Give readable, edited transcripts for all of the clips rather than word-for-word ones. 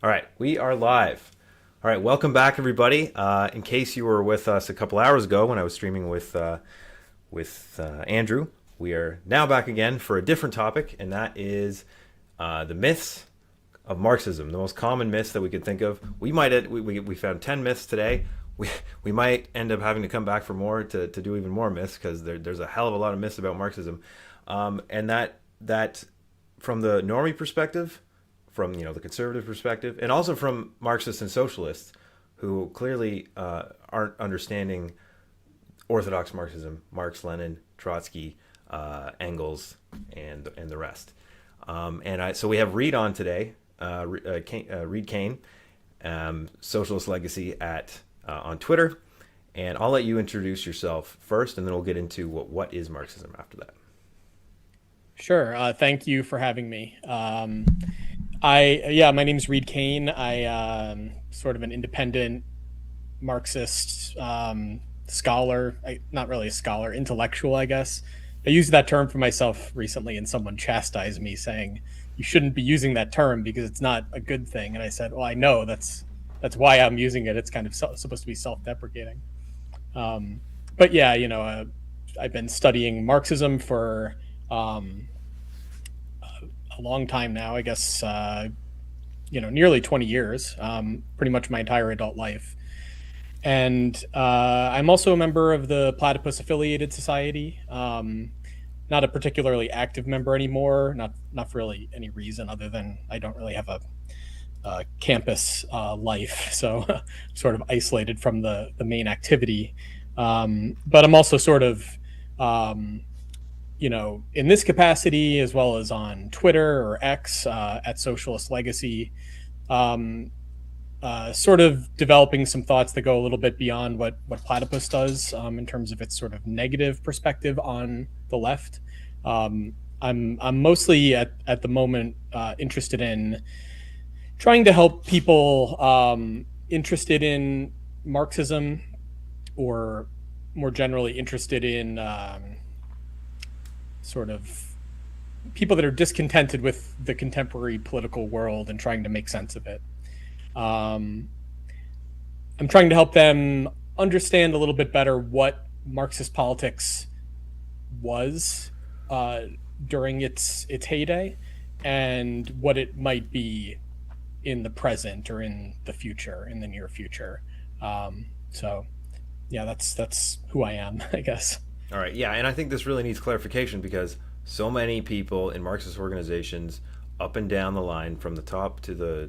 All right, we are live. All right, welcome back, everybody. In case you were with us a couple hours ago when I was streaming with Andrew, we are now back again for a different topic, and that is the myths of Marxism, the most common myths that we could think of. We found 10 myths today. We might end up having to come back for more to do even more myths because there's a hell of a lot of myths about Marxism, and that from the normie perspective, from the conservative perspective, and also from Marxists and socialists who clearly aren't understanding orthodox Marxism, Marx, Lenin, Trotsky, Engels, and the rest. So we have Reid on today, Reid Kane, Socialist Legacy on Twitter, and I'll let you introduce yourself first, and then we'll get into what is Marxism after that. Sure. Thank you for having me. My name's Reid Kane. I sort of an independent Marxist scholar. Not really a scholar, intellectual, I guess. I used that term for myself recently, and someone chastised me saying you shouldn't be using that term because it's not a good thing. And I said, well, I know that's why I'm using it. It's kind of supposed to be self-deprecating. But yeah, I've been studying Marxism for a long time now, I guess, nearly 20 years, pretty much my entire adult life. And I'm also a member of the Platypus Affiliated Society. Not a particularly active member anymore, not for really any reason other than I don't really have a campus life, so sort of isolated from the main activity. But I'm also sort of in this capacity, as well as on Twitter or X at Socialist Legacy, sort of developing some thoughts that go a little bit beyond what Platypus does in terms of its sort of negative perspective on the left. I'm mostly at the moment interested in trying to help people interested in Marxism, or more generally interested in sort of people that are discontented with the contemporary political world and trying to make sense of it. I'm trying to help them understand a little bit better what Marxist politics was during its heyday, and what it might be in the present or in the future, in the near future. So yeah, that's who I am, I guess. All right, yeah, and I think this really needs clarification because so many people in Marxist organizations, up and down the line, from the top to the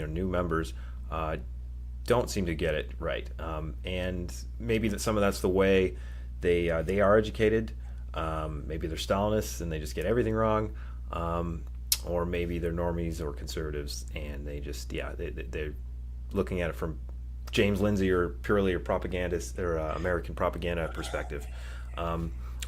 new members, don't seem to get it right, and maybe some of that's the way they are educated. Maybe they're Stalinists and they just get everything wrong, or maybe they're normies or conservatives and they just they're looking at it from James Lindsay or purely a propagandist or American propaganda perspective.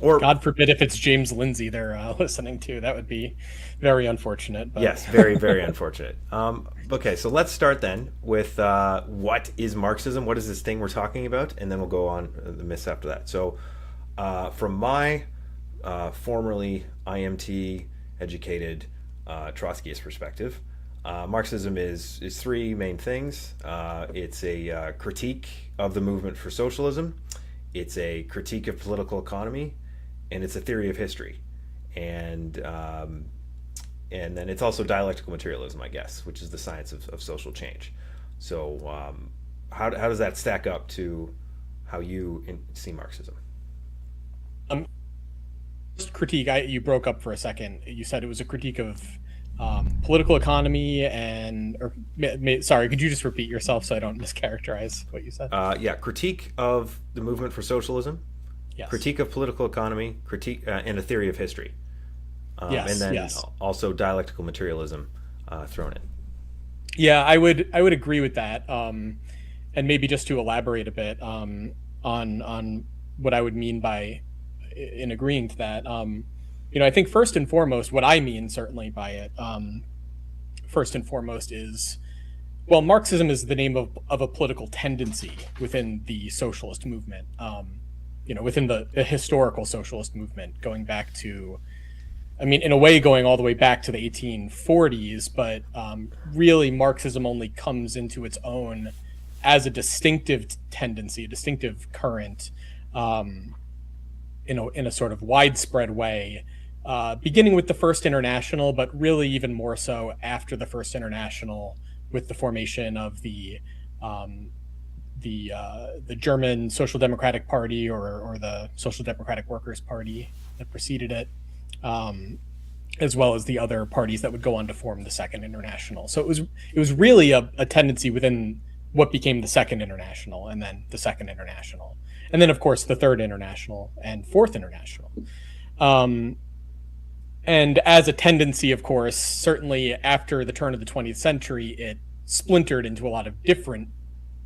Or God forbid if it's James Lindsay they're listening to. That would be very unfortunate. But. Yes, very, very unfortunate. Okay, so let's start then with what is Marxism? What is this thing we're talking about? And then we'll go on the myths after that. So from my formerly IMT educated Trotskyist perspective, Marxism is three main things. It's a critique of the movement for socialism. It's a critique of political economy, and it's a theory of history, and then it's also dialectical materialism, I guess, which is the science of social change. So, how does that stack up to how you see Marxism? Critique. You broke up for a second. You said it was a critique of political economy, sorry, could you just repeat yourself so I don't mischaracterize what you said? Yeah, critique of the movement for socialism, yes. Critique of political economy, critique and a theory of history, yes, and then yes. Also dialectical materialism thrown in. Yeah, I would agree with that, and maybe just to elaborate a bit on what I would mean by in agreeing to that. I think first and foremost, what I mean certainly by it, first and foremost is, well, Marxism is the name of a political tendency within the socialist movement, within the historical socialist movement, going back to I mean, in a way, going all the way back to the 1840s, but really Marxism only comes into its own as a distinctive tendency, a distinctive current, in a sort of widespread way, beginning with the First International, but really even more so after the First International, with the formation of the German Social Democratic Party, or the Social Democratic Workers' Party that preceded it, as well as the other parties that would go on to form the Second International. So it was really a tendency within what became the Second International, and then the Second International, and then of course the Third International and Fourth International. And as a tendency, of course, certainly after the turn of the 20th century, it splintered into a lot of different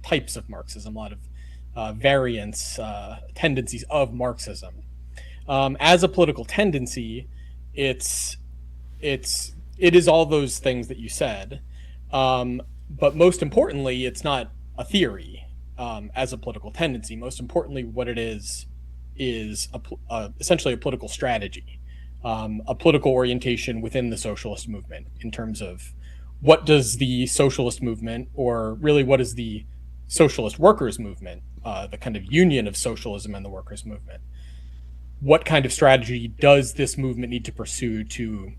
types of Marxism, a lot of variants, tendencies of Marxism. As a political tendency, it is all those things that you said, but most importantly, it's not a theory. As a political tendency, most importantly, what it is essentially a political strategy, a political orientation within the socialist movement, in terms of what does the socialist movement, or really what is the socialist workers movement, the kind of union of socialism and the workers movement, what kind of strategy does this movement need to pursue to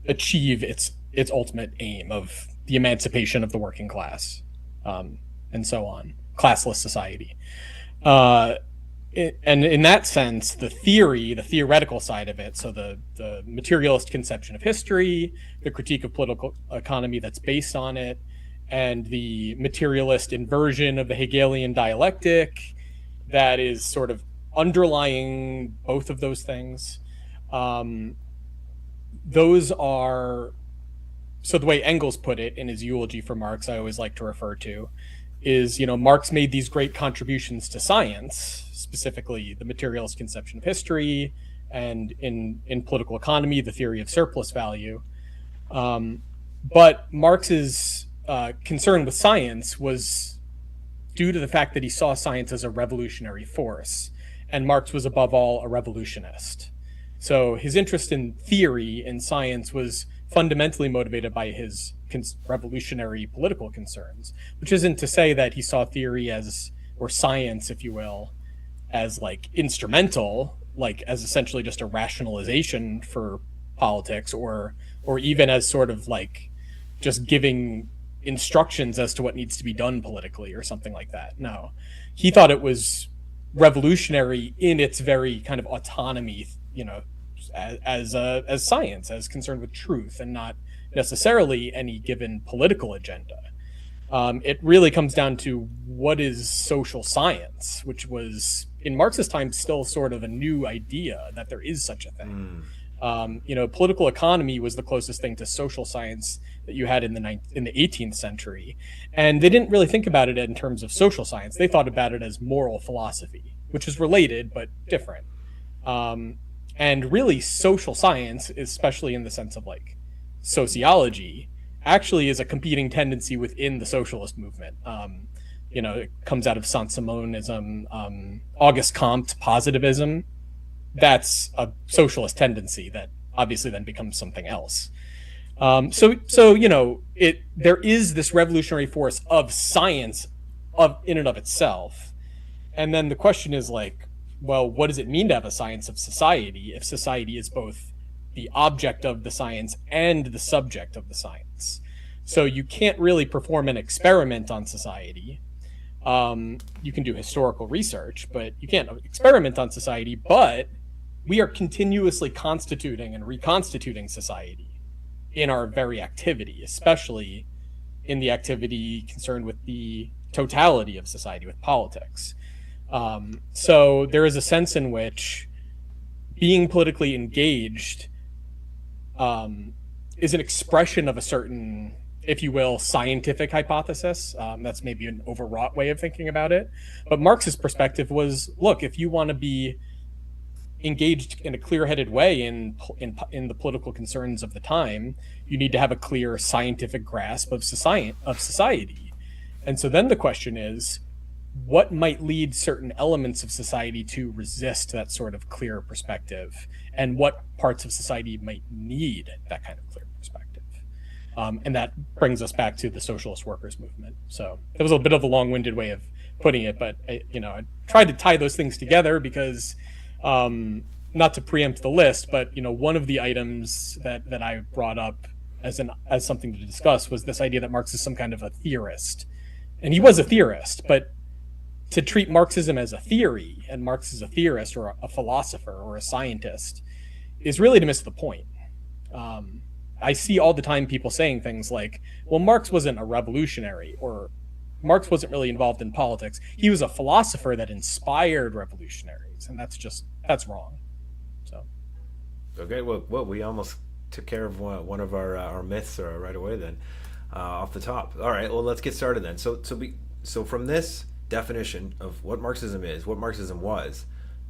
achieve its ultimate aim of the emancipation of the working class, and so on, classless society. And in that sense, the theoretical side of it, so the materialist conception of history, the critique of political economy that's based on it, and the materialist inversion of the Hegelian dialectic that is sort of underlying both of those things, those are, so the way Engels put it in his eulogy for Marx, I always like to refer to, is, Marx made these great contributions to science, specifically the materialist conception of history, and in political economy, the theory of surplus value. But Marx's concern with science was due to the fact that he saw science as a revolutionary force, and Marx was above all a revolutionist. So his interest in theory and science was fundamentally motivated by his revolutionary political concerns, which isn't to say that he saw theory as, or science, if you will, as like instrumental, like as essentially just a rationalization for politics, or even as sort of like just giving instructions as to what needs to be done politically or something like that. No, he thought it was revolutionary in its very kind of autonomy, as science, as concerned with truth, and not necessarily any given political agenda. It really comes down to what is social science, which was in Marx's time still sort of a new idea that there is such a thing. Political economy was the closest thing to social science that you had in the 18th century, and they didn't really think about it in terms of social science. They thought about it as moral philosophy, which is related but different. And really, social science, especially in the sense of like sociology, actually is a competing tendency within the socialist movement. It comes out of Saint-Simonism, Auguste Comte positivism. That's a socialist tendency that obviously then becomes something else. So there is this revolutionary force of science in and of itself. And then the question is like, well, what does it mean to have a science of society if society is both the object of the science and the subject of the science? So you can't really perform an experiment on society. You can do historical research, but you can't experiment on society. But we are continuously constituting and reconstituting society in our very activity, especially in the activity concerned with the totality of society, with politics. So there is a sense in which being politically engaged is an expression of a certain, if you will, scientific hypothesis. That's maybe an overwrought way of thinking about it. But Marx's perspective was, look, if you want to be engaged in a clear-headed way in the political concerns of the time, you need to have a clear scientific grasp of society. And so then the question is, what might lead certain elements of society to resist that sort of clear perspective, and what parts of society might need that kind of clear perspective. And that brings us back to the socialist workers movement. So it was a bit of a long-winded way of putting it, but I tried to tie those things together because, not to preempt the list, but one of the items that I brought up as something to discuss was this idea that Marx is some kind of a theorist, and he was a theorist, but to treat Marxism as a theory and Marx as a theorist or a philosopher or a scientist is really to miss the point. I see all the time people saying things like, well, Marx wasn't a revolutionary, or Marx wasn't really involved in politics. He was a philosopher that inspired revolutionaries, and that's wrong. So, okay, well, we almost took care of one of our myths right away then, off the top. All right, well, let's get started then. So from this definition of what Marxism is, what Marxism was,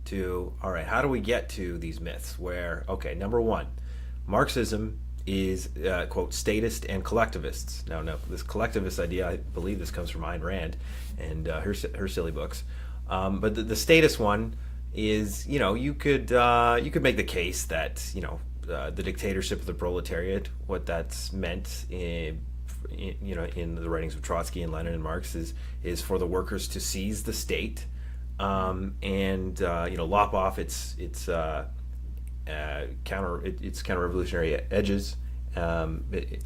to, all right, how do we get to these myths where, okay, number one, Marxism is, quote, statist and collectivists. Now, this collectivist idea, I believe this comes from Ayn Rand and her silly books. But the statist one is, you could make the case that, the dictatorship of the proletariat, what that's meant in the writings of Trotsky and Lenin and Marx is for the workers to seize the state, and lop off its counter-revolutionary edges,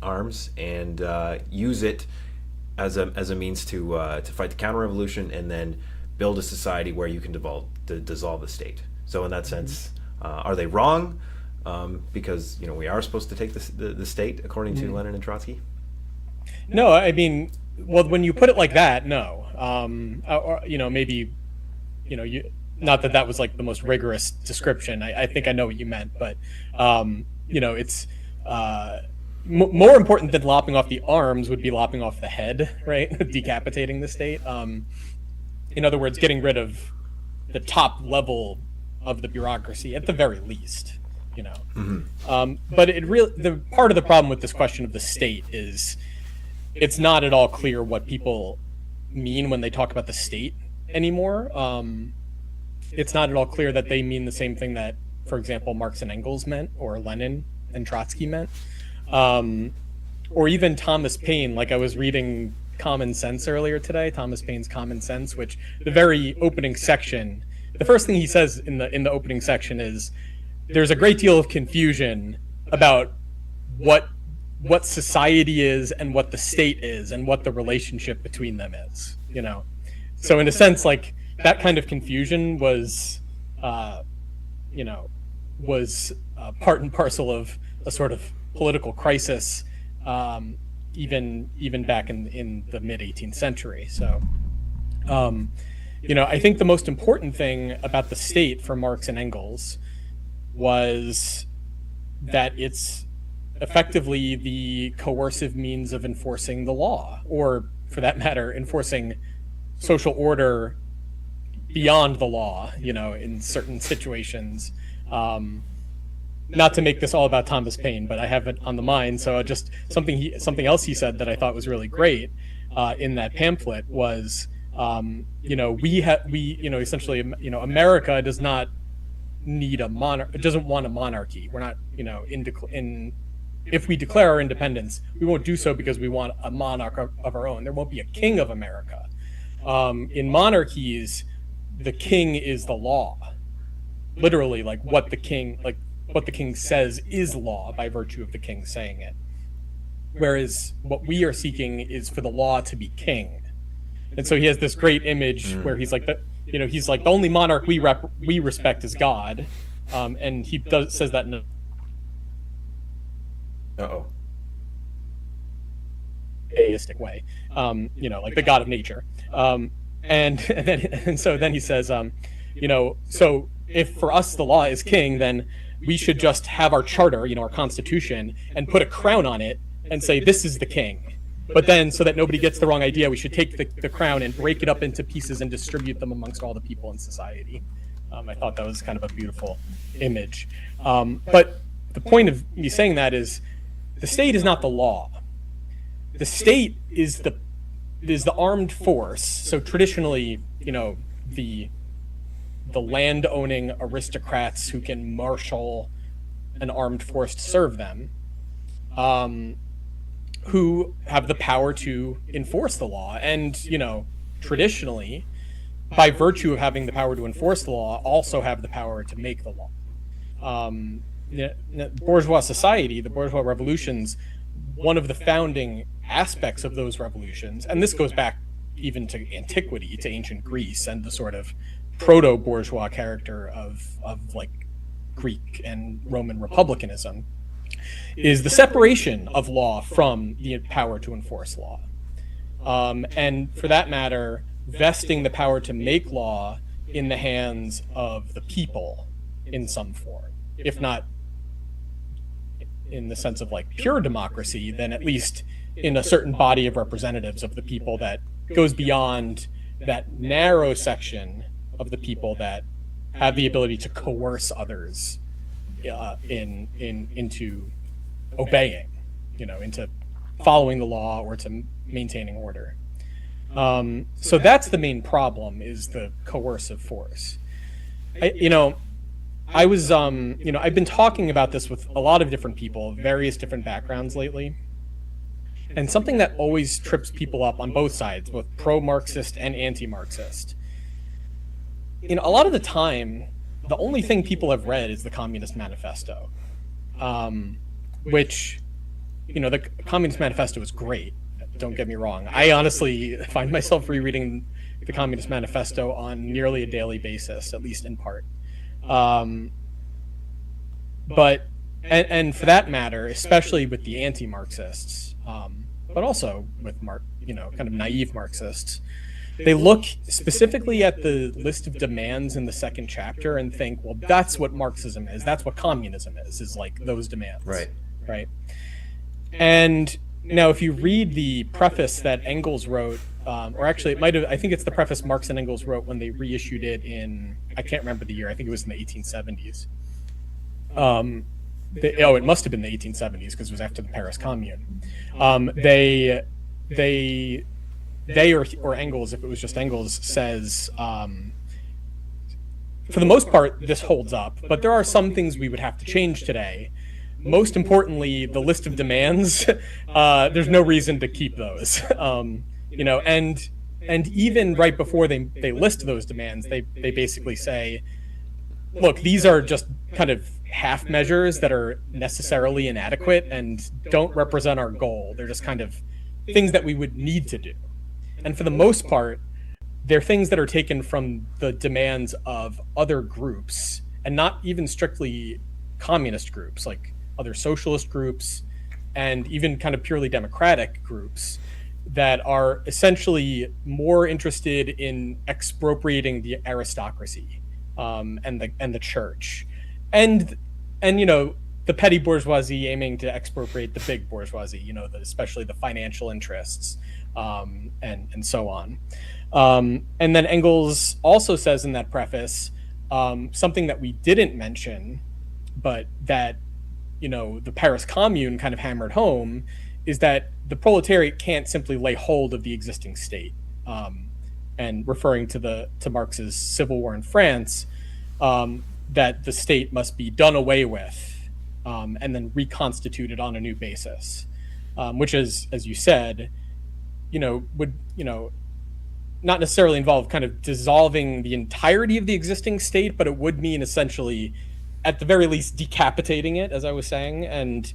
arms, and use it as a means to fight the counter-revolution, and then build a society where you can dissolve the state. So in that sense, are they wrong? Because we are supposed to take the state according to Lenin and Trotsky. No, I mean, well, when you put it like that, no. Or maybe, not that was like the most rigorous description. I think I know what you meant, but it's more important than lopping off the arms would be lopping off the head, right? Decapitating the state. In other words, getting rid of the top level of the bureaucracy at the very least. But the part of the problem with this question of the state is it's not at all clear what people mean when they talk about the state anymore. It's not at all clear that they mean the same thing that, for example, Marx and Engels meant, or Lenin and Trotsky meant, or even Thomas Paine. Like, I was reading Common Sense earlier today, Thomas Paine's Common Sense, which the very opening section, the first thing he says in the opening section is, there's a great deal of confusion about what society is and what the state is and what the relationship between them is. So in a sense, like, that kind of confusion was part and parcel of a sort of political crisis, even back in the mid 18th century. So I think the most important thing about the state for Marx and Engels was that it's effectively the coercive means of enforcing the law, or for that matter, enforcing social order beyond the law, in certain situations. Not to make this all about Thomas Paine, but I have it on the mind. So just something else he said that I thought was really great in that pamphlet was, essentially, America does not need a monarch. It doesn't want a monarchy. We're not, if we declare our independence, we won't do so because we want a monarch of our own. There won't be a king of America. In monarchies, the king is the law. Literally, like what the king says is law by virtue of the king saying it. Whereas what we are seeking is for the law to be king. And so he has this great image where he's like the only monarch we respect is God, and he says that in a theistic way, like the God of nature, and so then he says, so if for us the law is king, then we should just have our charter, our constitution, and put a crown on it and say this is the king. But then, so that nobody gets the wrong idea, we should take the crown and break it up into pieces and distribute them amongst all the people in society. I thought that was kind of a beautiful image. But the point of me saying that is, the state is not the law. The state is the is the armed force. So traditionally, the land-owning aristocrats who can marshal an armed force to serve them, who have the power to enforce the law. And, traditionally, by virtue of having the power to enforce the law, also have the power to make the law. Bourgeois society, the bourgeois revolutions, one of the founding aspects of those revolutions, and this goes back even to antiquity, to ancient Greece, and the sort of proto-bourgeois character of like Greek and Roman republicanism, is the separation of law from the power to enforce law. And for that matter, vesting the power to make law in the hands of the people in some form, if not in the sense of like pure democracy, then at least in a certain body of representatives of the people that goes beyond that narrow section of the people that have the ability to coerce others into obeying, into following the law or to maintaining order. So that's the main problem, is the coercive force. I've been talking about this with a lot of different people, various different backgrounds lately. And something that always trips people up on both sides, both pro-Marxist and anti-Marxist, a lot of the time, the only thing people have read is the Communist Manifesto, which, the Communist Manifesto is great. Don't get me wrong. I honestly find myself rereading the Communist Manifesto on nearly a daily basis, at least in part. But for that matter, especially with the anti-Marxists, but also with kind of naive Marxists, they look specifically at the list of demands in the second chapter and think, well, that's what Marxism is. That's what communism is like those demands. Right. And now, if you read the preface that Engels wrote, or actually I think it's the preface Marx and Engels wrote when they reissued it in, I can't remember the year, I think it was in the 1870s. It must have been the 1870s because it was after the Paris Commune. They or Engels, if it was just Engels, says, for the most part, this holds up, but there are some things we would have to change today. Most importantly, the list of demands, there's no reason to keep those. And even right before they list those demands, they basically say, look, these are just kind of half measures that are necessarily inadequate and don't represent our goal. They're just kind of things that we would need to do. And for the most part, they're things that are taken from the demands of other groups, and not even strictly communist groups, like other socialist groups and even kind of purely democratic groups that are essentially more interested in expropriating the aristocracy and the church, and the petty bourgeoisie aiming to expropriate the big bourgeoisie, especially the financial interests, and so on. And then Engels also says in that preface something that we didn't mention, but that the Paris Commune kind of hammered home, is that the proletariat can't simply lay hold of the existing state. And referring to Marx's Civil War in France, that the state must be done away with and then reconstituted on a new basis, which is, as you said, would not necessarily involve kind of dissolving the entirety of the existing state, but it would mean essentially, at the very least, decapitating it, as I was saying, and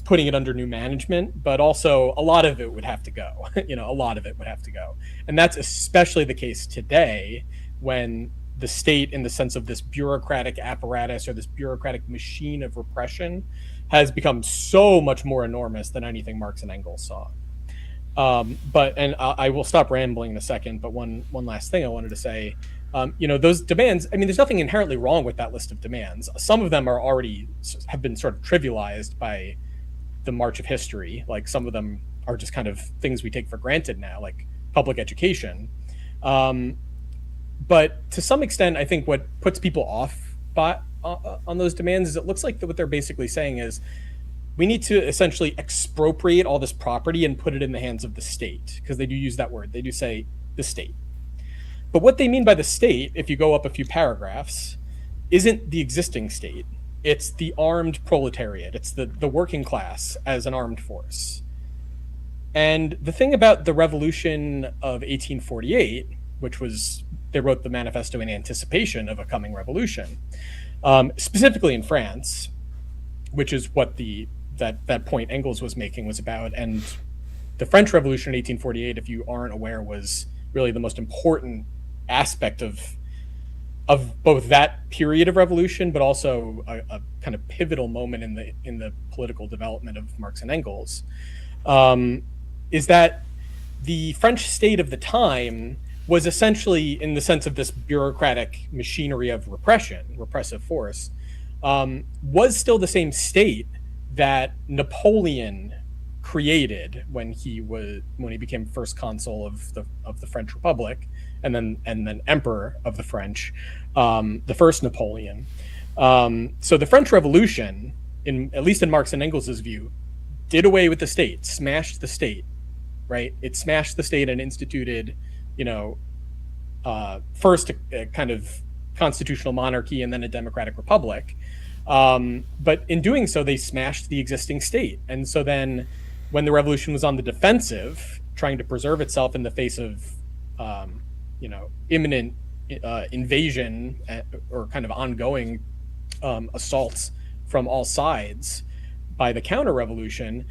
putting it under new management. But also, a lot of it would have to go. A lot of it would have to go. And that's especially the case today, when the state, in the sense of this bureaucratic apparatus or this bureaucratic machine of repression, has become so much more enormous than anything Marx and Engels saw. And I will stop rambling in a second, but one last thing I wanted to say, those demands, there's nothing inherently wrong with that list of demands. Some of them have been sort of trivialized by the march of history. Like, some of them are just kind of things we take for granted now, like public education. But to some extent, I think what puts people off on those demands is it looks like what they're basically saying is, we need to essentially expropriate all this property and put it in the hands of the state, because they do use that word. They do say the state. But what they mean by the state, if you go up a few paragraphs, isn't the existing state. It's the armed proletariat. It's the working class as an armed force. And the thing about the revolution of 1848, which was, they wrote the manifesto in anticipation of a coming revolution, specifically in France, which is what that point Engels was making was about. And the French Revolution in 1848, if you aren't aware, was really the most important aspect of both that period of revolution, but also a kind of pivotal moment in the political development of Marx and Engels, is that the French state of the time was essentially, in the sense of this bureaucratic machinery of repressive force, was still the same state that Napoleon created when he became first consul of the French Republic, and then emperor of the French, the first Napoleon. So the French Revolution, at least in Marx and Engels' view, did away with the state, smashed the state, right? It smashed the state and instituted, first a kind of constitutional monarchy and then a democratic republic. But in doing so, they smashed the existing state. And so then when the revolution was on the defensive, trying to preserve itself in the face of, imminent invasion or kind of ongoing assaults from all sides by the counter-revolution,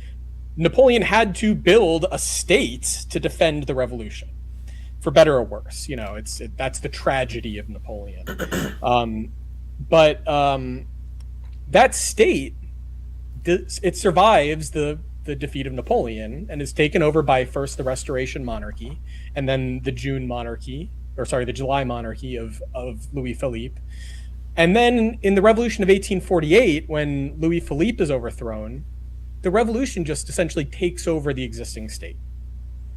Napoleon had to build a state to defend the revolution, for better or worse. That's the tragedy of Napoleon. But that state, it survives the defeat of Napoleon and is taken over by first the Restoration monarchy and then the July monarchy of Louis Philippe. And then in the revolution of 1848, when Louis Philippe is overthrown, the revolution just essentially takes over the existing state.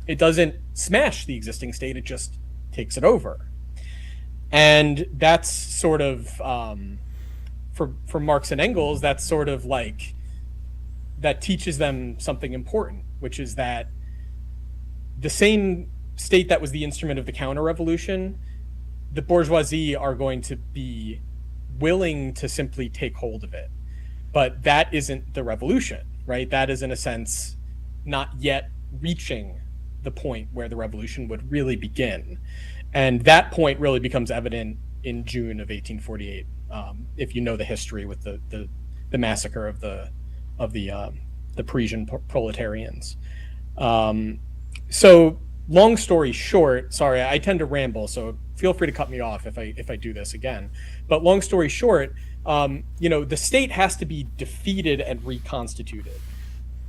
It doesn't smash the existing state, it just takes it over. And that's sort of, for Marx and Engels, that's sort of like, that teaches them something important, which is that the same state that was the instrument of the counter-revolution, the bourgeoisie are going to be willing to simply take hold of it. But that isn't the revolution, right? That is, in a sense, not yet reaching the point where the revolution would really begin. And that point really becomes evident in June of 1848, if you know the history with the massacre of the Parisian proletarians. So long story short, sorry, I tend to ramble, so feel free to cut me off if I do this again. But long story short, the state has to be defeated and reconstituted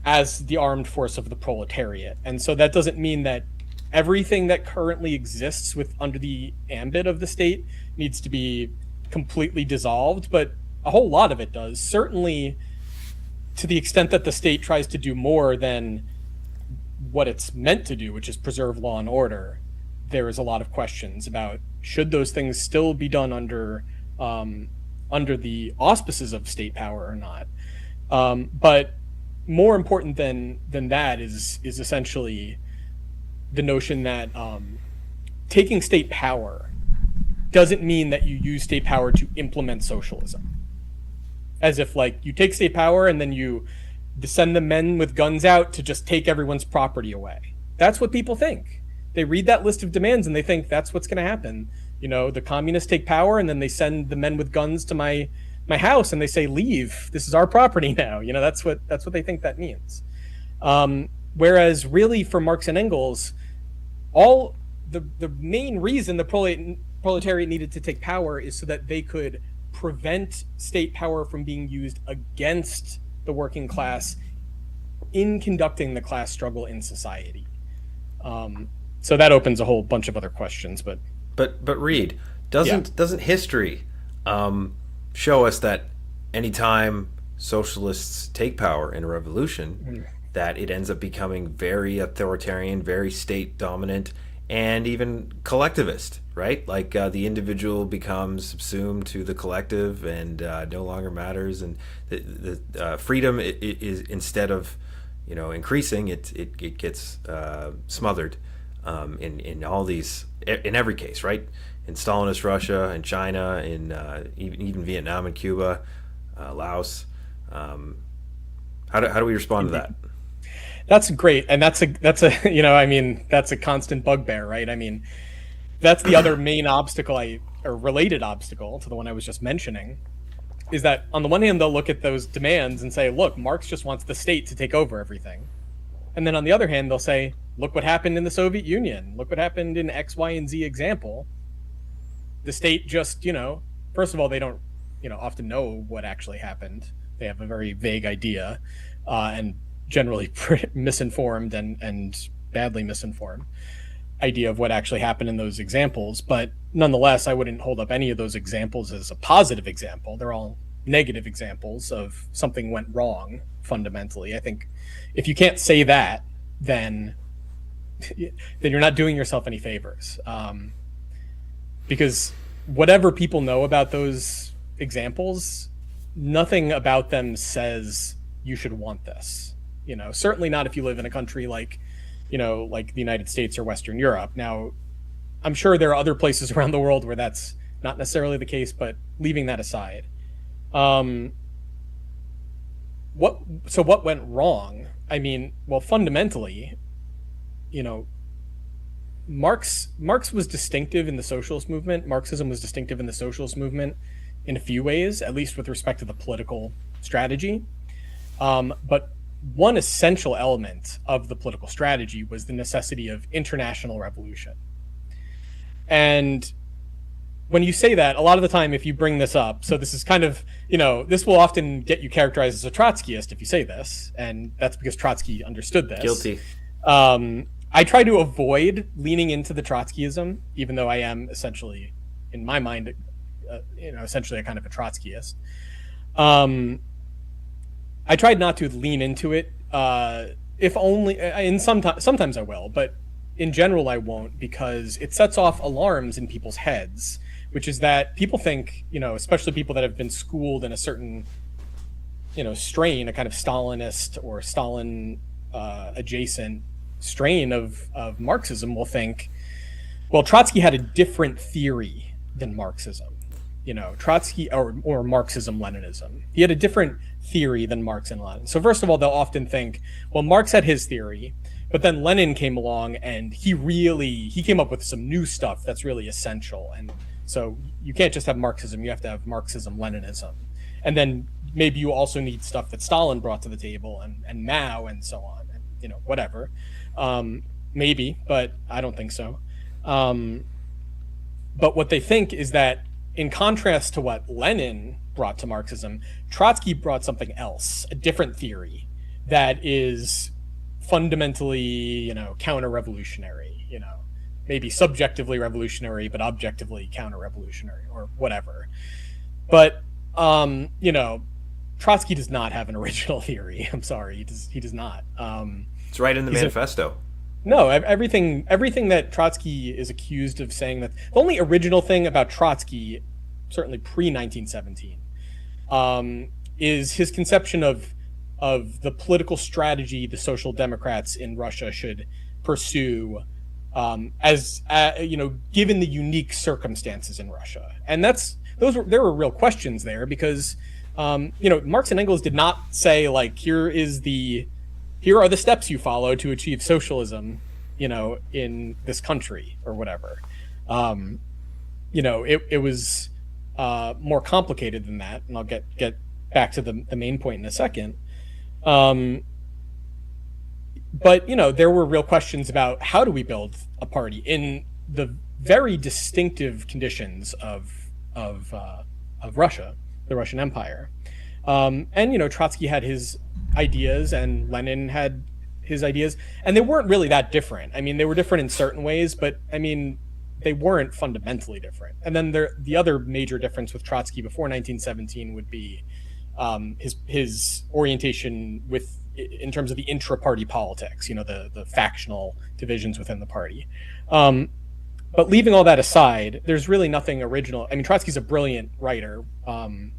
as the armed force of the proletariat. And so that doesn't mean that everything that currently exists under the ambit of the state needs to be completely dissolved, but a whole lot of it does. Certainly to the extent that the state tries to do more than what it's meant to do, which is preserve law and order, there is a lot of questions about should those things still be done under the auspices of state power or not. But more important than that is essentially the notion that taking state power doesn't mean that you use state power to implement socialism. As if, like, you take state power and then you send the men with guns out to just take everyone's property away. That's what people think. They read that list of demands and they think that's what's going to happen. The communists take power and then they send the men with guns to my house and they say, leave. This is our property now. That's what they think that means. Whereas really for Marx and Engels, all the main reason the proletariat needed to take power is so that they could prevent state power from being used against the working class in conducting the class struggle in society. So that opens a whole bunch of other questions, but Reid, doesn't history show us that anytime socialists take power in a revolution, that it ends up becoming very authoritarian, very state dominant, and even collectivist, right? Like the individual becomes subsumed to the collective and no longer matters, and the freedom is, instead of increasing, it gets smothered in all these, in every case, right? In Stalinist Russia, in China, in even Vietnam and Cuba, Laos. How do we respond to that? That's great, and that's a that's a constant bugbear, right? I mean, that's the other main obstacle, or related obstacle to the one I was just mentioning, is that on the one hand they'll look at those demands and say, look, Marx just wants the state to take over everything, and then on the other hand they'll say, look what happened in the Soviet Union, look what happened in X, Y, and Z example. The state just, first of all, they don't often know what actually happened. They have a very vague idea, and generally misinformed and badly misinformed idea of what actually happened in those examples. But nonetheless, I wouldn't hold up any of those examples as a positive example. They're all negative examples of something went wrong fundamentally. I think if you can't say that, then you're not doing yourself any favors, because whatever people know about those examples, nothing about them says you should want this. Certainly not if you live in a country like the United States or Western Europe. Now, I'm sure there are other places around the world where that's not necessarily the case, but leaving that aside, what went wrong? I mean, well, fundamentally, Marx was distinctive in the socialist movement. Marxism was distinctive in the socialist movement in a few ways, at least with respect to the political strategy. But one essential element of the political strategy was the necessity of international revolution. And when you say that, a lot of the time, if you bring this up, so this is kind of, this will often get you characterized as a Trotskyist if you say this, and that's because Trotsky understood this. Guilty. I try to avoid leaning into the Trotskyism, even though I am essentially, in my mind, essentially a kind of a Trotskyist. I tried not to lean into it, if only, and sometimes I will, but in general I won't, because it sets off alarms in people's heads, which is that people think, especially people that have been schooled in a certain, strain, a kind of Stalinist or Stalin adjacent strain of Marxism, will think, well, Trotsky had a different theory than Marxism. Trotsky or Marxism-Leninism. He had a different theory than Marx and Lenin. So first of all, they'll often think, well, Marx had his theory, but then Lenin came along and he came up with some new stuff that's really essential. And so you can't just have Marxism, you have to have Marxism-Leninism. And then maybe you also need stuff that Stalin brought to the table and Mao and so on, and whatever. Maybe, but I don't think so. But what they think is that, in contrast to what Lenin brought to Marxism, Trotsky brought something else, a different theory that is fundamentally, counter-revolutionary, maybe subjectively revolutionary, but objectively counter-revolutionary or whatever. But, Trotsky does not have an original theory. I'm sorry, he does not. It's right in the manifesto. No, everything that Trotsky is accused of saying, that the only original thing about Trotsky, certainly pre-1917, is his conception of the political strategy the Social Democrats in Russia should pursue, as given the unique circumstances in Russia. And there were real questions there, because Marx and Engels did not say, like, here are the steps you follow to achieve socialism, in this country or whatever. It was more complicated than that, and I'll get back to the main point in a second. But there were real questions about how do we build a party in the very distinctive conditions of Russia, the Russian Empire. And Trotsky had his ideas and Lenin had his ideas, and they weren't really that different. I mean, they were different in certain ways, but I mean, they weren't fundamentally different. And then the other major difference with Trotsky before 1917 would be his orientation with in terms of the intra-party politics, the factional divisions within the party. But leaving all that aside, there's really nothing original. I mean, Trotsky's a brilliant writer, and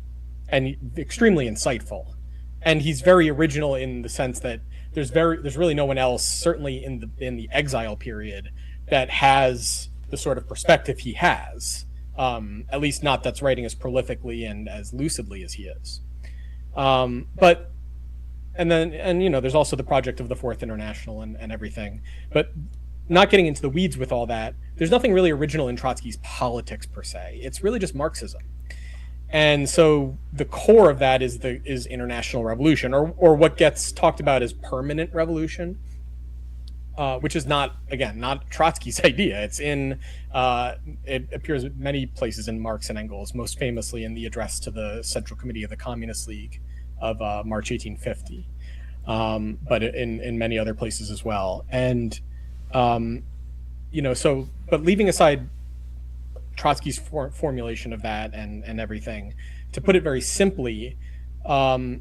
extremely insightful, and he's very original in the sense that there's really no one else, certainly in the exile period, that has the sort of perspective he has. At least not that's writing as prolifically and as lucidly as he is. But there's also the project of the Fourth International and everything. But not getting into the weeds with all that, there's nothing really original in Trotsky's politics per se. It's really just Marxism. And so the core of that is international revolution, or what gets talked about as permanent revolution, which is not Trotsky's idea. It's it appears in many places in Marx and Engels, most famously in the address to the Central Committee of the Communist League of March 1850, but in many other places as well. And but leaving aside Trotsky's formulation of that and everything, to put it very simply, or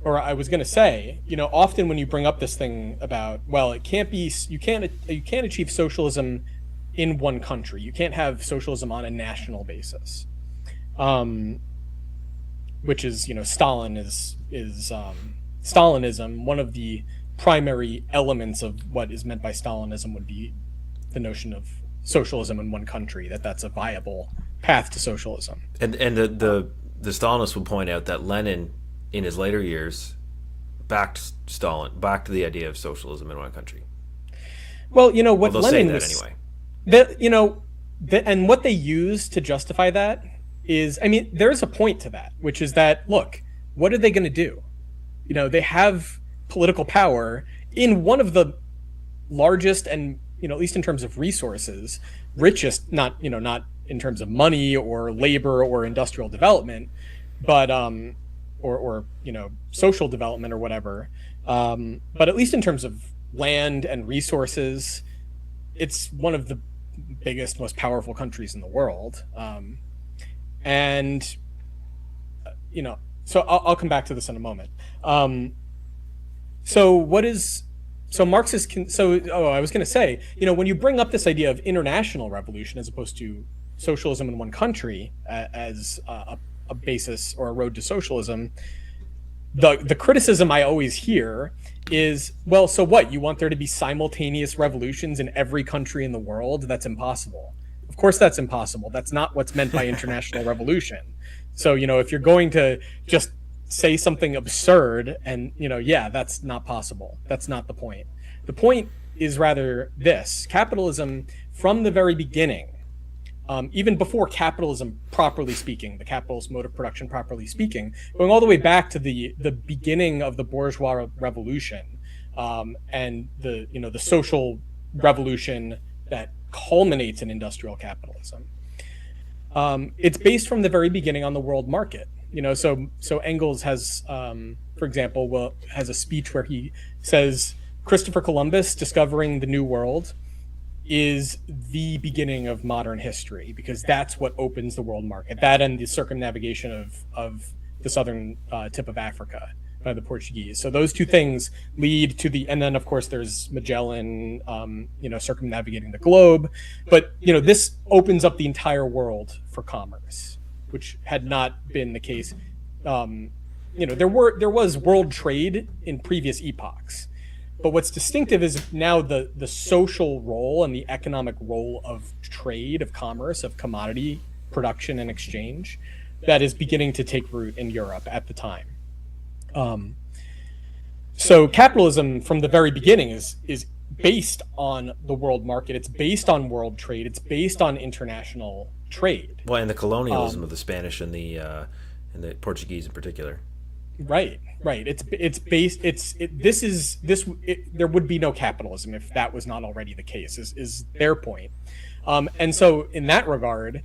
I was going to say, often when you bring up this thing about, well, you can't achieve socialism in one country. You can't have socialism on a national basis, which is, Stalinism. One of the primary elements of what is meant by Stalinism would be the notion of socialism in one country, that's a viable path to socialism. And the Stalinists will point out that Lenin, in his later years, backed the idea of socialism in one country. Well, what Lenin was anyway. And what they use to justify that is, there's a point to that, which is that, look, what are they going to do? They have political power in one of the largest and, at least in terms of resources, richest, not in terms of money or labor or industrial development, but or social development or whatever, but at least in terms of land and resources, it's one of the biggest, most powerful countries in the world. So I'll come back to this in a moment. I was going to say, when you bring up this idea of international revolution as opposed to socialism in one country as a basis or a road to socialism, the criticism I always hear is, well, so what? You want there to be simultaneous revolutions in every country in the world? That's impossible. Of course that's impossible. That's not what's meant by international revolution. So, if you're going to just say something absurd and, that's not possible. That's not the point. The point is rather this: capitalism from the very beginning, even before capitalism properly speaking, the capitalist mode of production properly speaking, going all the way back to the beginning of the bourgeois revolution, and the social revolution that culminates in industrial capitalism. It's based from the very beginning on the world market. So Engels has, for example, has a speech where he says Christopher Columbus discovering the New World is the beginning of modern history, because that's what opens the world market. That and the circumnavigation of the southern tip of Africa by the Portuguese. So those two things lead to and then of course there's Magellan, circumnavigating the globe. But, this opens up the entire world for commerce, which had not been the case. There was world trade in previous epochs, but what's distinctive is now the social role and the economic role of trade, of commerce, of commodity production and exchange that is beginning to take root in Europe at the time. So capitalism from the very beginning is based on the world market. It's based on world trade. It's based on international trade. Well, and the colonialism of the Spanish and the Portuguese in particular. Right. It's based. There would be no capitalism if that was not already the case. Is their point. And so in that regard,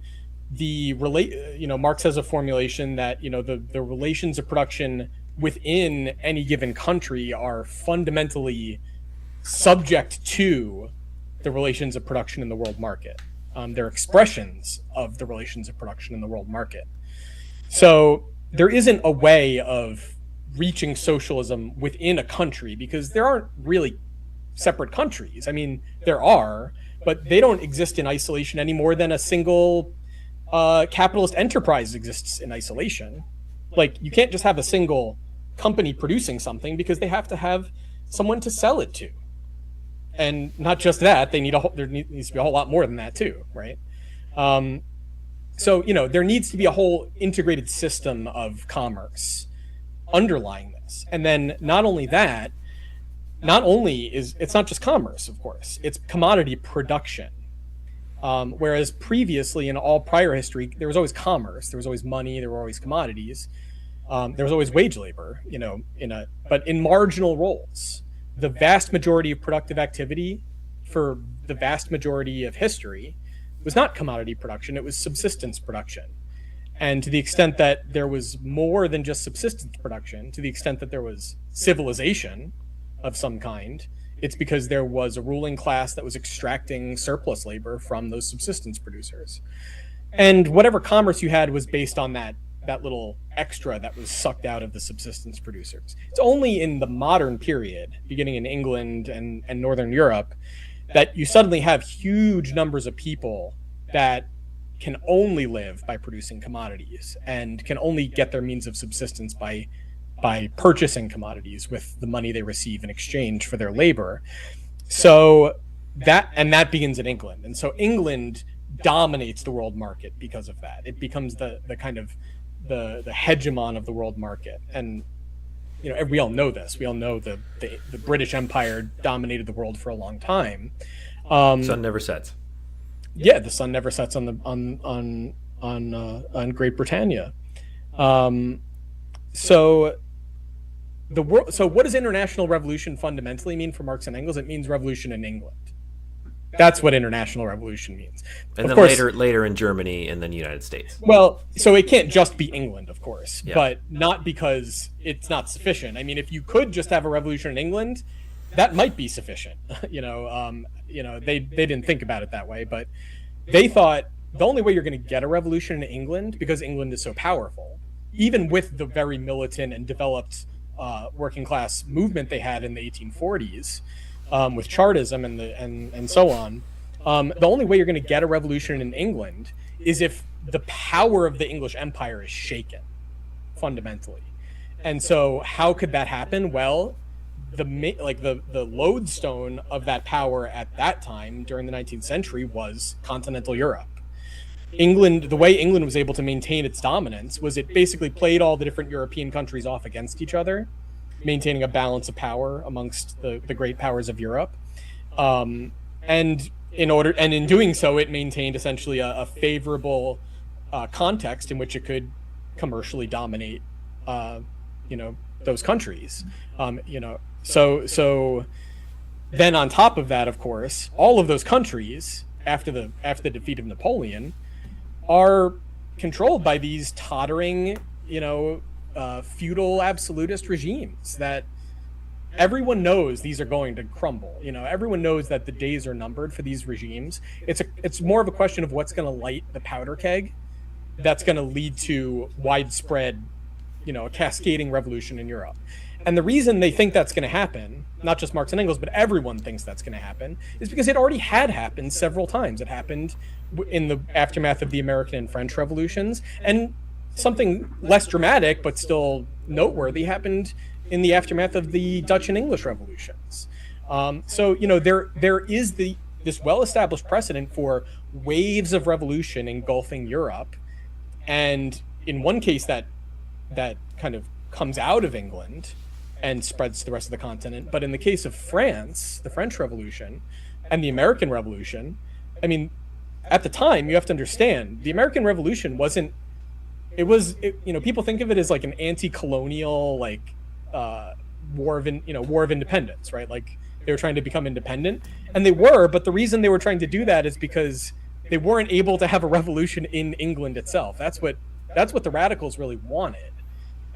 Marx has a formulation that the relations of production within any given country are fundamentally subject to the relations of production in the world market. They're expressions of the relations of production in the world market. So there isn't a way of reaching socialism within a country, because there aren't really separate countries. I mean, there are, but they don't exist in isolation any more than a single capitalist enterprise exists in isolation. Like, you can't just have a single company producing something, because they have to have someone to sell it to. And not just that, there needs to be a whole lot more than that too, right? So, there needs to be a whole integrated system of commerce underlying this. And then not only that, it's not just commerce, of course, it's commodity production. Whereas previously, in all prior history, there was always commerce, there was always money, there were always commodities, there was always wage labor, but in marginal roles. The vast majority of productive activity for the vast majority of history was not commodity production, it was subsistence production. And to the extent that there was more than just subsistence production, to the extent that there was civilization of some kind, it's because there was a ruling class that was extracting surplus labor from those subsistence producers. And whatever commerce you had was based on that little extra that was sucked out of the subsistence producers. It's only in the modern period, beginning in England and Northern Europe, that you suddenly have huge numbers of people that can only live by producing commodities and can only get their means of subsistence by purchasing commodities with the money they receive in exchange for their labor. So that begins in England. And so England dominates the world market because of that. It becomes the kind of the hegemon of the world market. And we all know this. We all know the British Empire dominated the world for a long time. Sun never sets. Yeah, the sun never sets on Great Britannia. So what does international revolution fundamentally mean for Marx and Engels? It means revolution in England. That's what international revolution means. And then later in Germany and then the United States. Well, so it can't just be England, of course, yeah. But not because it's not sufficient. I mean, if you could just have a revolution in England, that might be sufficient. They didn't think about it that way, but they thought the only way you're going to get a revolution in England, because England is so powerful, even with the very militant and developed working class movement they had in the 1840s, with Chartism and so on, the only way you're going to get a revolution in England is if the power of the English Empire is shaken, fundamentally. And so how could that happen? Well, the lodestone of that power at that time during the 19th century was continental Europe. England, the way England was able to maintain its dominance was it basically played all the different European countries off against each other, maintaining a balance of power amongst the great powers of Europe. And in doing so, it maintained essentially a favorable context in which it could commercially dominate, those countries. So then on top of that, of course, all of those countries after the defeat of Napoleon are controlled by these tottering, feudal absolutist regimes that everyone knows these are going to crumble. Everyone knows that the days are numbered for these regimes. It's more of a question of what's going to light the powder keg that's going to lead to widespread, a cascading revolution in Europe. And the reason they think that's going to happen, not just Marx and Engels, but everyone thinks that's going to happen, is because it already had happened several times. It happened in the aftermath of the American and French revolutions, and something less dramatic but still noteworthy happened in the aftermath of the Dutch and English revolutions. So there is this well-established precedent for waves of revolution engulfing Europe, and in one case that kind of comes out of England and spreads to the rest of the continent. But in the case of France, the French Revolution and the American Revolution, I mean, at the time, you have to understand, the American Revolution people think of it as like an anti-colonial, war of independence, right? Like they were trying to become independent, and they were, but the reason they were trying to do that is because they weren't able to have a revolution in England itself. That's what the radicals really wanted.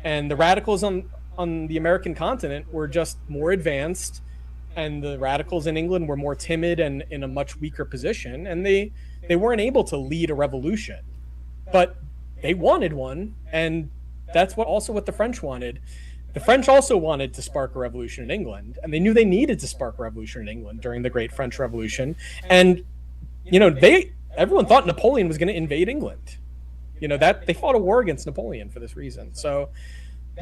And the radicals on the American continent were just more advanced, and the radicals in England were more timid and in a much weaker position, and they weren't able to lead a revolution. But they wanted one, and that's what the French wanted. The French also wanted to spark a revolution in England, and they knew they needed to spark a revolution in England during the Great French Revolution. And, everyone thought Napoleon was going to invade England. That they fought a war against Napoleon for this reason. So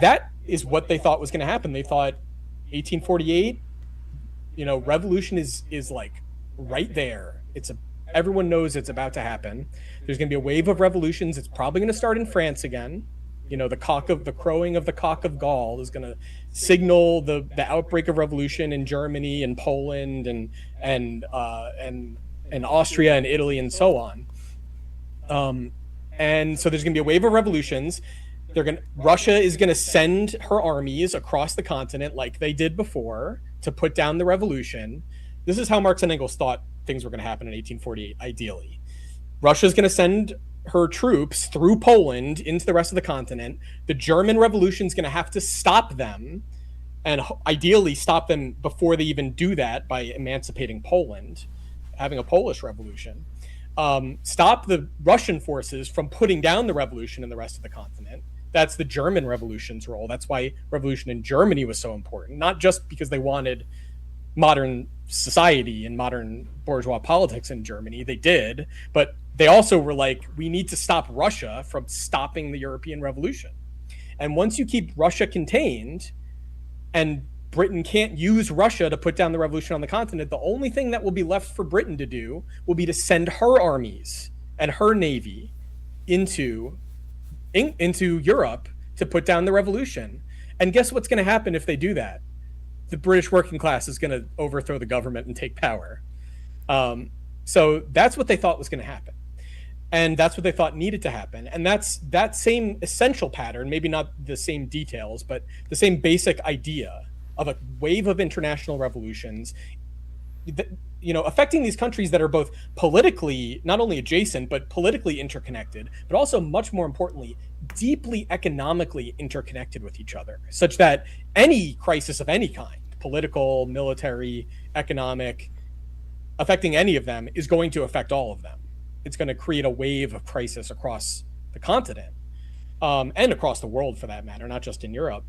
that is what they thought was going to happen. They thought 1848, revolution is like right there. Everyone knows it's about to happen. There's going to be a wave of revolutions. It's probably going to start in France again. The crowing of the cock of Gaul is going to signal the outbreak of revolution in Germany and Poland and Austria and Italy and so on. And so there's going to be a wave of revolutions. Russia is going to send her armies across the continent like they did before to put down the revolution. This is how Marx and Engels thought things were going to happen in 1848, ideally. Russia is going to send her troops through Poland into the rest of the continent. The German revolution is going to have to stop them, and ideally stop them before they even do that by emancipating Poland, having a Polish revolution. Stop the Russian forces from putting down the revolution in the rest of the continent. That's the German revolution's role. That's why revolution in Germany was so important, not just because they wanted modern society and modern bourgeois politics in Germany. They did, but they also were like, we need to stop Russia from stopping the European Revolution. And once you keep Russia contained and Britain can't use Russia to put down the revolution on the continent, the only thing that will be left for Britain to do will be to send her armies and her navy into Europe to put down the revolution. And guess what's going to happen if they do that? The British working class is going to overthrow the government and take power. So that's what they thought was going to happen. And that's what they thought needed to happen. And that's that same essential pattern, maybe not the same details, but the same basic idea of a wave of international revolutions, affecting these countries that are both politically, not only adjacent, but politically interconnected, but also much more importantly, deeply economically interconnected with each other, such that any crisis of any kind, political, military, economic, affecting any of them is going to affect all of them. It's going to create a wave of crisis across the continent, and across the world for that matter, not just in Europe.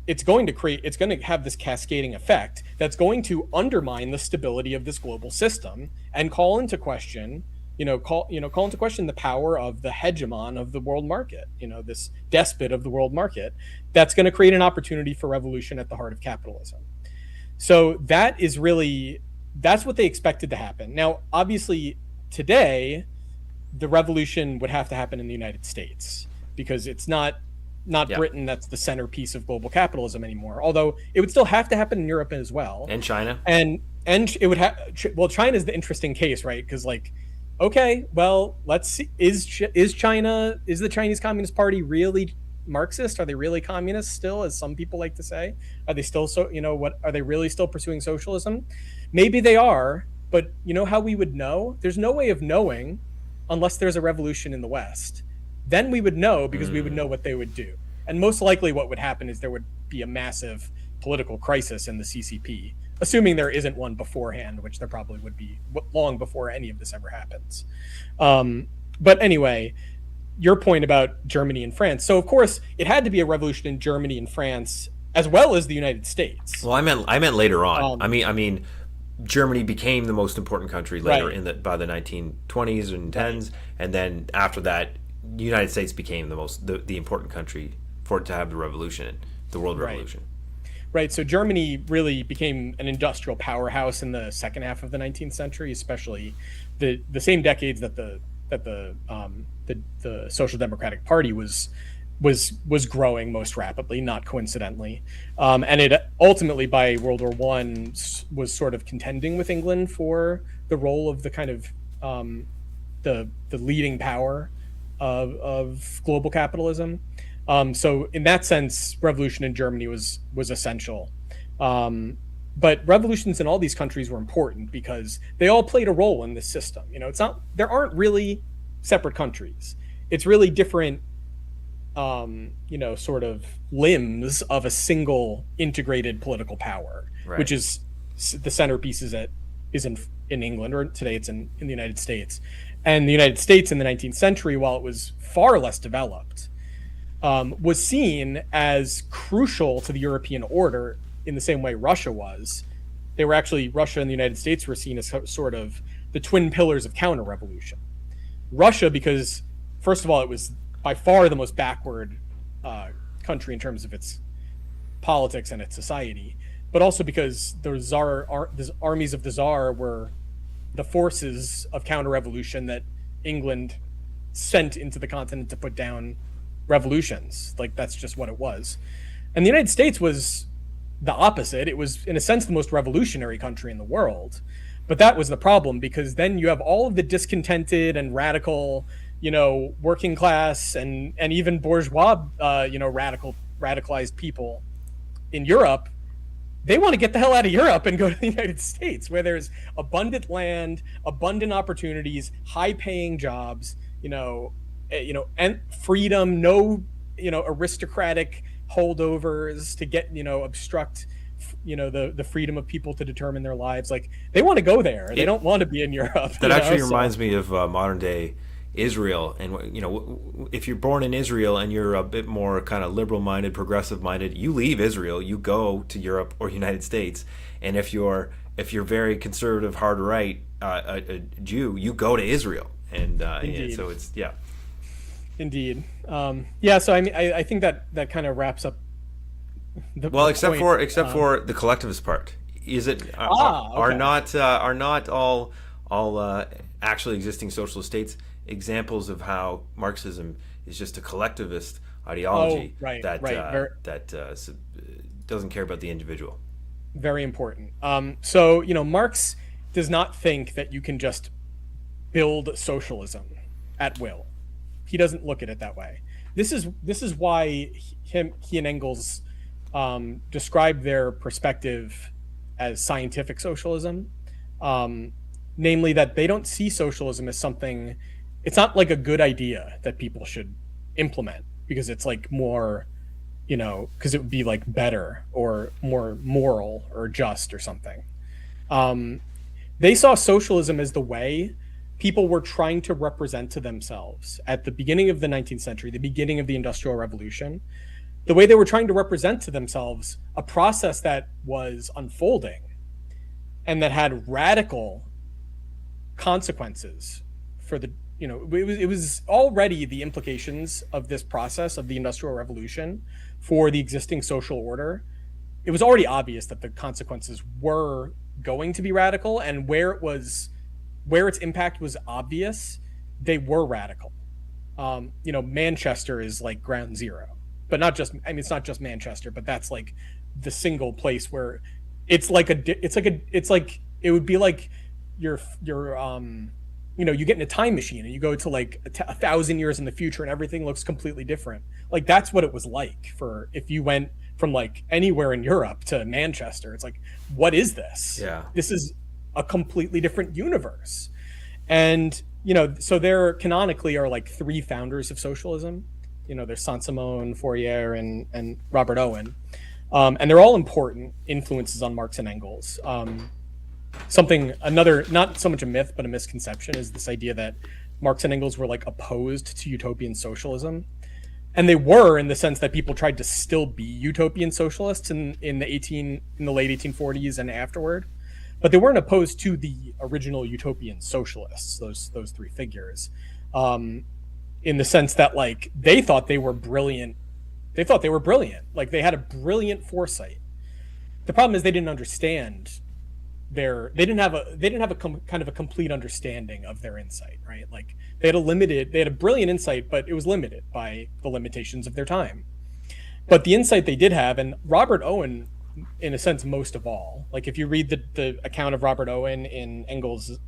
It's going to have this cascading effect that's going to undermine the stability of this global system and call into question the power of the hegemon of the world market, this despot of the world market. That's going to create an opportunity for revolution at the heart of capitalism. So that's what they expected to happen. Now, obviously, today, the revolution would have to happen in the United States because it's not Britain that's the centerpiece of global capitalism anymore. Although it would still have to happen in Europe as well, and China, and it would have. Well, China's the interesting case, right? Because okay, well, let's see. Is the Chinese Communist Party really Marxist? Are they really communist still, as some people like to say? Are they still are they really still pursuing socialism? Maybe they are, but how we would know? There's no way of knowing unless there's a revolution in the West. Then we would know because we would know what they would do. And most likely what would happen is there would be a massive political crisis in the CCP, assuming there isn't one beforehand, which there probably would be long before any of this ever happens. But anyway, your point about Germany and France. So of course it had to be a revolution in Germany and France as well as the United States. Well, I meant later on. I mean, Germany became the most important country later by the 1920s and 10s, and then after that, the United States became the important country for it to have the revolution, the world revolution. Right. So Germany really became an industrial powerhouse in the second half of the 19th century, especially the same decades that the Social Democratic Party was growing most rapidly, not coincidentally. And it ultimately, by World War I, was sort of contending with England for the role of the kind of the leading power of global capitalism. So in that sense, revolution in Germany was essential. But revolutions in all these countries were important because they all played a role in this system. There aren't really separate countries. It's really different, sort of limbs of a single integrated political power, which is the centerpiece is in England, or today it's in the United States. And the United States in the 19th century, while it was far less developed, was seen as crucial to the European order in the same way Russia was. They were actually, Russia and the United States were seen as sort of the twin pillars of counter-revolution. Russia, because first of all, it was by far the most backward country in terms of its politics and its society, but also because the armies of the Tsar were the forces of counter-revolution that England sent into the continent to put down revolutions. Like, that's just what it was. And the United States was the opposite. It was, in a sense, the most revolutionary country in the world. But that was the problem, because then you have all of the discontented and radical, working class and even bourgeois, radicalized people in Europe. They want to get the hell out of Europe and go to the United States, where there's abundant land, abundant opportunities, high-paying jobs, and freedom, no, aristocratic holdovers to get, obstruct, the freedom of people to determine their lives. Like, they want to go there. They don't want to be in Europe. That actually reminds me of modern day Israel. And, if you're born in Israel and you're a bit more kind of liberal-minded, progressive-minded, you leave Israel, you go to Europe or United States. And if you're very conservative, hard right, a Jew, you go to Israel. And so it's, yeah. Indeed. So I mean, I think that kind of wraps up except for the collectivist part. Is it are not all actually existing socialist states examples of how Marxism is just a collectivist ideology that doesn't care about the individual? Very important. So Marx does not think that you can just build socialism at will. He doesn't look at it that way. This is why he and Engels describe their perspective as scientific socialism, namely that they don't see socialism as something. It's not like a good idea that people should implement because it's like more, because it would be like better or more moral or just or something. They saw socialism as the way people were trying to represent to themselves at the beginning of the 19th century, the beginning of the Industrial Revolution, the way they were trying to represent to themselves a process that was unfolding and that had radical consequences for the, it was already the implications of this process of the Industrial Revolution for the existing social order. It was already obvious that the consequences were going to be radical, and where its impact was obvious, they were radical. Manchester is like ground zero, but not just, it's not just Manchester, but that's like the single place where it would be like you get in a time machine and you go to like 1,000 years in the future and everything looks completely different. Like, that's what it was like for, if you went from like anywhere in Europe to Manchester, it's like, what is this? Yeah. This is a completely different universe. And, so there canonically are like three founders of socialism. There's Saint-Simon, Fourier, and Robert Owen. And they're all important influences on Marx and Engels. Another, not so much a myth, but a misconception, is this idea that Marx and Engels were like opposed to utopian socialism. And they were, in the sense that people tried to still be utopian socialists in the late 1840s and afterward. But they weren't opposed to the original utopian socialists, those three figures, in the sense that like they thought they were brilliant. They thought they were brilliant. Like, they had a brilliant foresight. The problem is they didn't understand they didn't have a kind of a complete understanding of their insight, right? Like, they had a brilliant insight, but it was limited by the limitations of their time. But the insight they did have, and Robert Owen, in a sense, most of all, like if you read the account of Robert Owen in Engels's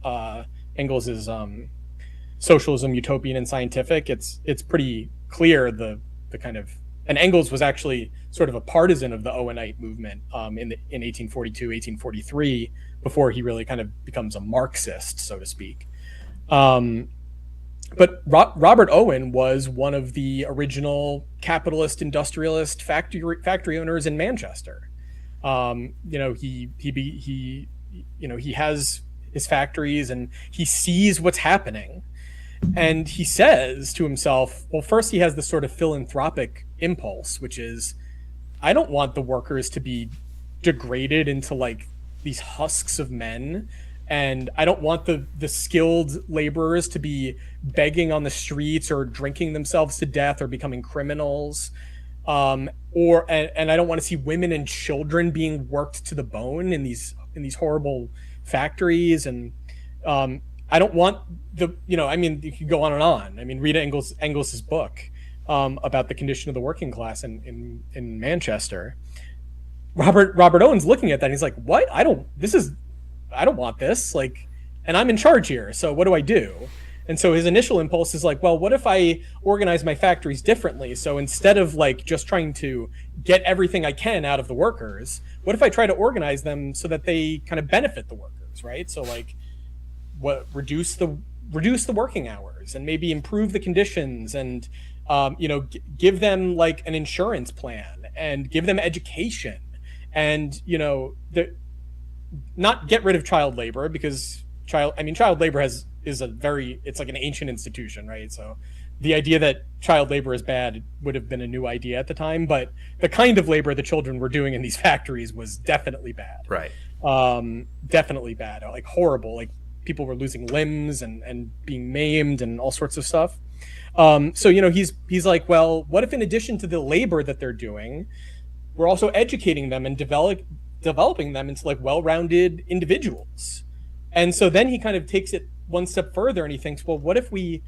Socialism, Utopian and Scientific, it's pretty clear the kind of, and Engels was actually sort of a partisan of the Owenite movement in 1842, 1843, before he really kind of becomes a Marxist, so to speak. But Robert Owen was one of the original capitalist, industrialist factory owners in Manchester. He has his factories and he sees what's happening. And he says to himself, well, first he has this sort of philanthropic impulse, which is, I don't want the workers to be degraded into like these husks of men, and I don't want the skilled laborers to be begging on the streets or drinking themselves to death or becoming criminals, and I don't want to see women and children being worked to the bone in these horrible factories. And I don't want I mean, you could go on and on. I mean, read Engels's book about the condition of the working class in Manchester. Robert Owen's looking at that and he's like, what? I don't want this, like, and I'm in charge here, so what do I do? And so his initial impulse is like, well, what if I organize my factories differently? So instead of like just trying to get everything I can out of the workers, what if I try to organize them so that they kind of benefit the workers, right? So like, reduce the working hours and maybe improve the conditions, and give them like an insurance plan and give them education, and not get rid of child labor, because child labor is it's like an ancient institution, right? So the idea that child labor is bad would have been a new idea at the time, but the kind of labor the children were doing in these factories was definitely bad. Right. Definitely bad, like horrible. Like people were losing limbs and being maimed and all sorts of stuff. So he's like, well, what if in addition to the labor that they're doing, we're also educating them and developing them into like well-rounded individuals? And so then he kind of takes it one step further and he thinks, well, what if we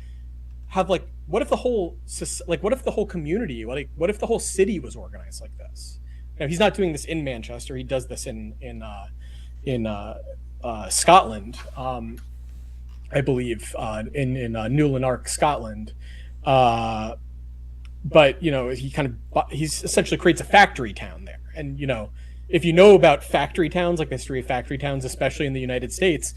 have what if the whole community, what if the whole city was organized like this? Now, he's not doing this in Manchester. He does this in Scotland, I believe, in New Lanark, Scotland. But he essentially creates a factory town there. And if you know about factory towns, like the history of factory towns, especially in the United States,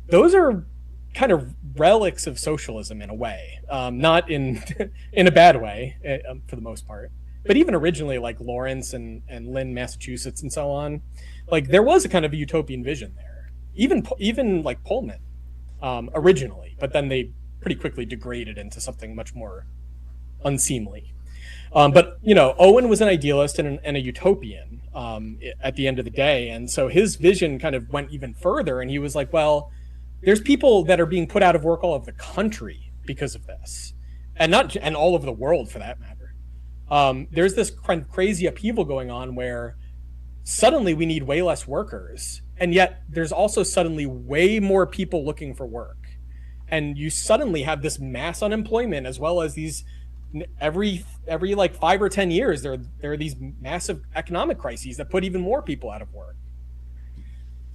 those are kind of relics of socialism in a way, not in a bad way, for the most part. But even originally, like Lawrence and Lynn, Massachusetts, and so on, like there was a kind of a utopian vision there. Even like Pullman, originally, but then they pretty quickly degraded into something much more unseemly. But Owen was an idealist and a utopian at the end of the day, and so his vision kind of went even further. And he was like, well, there's people that are being put out of work all over the country because of this, and all over the world for that matter. There's this kind of crazy upheaval going on where suddenly we need way less workers, and yet there's also suddenly way more people looking for work, and you suddenly have this mass unemployment, as well as these every like 5 or 10 years there are these massive economic crises that put even more people out of work.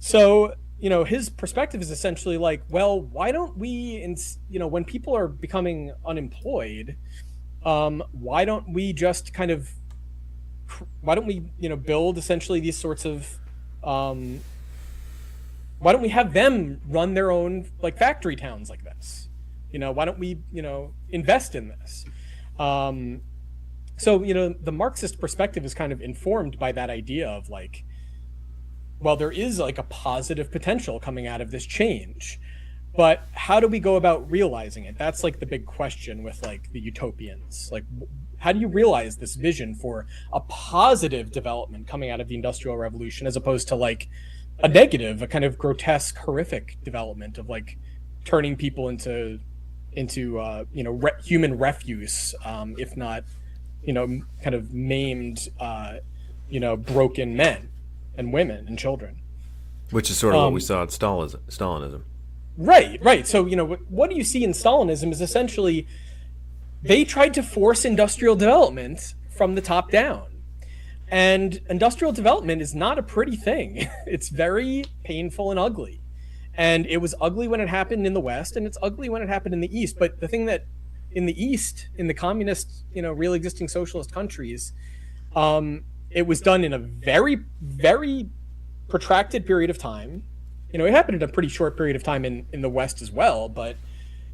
So his perspective is essentially like, well, why don't we when people are becoming unemployed, why don't we just build essentially these sorts of why don't we have them run their own like factory towns like this? Why don't we invest in this? So the Marxist perspective is kind of informed by that idea of like, well, there is like a positive potential coming out of this change, but how do we go about realizing it? That's like the big question with like the utopians. Like, how do you realize this vision for a positive development coming out of the Industrial Revolution, as opposed to like a negative, a kind of grotesque, horrific development of like turning people into human refuse, if not kind of maimed broken men and women and children, which is sort of what we saw at Stalinism. Right. So what do you see in Stalinism is essentially they tried to force industrial development from the top down, and industrial development is not a pretty thing. It's very painful and ugly. And it was ugly when it happened in the West, and it's ugly when it happened in the East. But the thing that in the East, in the communist, real existing socialist countries, it was done in a very, very protracted period of time. It happened in a pretty short period of time in the West as well. But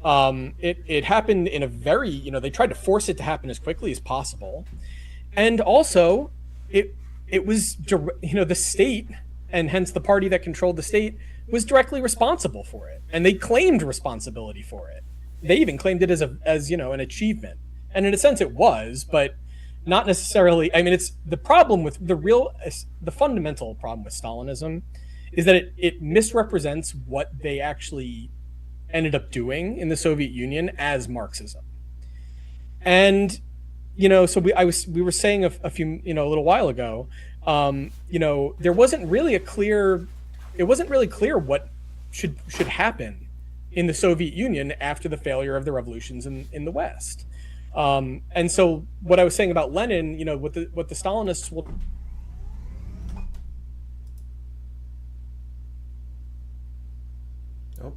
it happened in a very, they tried to force it to happen as quickly as possible. And also, it was, the state, and hence the party that controlled the state, was directly responsible for it, and they claimed responsibility for it. they even claimed it as an achievement, and in a sense it was, but not necessarily. I mean, it's the problem with the fundamental problem with Stalinism is that it misrepresents what they actually ended up doing in the Soviet Union as Marxism. And so we were saying a little while ago, there wasn't really clear what should happen in the Soviet Union after the failure of the revolutions in the West. And so what I was saying about Lenin, what the Stalinists will. Oh,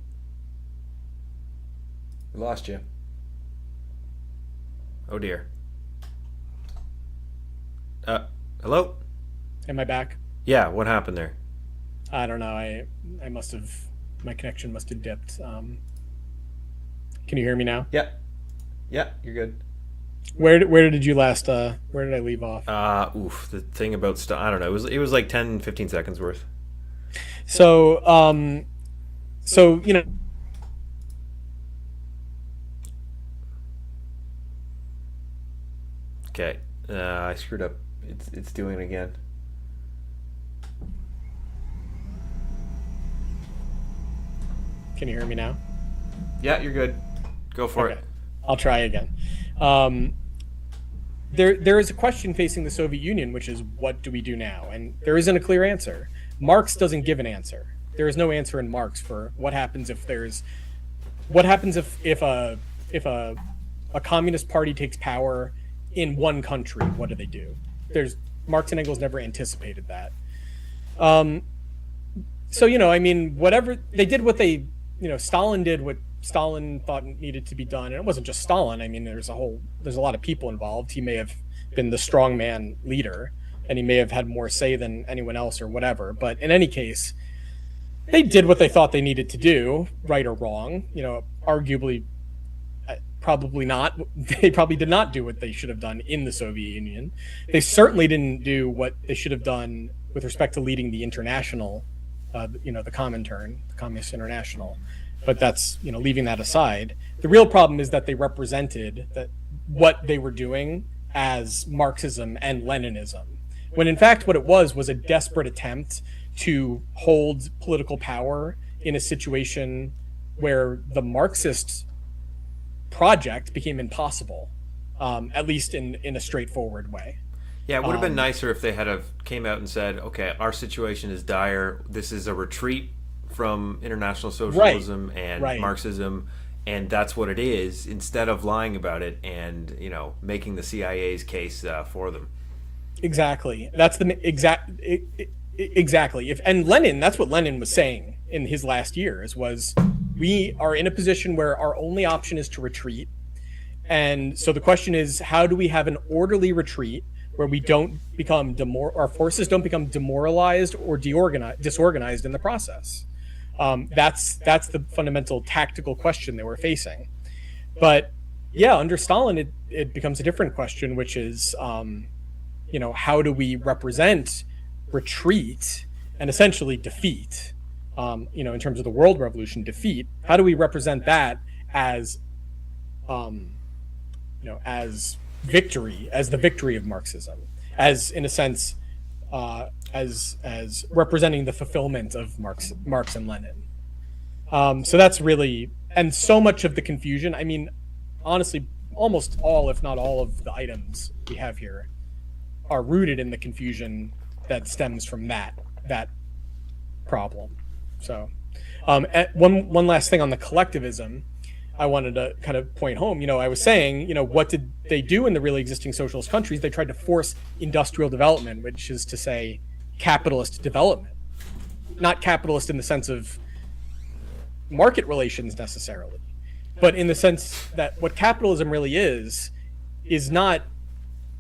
we lost you. Oh dear. Hello? Am I back? Yeah, what happened there? I don't know. My connection must have dipped. Can you hear me now? Yeah. Yeah, you're good. Where did you last? Where did I leave off? The thing about I don't know. It was like 10, 15 seconds worth. So Okay. I screwed up. It's doing it again. Can you hear me now? Yeah, you're good. Go for it. I'll try again. There is a question facing the Soviet Union, which is, what do we do now? And there isn't a clear answer. Marx doesn't give an answer. There is no answer in Marx for what happens if a communist party takes power in one country. What do they do? Marx and Engels never anticipated that. Whatever they did, Stalin did what Stalin thought needed to be done, and it wasn't just Stalin. I mean, there's a lot of people involved. He may have been the strongman leader, and he may have had more say than anyone else or whatever. But in any case, they did what they thought they needed to do, right or wrong. Arguably, probably not. They probably did not do what they should have done in the Soviet Union. They certainly didn't do what they should have done with respect to leading the international, the Comintern, the Communist International. But that's, leaving that aside. The real problem is that they represented what they were doing as Marxism and Leninism, when in fact what it was a desperate attempt to hold political power in a situation where the Marxist project became impossible, at least in a straightforward way. Yeah, it would have been nicer if they had came out and said, okay, our situation is dire. This is a retreat from international socialism and Marxism, and that's what it is, instead of lying about it and making the CIA's case for them. Exactly. That's the exactly. And Lenin, that's what Lenin was saying in his last years, was we are in a position where our only option is to retreat. And so the question is, how do we have an orderly retreat where we don't become our forces don't become demoralized or disorganized in the process? That's the fundamental tactical question they were facing. But yeah, under Stalin, it becomes a different question, which is, how do we represent retreat and essentially defeat, in terms of the world revolution, defeat? How do we represent that as victory, as the victory of Marxism, as in a sense, as representing the fulfillment of Marx and Lenin. So that's really, and so much of the confusion, I mean, honestly, almost all, if not all of the items we have here are rooted in the confusion that stems from that problem. So one last thing on the collectivism I wanted to kind of point home. I was saying, what did they do in the really existing socialist countries? They tried to force industrial development, which is to say capitalist development. Not capitalist in the sense of market relations necessarily, but in the sense that what capitalism really is not,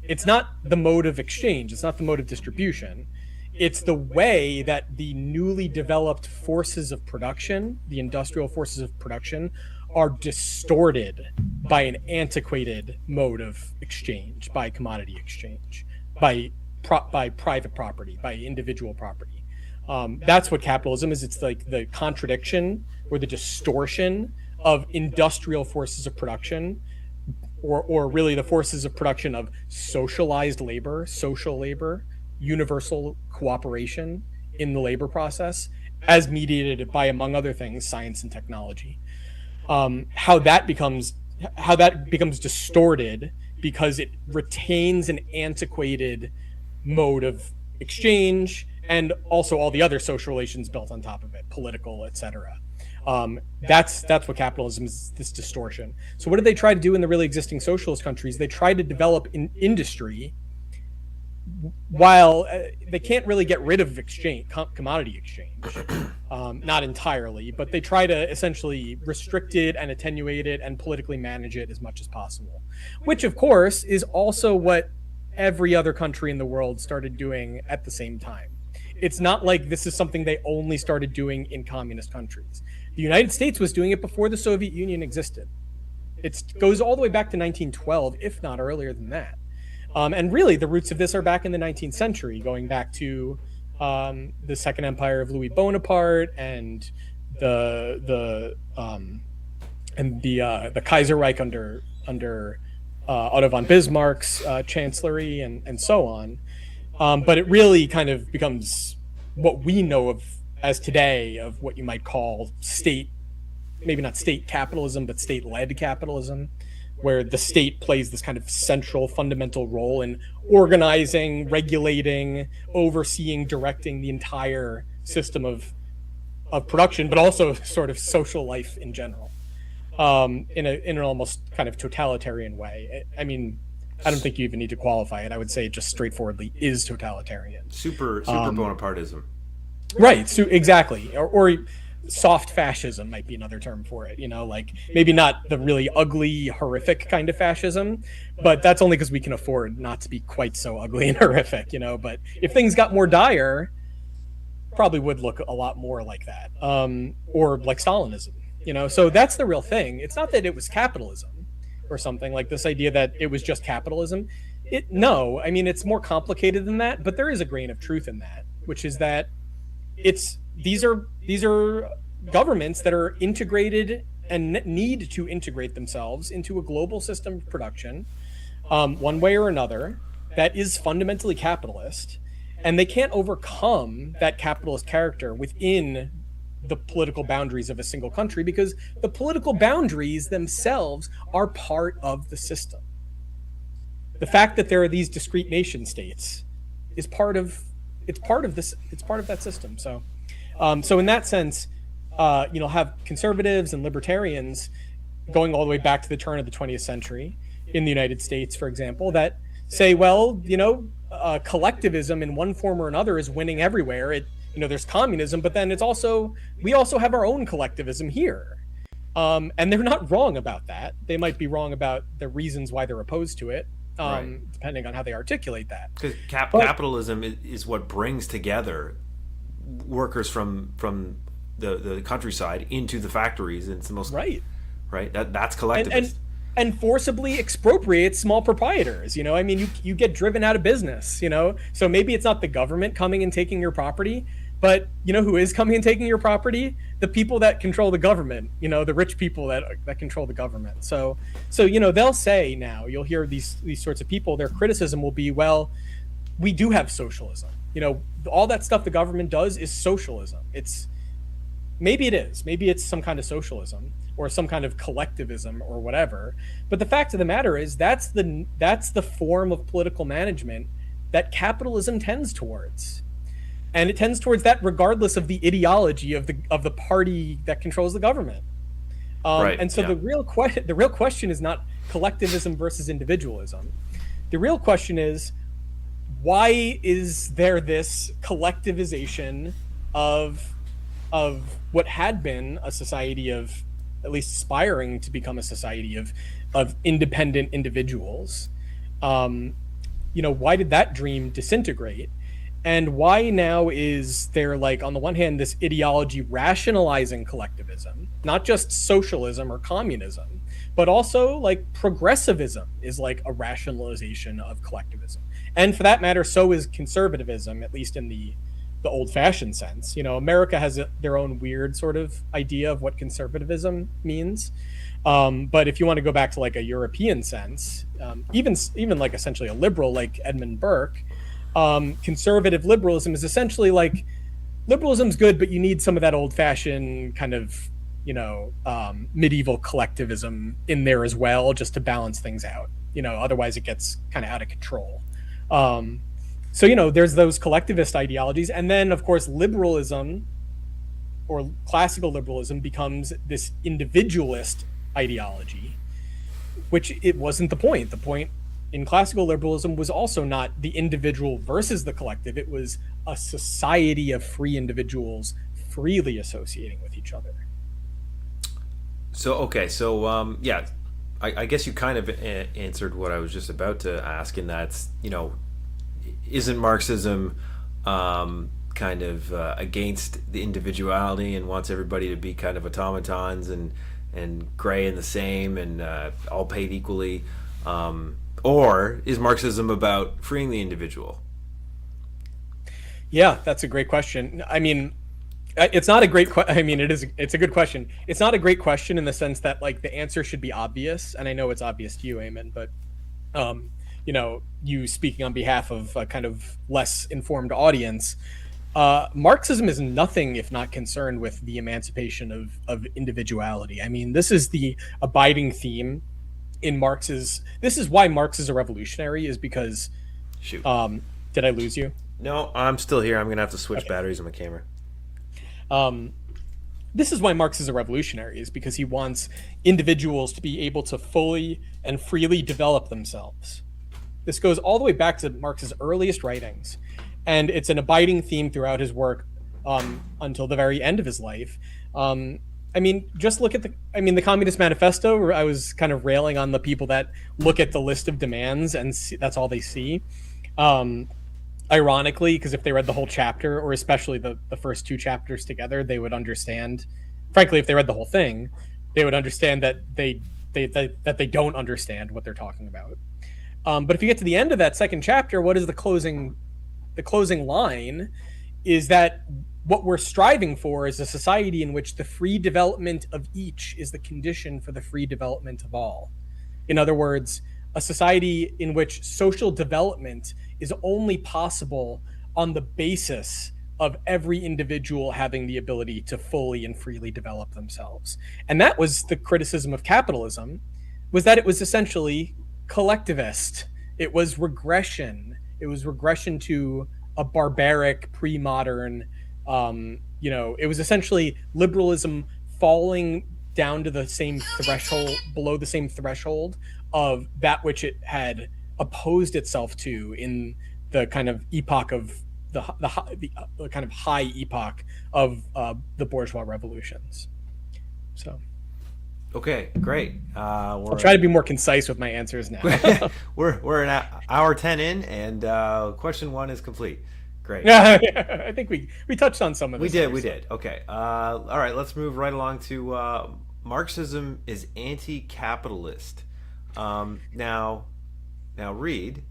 it's not the mode of exchange, it's not the mode of distribution. It's the way that the newly developed forces of production, the industrial forces of production, are distorted by an antiquated mode of exchange, by commodity exchange, by private property, by individual property. That's what capitalism is. It's like the contradiction or the distortion of industrial forces of production, or really the forces of production of socialized labor, social labor, universal cooperation in the labor process, as mediated by, among other things, science and technology. How that becomes distorted because it retains an antiquated mode of exchange, and also all the other social relations built on top of it, political, etc. That's what capitalism is, this distortion. So what did they try to do in the really existing socialist countries? They tried to develop an industry while they can't really get rid of commodity exchange, not entirely, but they try to essentially restrict it and attenuate it and politically manage it as much as possible, which of course is also what every other country in the world started doing at the same time. It's not like this is something they only started doing in communist countries. The United States was doing it before the Soviet Union existed. It goes all the way back to 1912, if not earlier than that. And really, the roots of this are back in the 19th century, going back to the Second Empire of Louis Bonaparte and the Kaiserreich under Otto von Bismarck's chancellery and so on. But it really kind of becomes what we know of as today, of what you might call state, maybe not state capitalism, but state-led capitalism, where the state plays this kind of central fundamental role in organizing, regulating, overseeing, directing the entire system of production, but also sort of social life in general, in an almost kind of totalitarian way. I mean, I don't think you even need to qualify it. I would say it just straightforwardly is totalitarian. Super Bonapartism. Right. So exactly. Or soft fascism might be another term for it. Like maybe not the really ugly, horrific kind of fascism, but that's only because we can afford not to be quite so ugly and horrific. But if things got more dire, probably would look a lot more like that, or like Stalinism. So that's the real thing. It's not that it was capitalism or something, like this idea that it was just capitalism. No, I mean, it's more complicated than that, but there is a grain of truth in that, which is that these are governments that are integrated and need to integrate themselves into a global system of production, one way or another, that is fundamentally capitalist, and they can't overcome that capitalist character within the political boundaries of a single country, because the political boundaries themselves are part of the system. The fact that there are these discrete nation states is part of that system. So in that sense, have conservatives and libertarians going all the way back to the turn of the 20th century in the United States, for example, that say, well, collectivism in one form or another is winning everywhere. There's communism, but then we also have our own collectivism here. And they're not wrong about that. They might be wrong about the reasons why they're opposed to it, right, depending on how they articulate that. Because capitalism is what brings together workers from the countryside into the factories, and it's the most right. That's collectivist. And forcibly expropriates small proprietors. I mean, you get driven out of business. So maybe it's not the government coming and taking your property, but who is coming and taking your property? The people that control the government. The rich people that control the government. So they'll say, now you'll hear these sorts of people. Their criticism will be, well, we do have socialism. All that stuff the government does is socialism. Maybe it's some kind of socialism or some kind of collectivism or whatever. But the fact of the matter is that's the form of political management that capitalism tends towards. And it tends towards that regardless of the ideology of the party that controls the government. And so the real question is not collectivism versus individualism. The real question is, why is there this collectivization of what had been a society of, at least aspiring to become a society of independent individuals? Why did that dream disintegrate? And why now is there, like, on the one hand, this ideology rationalizing collectivism, not just socialism or communism, but also like progressivism is like a rationalization of collectivism. And for that matter, so is conservatism, at least in the the old-fashioned sense. America has their own weird sort of idea of what conservatism means. But if you want to go back to like a European sense, even like essentially a liberal like Edmund Burke, conservative liberalism is essentially like liberalism's good, but you need some of that old-fashioned kind of medieval collectivism in there as well, just to balance things out. Otherwise it gets kind of out of control. So there's those collectivist ideologies, and then of course liberalism or classical liberalism becomes this individualist ideology, which it wasn't the point. The point in classical liberalism was also not the individual versus the collective. It was a society of free individuals freely associating with each other. So yeah, I guess you kind of answered what I was just about to ask, and that's isn't Marxism kind of against the individuality and wants everybody to be kind of automatons and gray and the same and all paid equally, or is Marxism about freeing the individual? Yeah, that's a great question. I mean, it's not a great I mean, it's a good question. It's not a great question in the sense that like the answer should be obvious, and I know it's obvious to you, Eamon, but you speaking on behalf of a kind of less informed audience, Marxism is nothing if not concerned with the emancipation of individuality. I mean, this is the abiding theme in Marx's. This is why Marx is a revolutionary, is because. Shoot. Did I lose you? No, I'm still here. I'm going to have to switch batteries on my camera. This is why Marx is a revolutionary, is because he wants individuals to be able to fully and freely develop themselves. This goes all the way back to Marx's earliest writings, and it's an abiding theme throughout his work until the very end of his life. I mean, just look at the Communist Manifesto, where I was kind of railing on the people that look at the list of demands and that's all they see. Ironically, because if they read the whole chapter, or especially the first two chapters together, they would understand. Frankly, if they read the whole thing, they would understand that they don't understand what they're talking about. But if you get to the end of that second chapter, what is the closing line? Is that what we're striving for is a society in which the free development of each is the condition for the free development of all. In other words, a society in which social development is only possible on the basis of every individual having the ability to fully and freely develop themselves. And that was the criticism of capitalism, was that it was essentially collectivist. It was regression. It was regression to a barbaric, pre-modern, it was essentially liberalism falling down to the same threshold, below the same threshold of that which it had opposed itself to in the kind of epoch of the kind of high epoch of the bourgeois revolutions. So, okay, great. I'll try to be more concise with my answers now. we're an hour 10 in, and question 1 is complete. Great. Yeah, I think we touched on some of this. We did. Okay. All right. Let's move right along to Marxism is anti-capitalist. Now, Reid,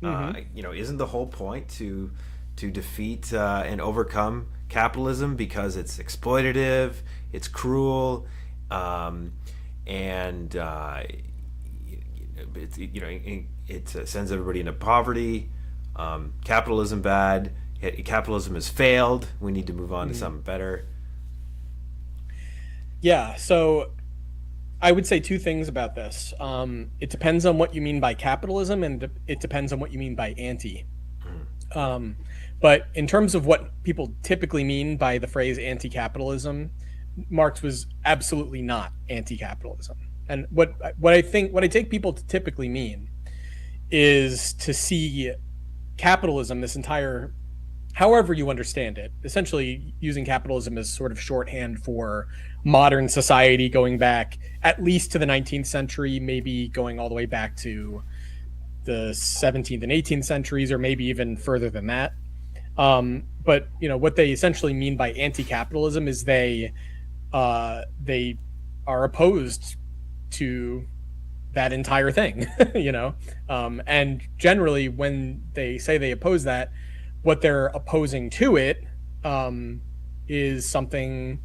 isn't the whole point to defeat and overcome capitalism because it's exploitative, it's cruel, and it sends everybody into poverty. Capitalism bad. Capitalism has failed. We need to move on to something better. Yeah. So I would say two things about this. It depends on what you mean by capitalism, and it depends on what you mean by anti. But in terms of what people typically mean by the phrase anti-capitalism, Marx was absolutely not anti-capitalism. And what I take people to typically mean is to see capitalism, this entire, however you understand it, essentially using capitalism as sort of shorthand for modern society going back at least to the 19th century, maybe going all the way back to the 17th and 18th centuries, or maybe even further than that. But what they essentially mean by anti-capitalism is they are opposed to that entire thing, and generally when they say they oppose that, what they're opposing to it, is something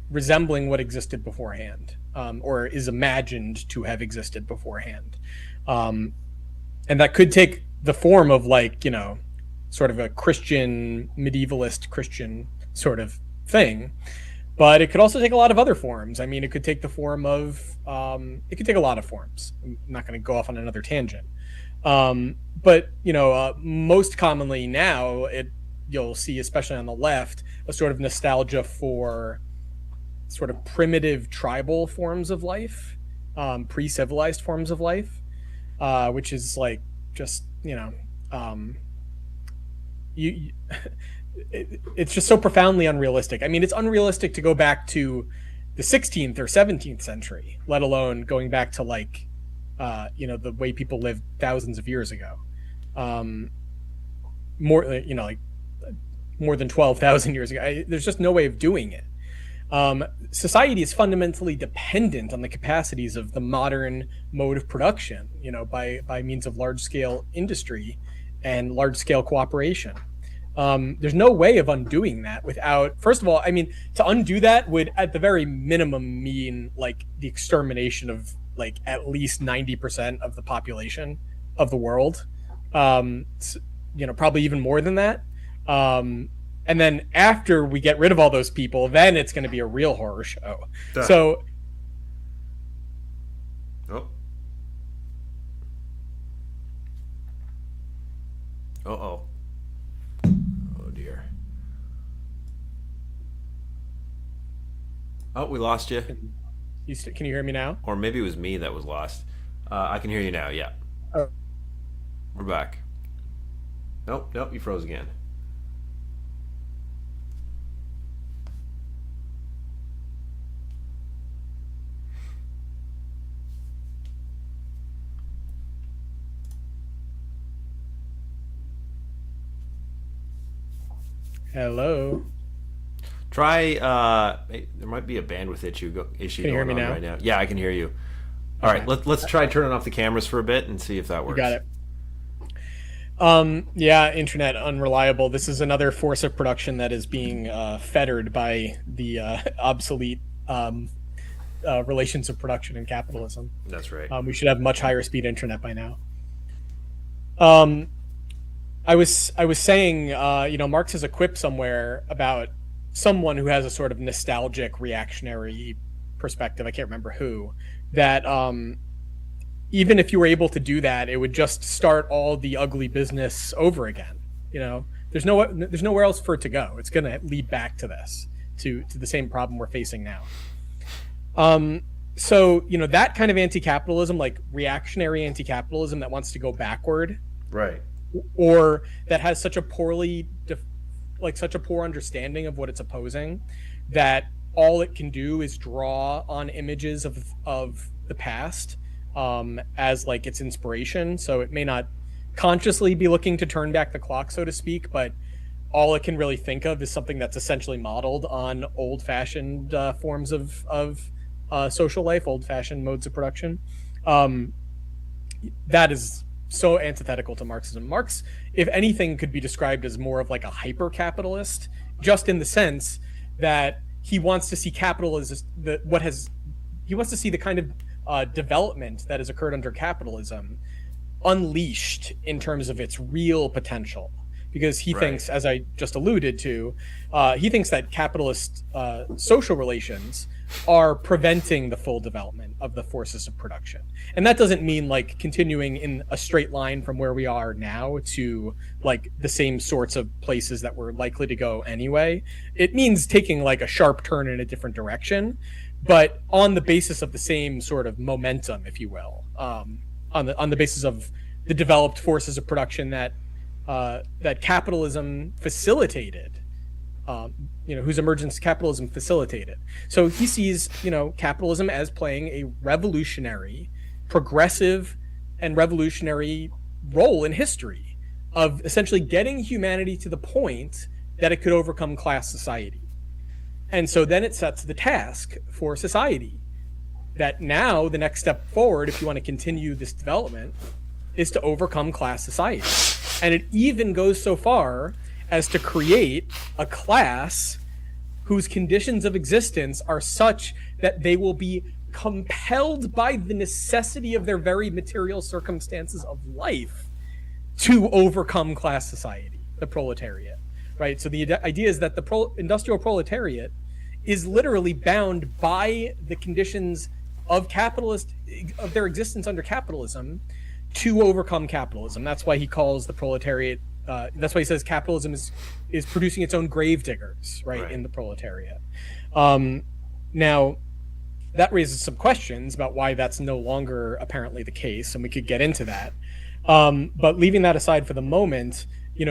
resembling what existed beforehand, or is imagined to have existed beforehand. And that could take the form of like, sort of a Christian, medievalist Christian sort of thing. But it could also take a lot of other forms. I mean, it could take the form of, it could take a lot of forms. I'm not going to go off on another tangent. But, most commonly now, you'll see, especially on the left, a sort of nostalgia for sort of primitive tribal forms of life, pre-civilized forms of life, which is like just, it's just so profoundly unrealistic. I mean, it's unrealistic to go back to the 16th or 17th century, let alone going back to like, the way people lived thousands of years ago. Like more than 12,000 years ago. There's just no way of doing it. Society is fundamentally dependent on the capacities of the modern mode of production, by means of large-scale industry and large-scale cooperation. There's no way of undoing that without, first of all, I mean, to undo that would at the very minimum mean like the extermination of like at least 90% of the population of the world. Probably even more than that. And then after we get rid of all those people, then it's going to be a real horror show. Duh. So. Oh. Uh-oh. Oh, dear. Oh, we lost you. Can you hear me now? Or maybe it was me that was lost. I can hear you now, yeah. Oh. We're back. Nope, you froze again. Hello. Try. There might be a bandwidth issue going on right now. Yeah, I can hear you. All right, let's try turning off the cameras for a bit and see if that works. You got it. Yeah, internet unreliable. This is another force of production that is being fettered by the obsolete relations of production and capitalism. That's right. We should have much higher speed internet by now. I was saying, Marx has a quip somewhere about someone who has a sort of nostalgic reactionary perspective. I can't remember who. That even if you were able to do that, it would just start all the ugly business over again. There's nowhere else for it to go. It's going to lead back to this, to the same problem we're facing now. So that kind of anti-capitalism, like reactionary anti-capitalism that wants to go backward, right, or that has such a such a poor understanding of what it's opposing, that all it can do is draw on images of the past as like its inspiration. So it may not consciously be looking to turn back the clock, so to speak, but all it can really think of is something that's essentially modeled on old-fashioned forms of social life, old-fashioned modes of production. That is so antithetical to Marxism. Marx, if anything, could be described as more of like a hyper-capitalist, just in the sense that he wants to see capitalism, he wants to see the kind of development that has occurred under capitalism unleashed in terms of its real potential. Because he thinks, as I just alluded to, he thinks that capitalist social relations are preventing the full development of the forces of production. And that doesn't mean like continuing in a straight line from where we are now to like the same sorts of places that we're likely to go anyway. It means taking like a sharp turn in a different direction, but on the basis of the same sort of momentum, if you will, on the basis of the developed forces of production that capitalism facilitated, whose emergence capitalism facilitated. So he sees, capitalism as playing a revolutionary, progressive, and revolutionary role in history of essentially getting humanity to the point that it could overcome class society. And so then it sets the task for society that now the next step forward, if you want to continue this development, is to overcome class society. And it even goes so far as to create a class whose conditions of existence are such that they will be compelled by the necessity of their very material circumstances of life to overcome class society, the proletariat, right? So the idea is that the industrial proletariat is literally bound by the conditions of their existence under capitalism to overcome capitalism. That's why he calls the proletariat, that's why he says capitalism is producing its own gravediggers, right, in the proletariat. Now, that raises some questions about why that's no longer apparently the case, and we could get into that. But leaving that aside for the moment,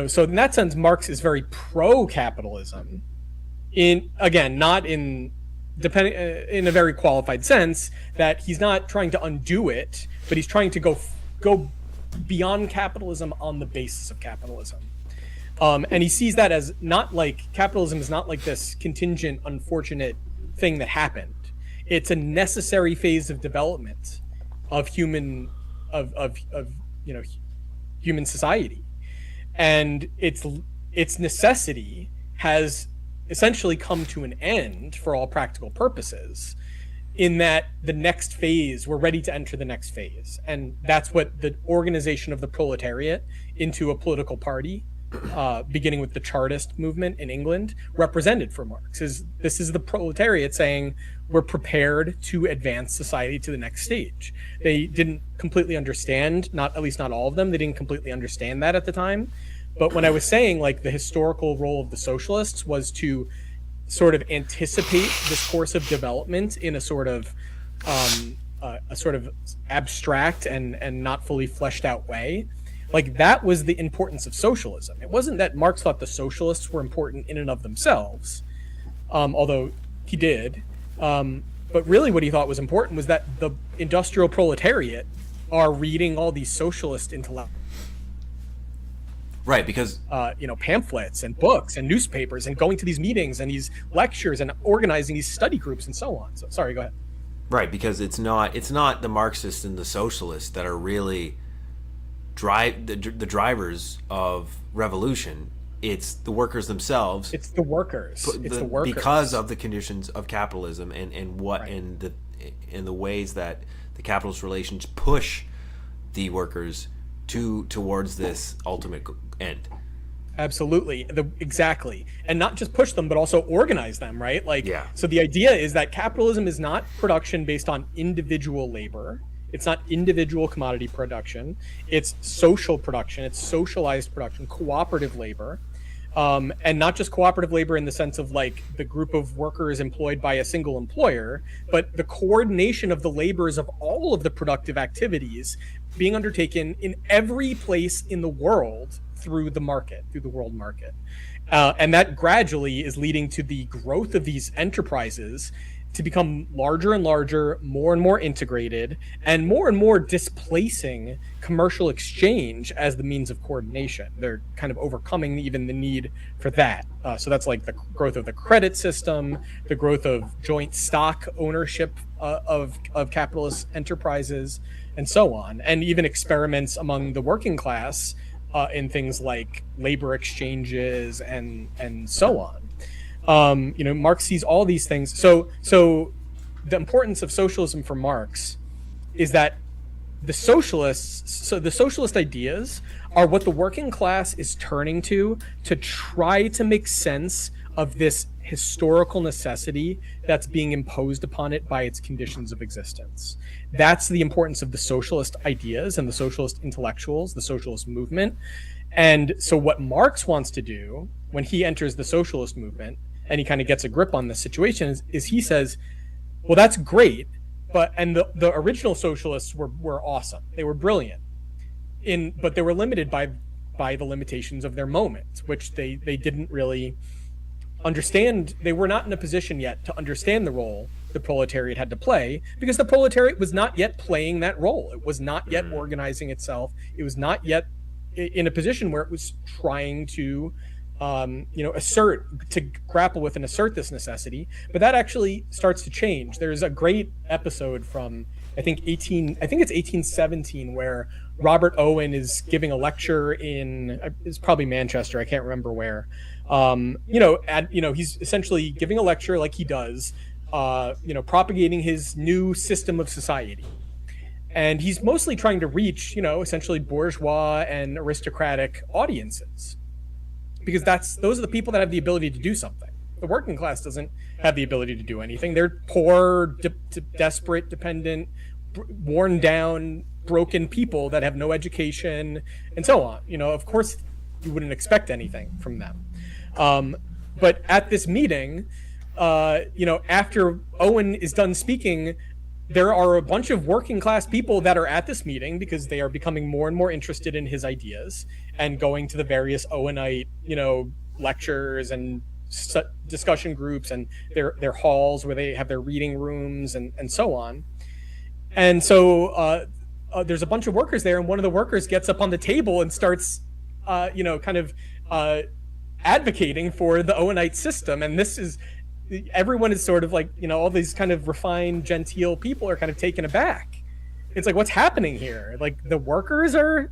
so in that sense, Marx is very pro-capitalism. Not in a very qualified sense, that he's not trying to undo it, but he's trying to go beyond capitalism on the basis of capitalism. And he sees that as not like capitalism is not like this contingent, unfortunate thing that happened. It's a necessary phase of development of human society, and its necessity has essentially come to an end for all practical purposes, in that the next phase, we're ready to enter the next phase. And that's what the organization of the proletariat into a political party, beginning with the Chartist movement in England, represented for Marx. This is the proletariat saying we're prepared to advance society to the next stage. They didn't completely understand, at least not all of them, they didn't completely understand that at the time. But when I was saying like the historical role of the socialists was to sort of anticipate this course of development in a sort of abstract and not fully fleshed out way, like that was the importance of socialism. It wasn't that Marx thought the socialists were important in and of themselves, although he did. But really what he thought was important was that the industrial proletariat are reading all these socialist intellectuals. Right, because pamphlets and books and newspapers and going to these meetings and these lectures and organizing these study groups and so on. So sorry, go ahead. Right, because it's not the Marxists and the socialists that are really the drivers of revolution. It's the workers themselves. It's the workers. Because of the conditions of capitalism and what right. in the ways that the capitalist relations push the workers towards this ultimate end. Absolutely. Exactly. And not just push them, but also organize them, right? So the idea is that capitalism is not production based on individual labor. It's not individual commodity production. It's social production. It's socialized production, cooperative labor. And not just cooperative labor in the sense of like the group of workers employed by a single employer, but the coordination of the labors of all of the productive activities being undertaken in every place in the world through the world market. And that gradually is leading to the growth of these enterprises to become larger and larger, more and more integrated, and more displacing commercial exchange as the means of coordination. They're kind of overcoming even the need for that. So that's like the growth of the credit system, the growth of joint stock ownership of capitalist enterprises, and so on, and even experiments among the working class in things like labor exchanges and so on. Marx sees all these things. So the importance of socialism for Marx is that the socialist ideas are what the working class is turning to try to make sense of this historical necessity that's being imposed upon it by its conditions of existence. That's the importance of the socialist ideas and the socialist intellectuals, the socialist movement. And so what Marx wants to do when he enters the socialist movement and he kind of gets a grip on this situation is he says, well, that's great, but the original socialists were awesome. They were brilliant, but they were limited by the limitations of their moment, which they didn't really understand. They were not in a position yet to understand the role the proletariat had to play, because the proletariat was not yet playing that role. It was not yet organizing itself. It was not yet in a position where it was trying to grapple with and assert this necessity. But that actually starts to change. There's a great episode from I think it's 1817 where Robert Owen is giving a lecture in, it's probably Manchester, I can't remember where. He's essentially giving a lecture like he does, propagating his new system of society. And he's mostly trying to reach, essentially bourgeois and aristocratic audiences, because those are the people that have the ability to do something. The working class doesn't have the ability to do anything. They're poor, desperate, dependent, worn down, broken people that have no education and so on. Of course, you wouldn't expect anything from them. But at this meeting, after Owen is done speaking, there are a bunch of working class people that are at this meeting because they are becoming more and more interested in his ideas and going to the various Owenite, lectures and discussion groups and their halls where they have their reading rooms and so on. And so there's a bunch of workers there, and one of the workers gets up on the table and starts, advocating for the Owenite system. And everyone is sort of like, all these kind of refined, genteel people are kind of taken aback. It's like, what's happening here? Like, the workers are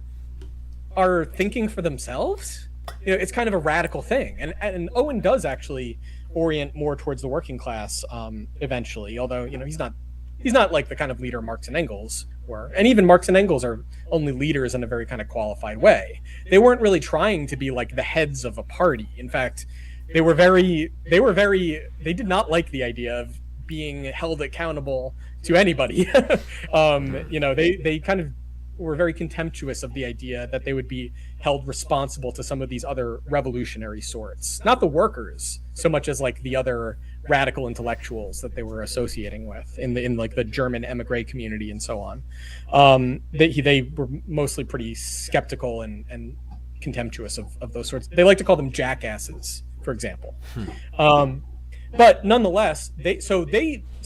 thinking for themselves? It's kind of a radical thing. And Owen does actually orient more towards the working class eventually, although, he's not like the kind of leader Marx and Engels were. And even Marx and Engels are only leaders in a very kind of qualified way. They weren't really trying to be like the heads of a party. In fact, they did not like the idea of being held accountable to anybody. They kind of were very contemptuous of the idea that they would be held responsible to some of these other revolutionary sorts. Not the workers so much as like the other radical intellectuals that they were associating with in like the German emigre community and so on. They were mostly pretty skeptical and contemptuous of those sorts. They like to call them jackasses, for example. But nonetheless, so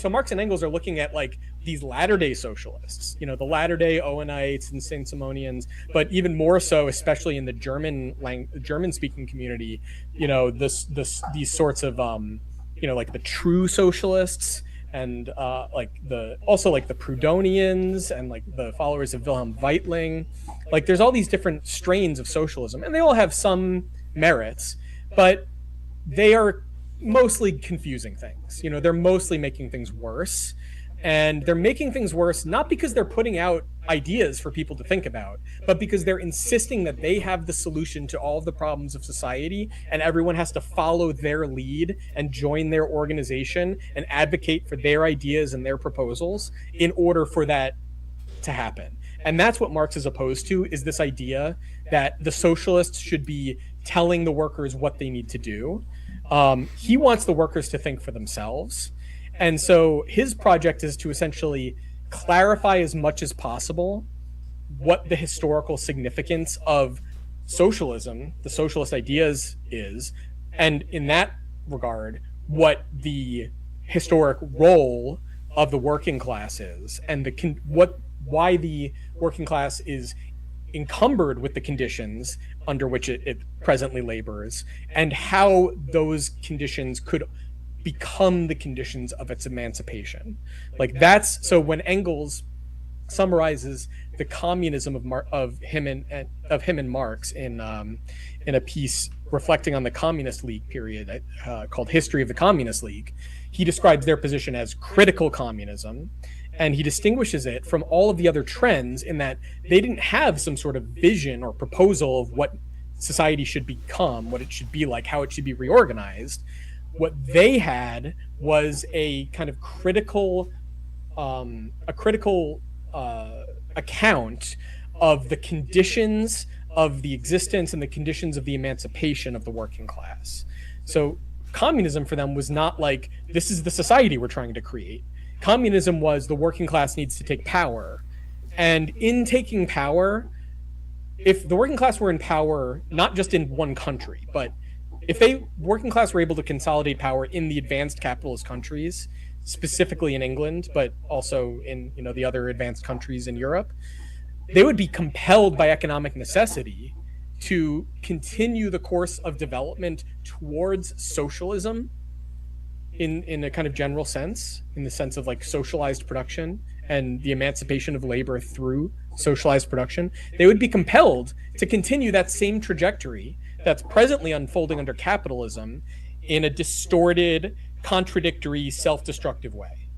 Marx and Engels are looking at like these latter-day socialists, the latter-day Owenites and Saint-Simonians, but even more so, especially in the German-speaking community, these sorts of like the true socialists and like the Proudhonians and like the followers of Wilhelm Weitling. Like, there's all these different strains of socialism, and they all have some merits, but they are mostly confusing things. They're mostly making things worse. And they're making things worse not because they're putting out ideas for people to think about, but because they're insisting that they have the solution to all of the problems of society, and everyone has to follow their lead and join their organization and advocate for their ideas and their proposals in order for that to happen. And that's what Marx is opposed to, is this idea that the socialists should be telling the workers what they need to do. He wants the workers to think for themselves. And so his project is to essentially clarify as much as possible what the historical significance of socialism, the socialist ideas, is, and in that regard, what the historic role of the working class is, and why the working class is encumbered with the conditions under which it presently labors, and how those conditions could become the conditions of its emancipation. Like, that's so when Engels summarizes the communism of him and Marx in a piece reflecting on the Communist League period called History of the Communist League, he describes their position as critical communism, and he distinguishes it from all of the other trends in that they didn't have some sort of vision or proposal of what society should become, what it should be like, how it should be reorganized. What they had was a kind of critical account of the conditions of the existence and the conditions of the emancipation of the working class. So communism for them was not like, this is the society we're trying to create. Communism was, the working class needs to take power. And in taking power, if the working class were in power, not just in one country, but if working class were able to consolidate power in the advanced capitalist countries, specifically in England, but also in the other advanced countries in Europe, they would be compelled by economic necessity to continue the course of development towards socialism in a kind of general sense, in the sense of like socialized production and the emancipation of labor through socialized production, they would be compelled to continue that same trajectory that's presently unfolding under capitalism in a distorted, contradictory, self-destructive way.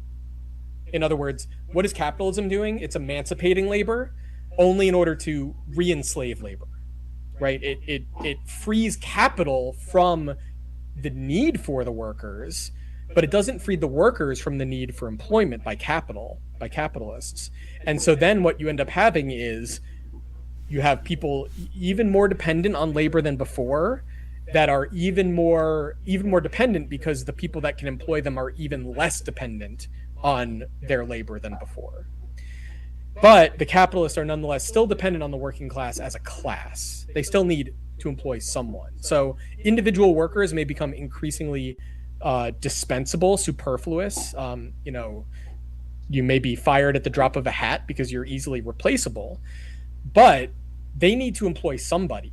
In other words, what is capitalism doing? It's emancipating labor only in order to re-enslave labor, right? It frees capital from the need for the workers, but it doesn't free the workers from the need for employment by capitalists. And so then what you end up having is you have people even more dependent on labor than before, that are even more dependent because the people that can employ them are even less dependent on their labor than before. But the capitalists are nonetheless still dependent on the working class as a class. They still need to employ someone. So individual workers may become increasingly dispensable, superfluous. You may be fired at the drop of a hat because you're easily replaceable, but they need to employ somebody.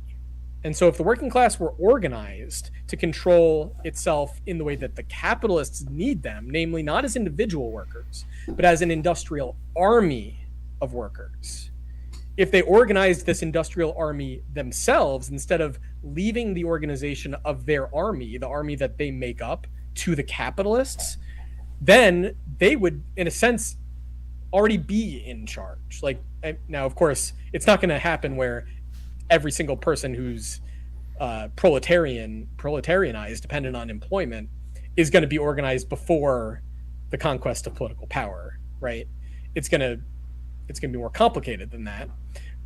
And so if the working class were organized to control itself in the way that the capitalists need them, namely not as individual workers, but as an industrial army of workers, if they organized this industrial army themselves, instead of leaving the organization of their army, the army that they make up, to the capitalists, then they would, in a sense, already be in charge. Like, now, of course, it's not going to happen where every single person who's proletarianized, dependent on employment, is going to be organized before the conquest of political power, right? It's going to be more complicated than that.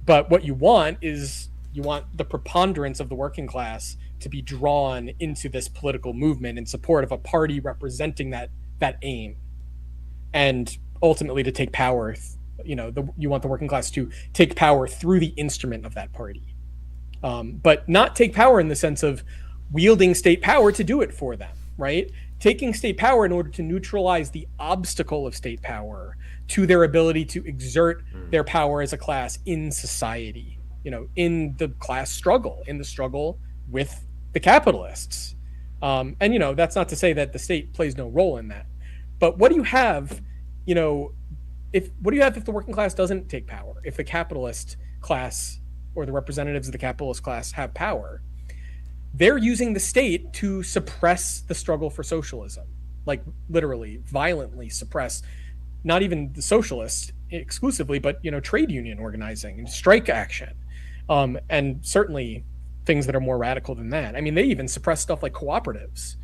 But what you want is the preponderance of the working class to be drawn into this political movement in support of a party representing that aim, and ultimately to take power. You want the working class to take power through the instrument of that party, but not take power in the sense of wielding state power to do it for them, right? Taking state power in order to neutralize the obstacle of state power to their ability to exert their power as a class in society, in the class struggle, in the struggle with the capitalists. And that's not to say that the state plays no role in that. But what do you have, if the working class doesn't take power? If the capitalist class or the representatives of the capitalist class have power, they're using the state to suppress the struggle for socialism, like literally violently suppress not even the socialists exclusively, but trade union organizing and strike action, and certainly things that are more radical than that. I mean, they even suppress stuff like cooperatives,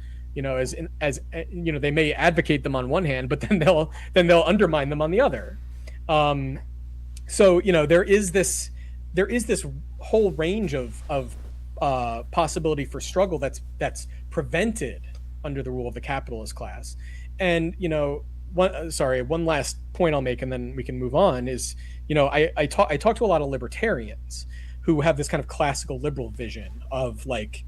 as they may advocate them on one hand, but then they'll undermine them on the other. So there is this whole range of possibility for struggle that's prevented under the rule of the capitalist class. And one last point I'll make, and then we can move on, is I talk to a lot of libertarians who have this kind of classical liberal vision of, like,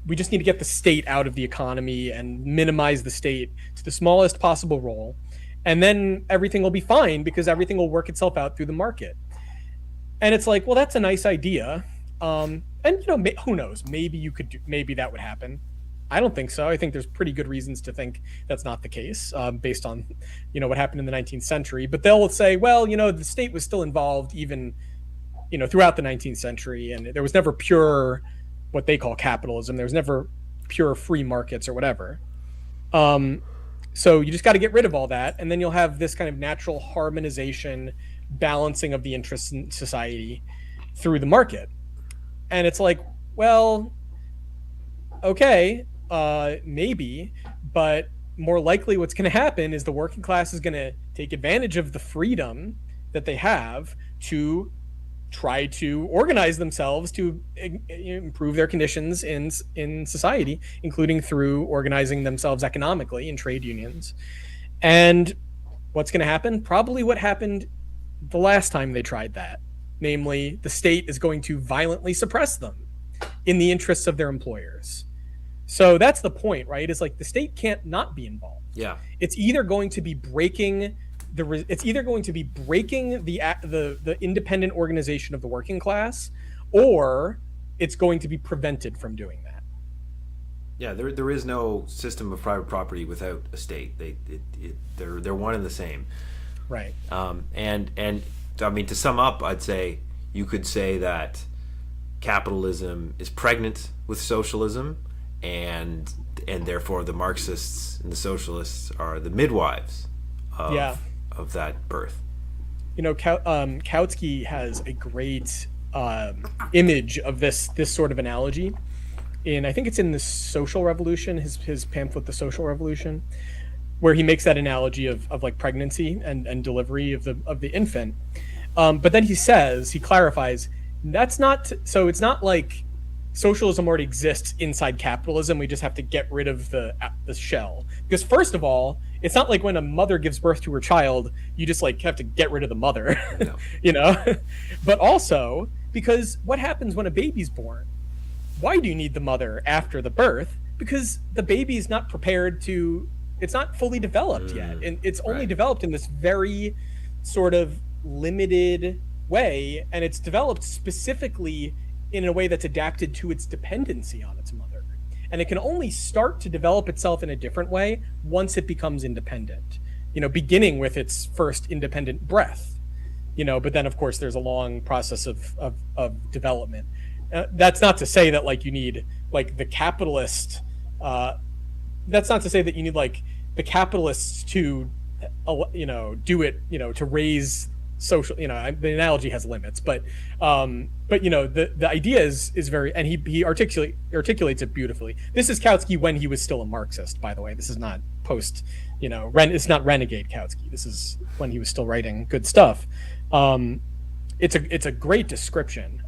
we just need to get the state out of the economy and minimize the state to the smallest possible role, and then everything will be fine because everything will work itself out through the market. And it's like, well, that's a nice idea, and who knows, maybe that would happen. I don't think so. I think there's pretty good reasons to think that's not the case, based on what happened in the 19th century. But they'll say, well, the state was still involved even throughout the 19th century, and there was never pure, what they call capitalism. There was never pure free markets or whatever. So you just got to get rid of all that, and then you'll have this kind of natural harmonization, balancing of the interests in society through the market. And it's like, well, okay, maybe, but more likely what's going to happen is the working class is going to take advantage of the freedom that they have to try to organize themselves to improve their conditions in society, including through organizing themselves economically in trade unions. And what's going to happen? Probably what happened the last time they tried that. Namely, the state is going to violently suppress them in the interests of their employers. So that's the point, right? It's like the state can't not be involved. Yeah. It's either going to be breaking the independent organization of the working class, or it's going to be prevented from doing that. Yeah, there is no system of private property without a state. They're one and the same. Right. And I mean, to sum up, I'd say you could say that capitalism is pregnant with socialism, and therefore the Marxists and the socialists are the midwives of Yeah. of that birth. Kautsky has a great image of this sort of analogy. I think it's in the Social Revolution, his pamphlet, The Social Revolution, where he makes that analogy of like pregnancy and delivery of the infant. But then he clarifies, that's not so. It's not like socialism already exists inside capitalism. We just have to get rid of the shell. Because first of all, it's not like when a mother gives birth to her child, you just like have to get rid of the mother, No. you know. But also because what happens when a baby's born? Why do you need the mother after the birth? Because the baby is not prepared to. It's not fully developed yet, and it's only right. developed in this very sort of limited way, and it's developed specifically in a way that's adapted to its dependency on its mother. And it can only start to develop itself in a different way once it becomes independent, beginning with its first independent breath, but then of course there's a long process of development. That's not to say that like you need like the capitalist, that's not to say that you need like the capitalists to, do it, to raise social, the analogy has limits, but the idea is very, and he articulates it beautifully. This is Kautsky when he was still a Marxist, by the way. This is not post, it's not renegade Kautsky. This is when he was still writing good stuff. It's a great description,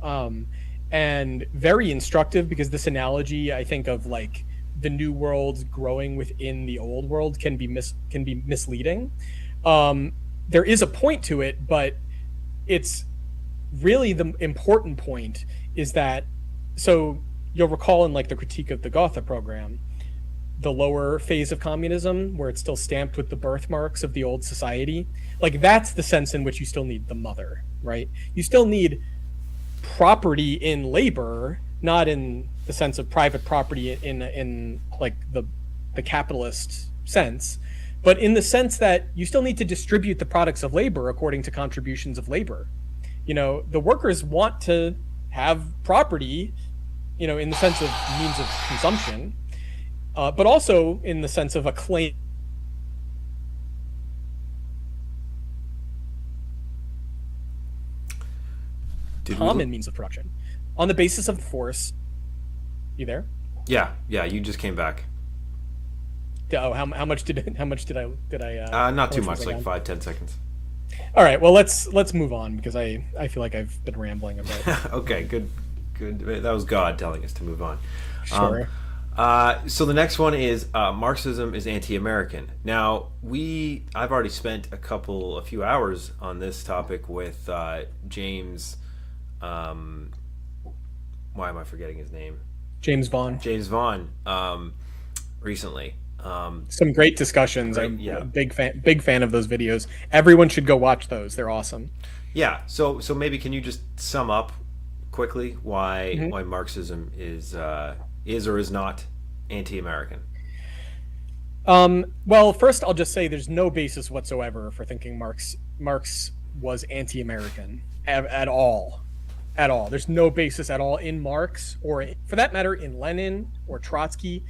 and very instructive, because this analogy, I think, of like the new world growing within the old world can be misleading. There is a point to it, but it's really the important point is that, so you'll recall in like the critique of the Gotha program, the lower phase of communism, where it's still stamped with the birthmarks of the old society, like that's the sense in which you still need the mother, right? You still need property in labor, not in the sense of private property in like the capitalist sense, but in the sense that you still need to distribute the products of labor according to contributions of labor. The workers want to have property, in the sense of means of consumption, but also in the sense of a claim. Common means of production on the basis of force. You there? Yeah, you just came back. Oh, how much did I? Not too much, like 5-10 seconds. All right, well let's move on, because I feel like I've been rambling a bit. Okay, good. That was God telling us to move on. Sure. So the next one is Marxism is anti-American. Now I've already spent a few hours on this topic with James. Why am I forgetting his name? James Vaughn. Recently. Some great discussions. I'm a big fan of those videos. Everyone should go watch those. They're awesome. Yeah. So maybe can you just sum up quickly why Marxism is or is not anti-American? Well, first I'll just say there's no basis whatsoever for thinking Marx was anti-American at all. At all. There's no basis at all in Marx, or for that matter in Lenin or Trotsky.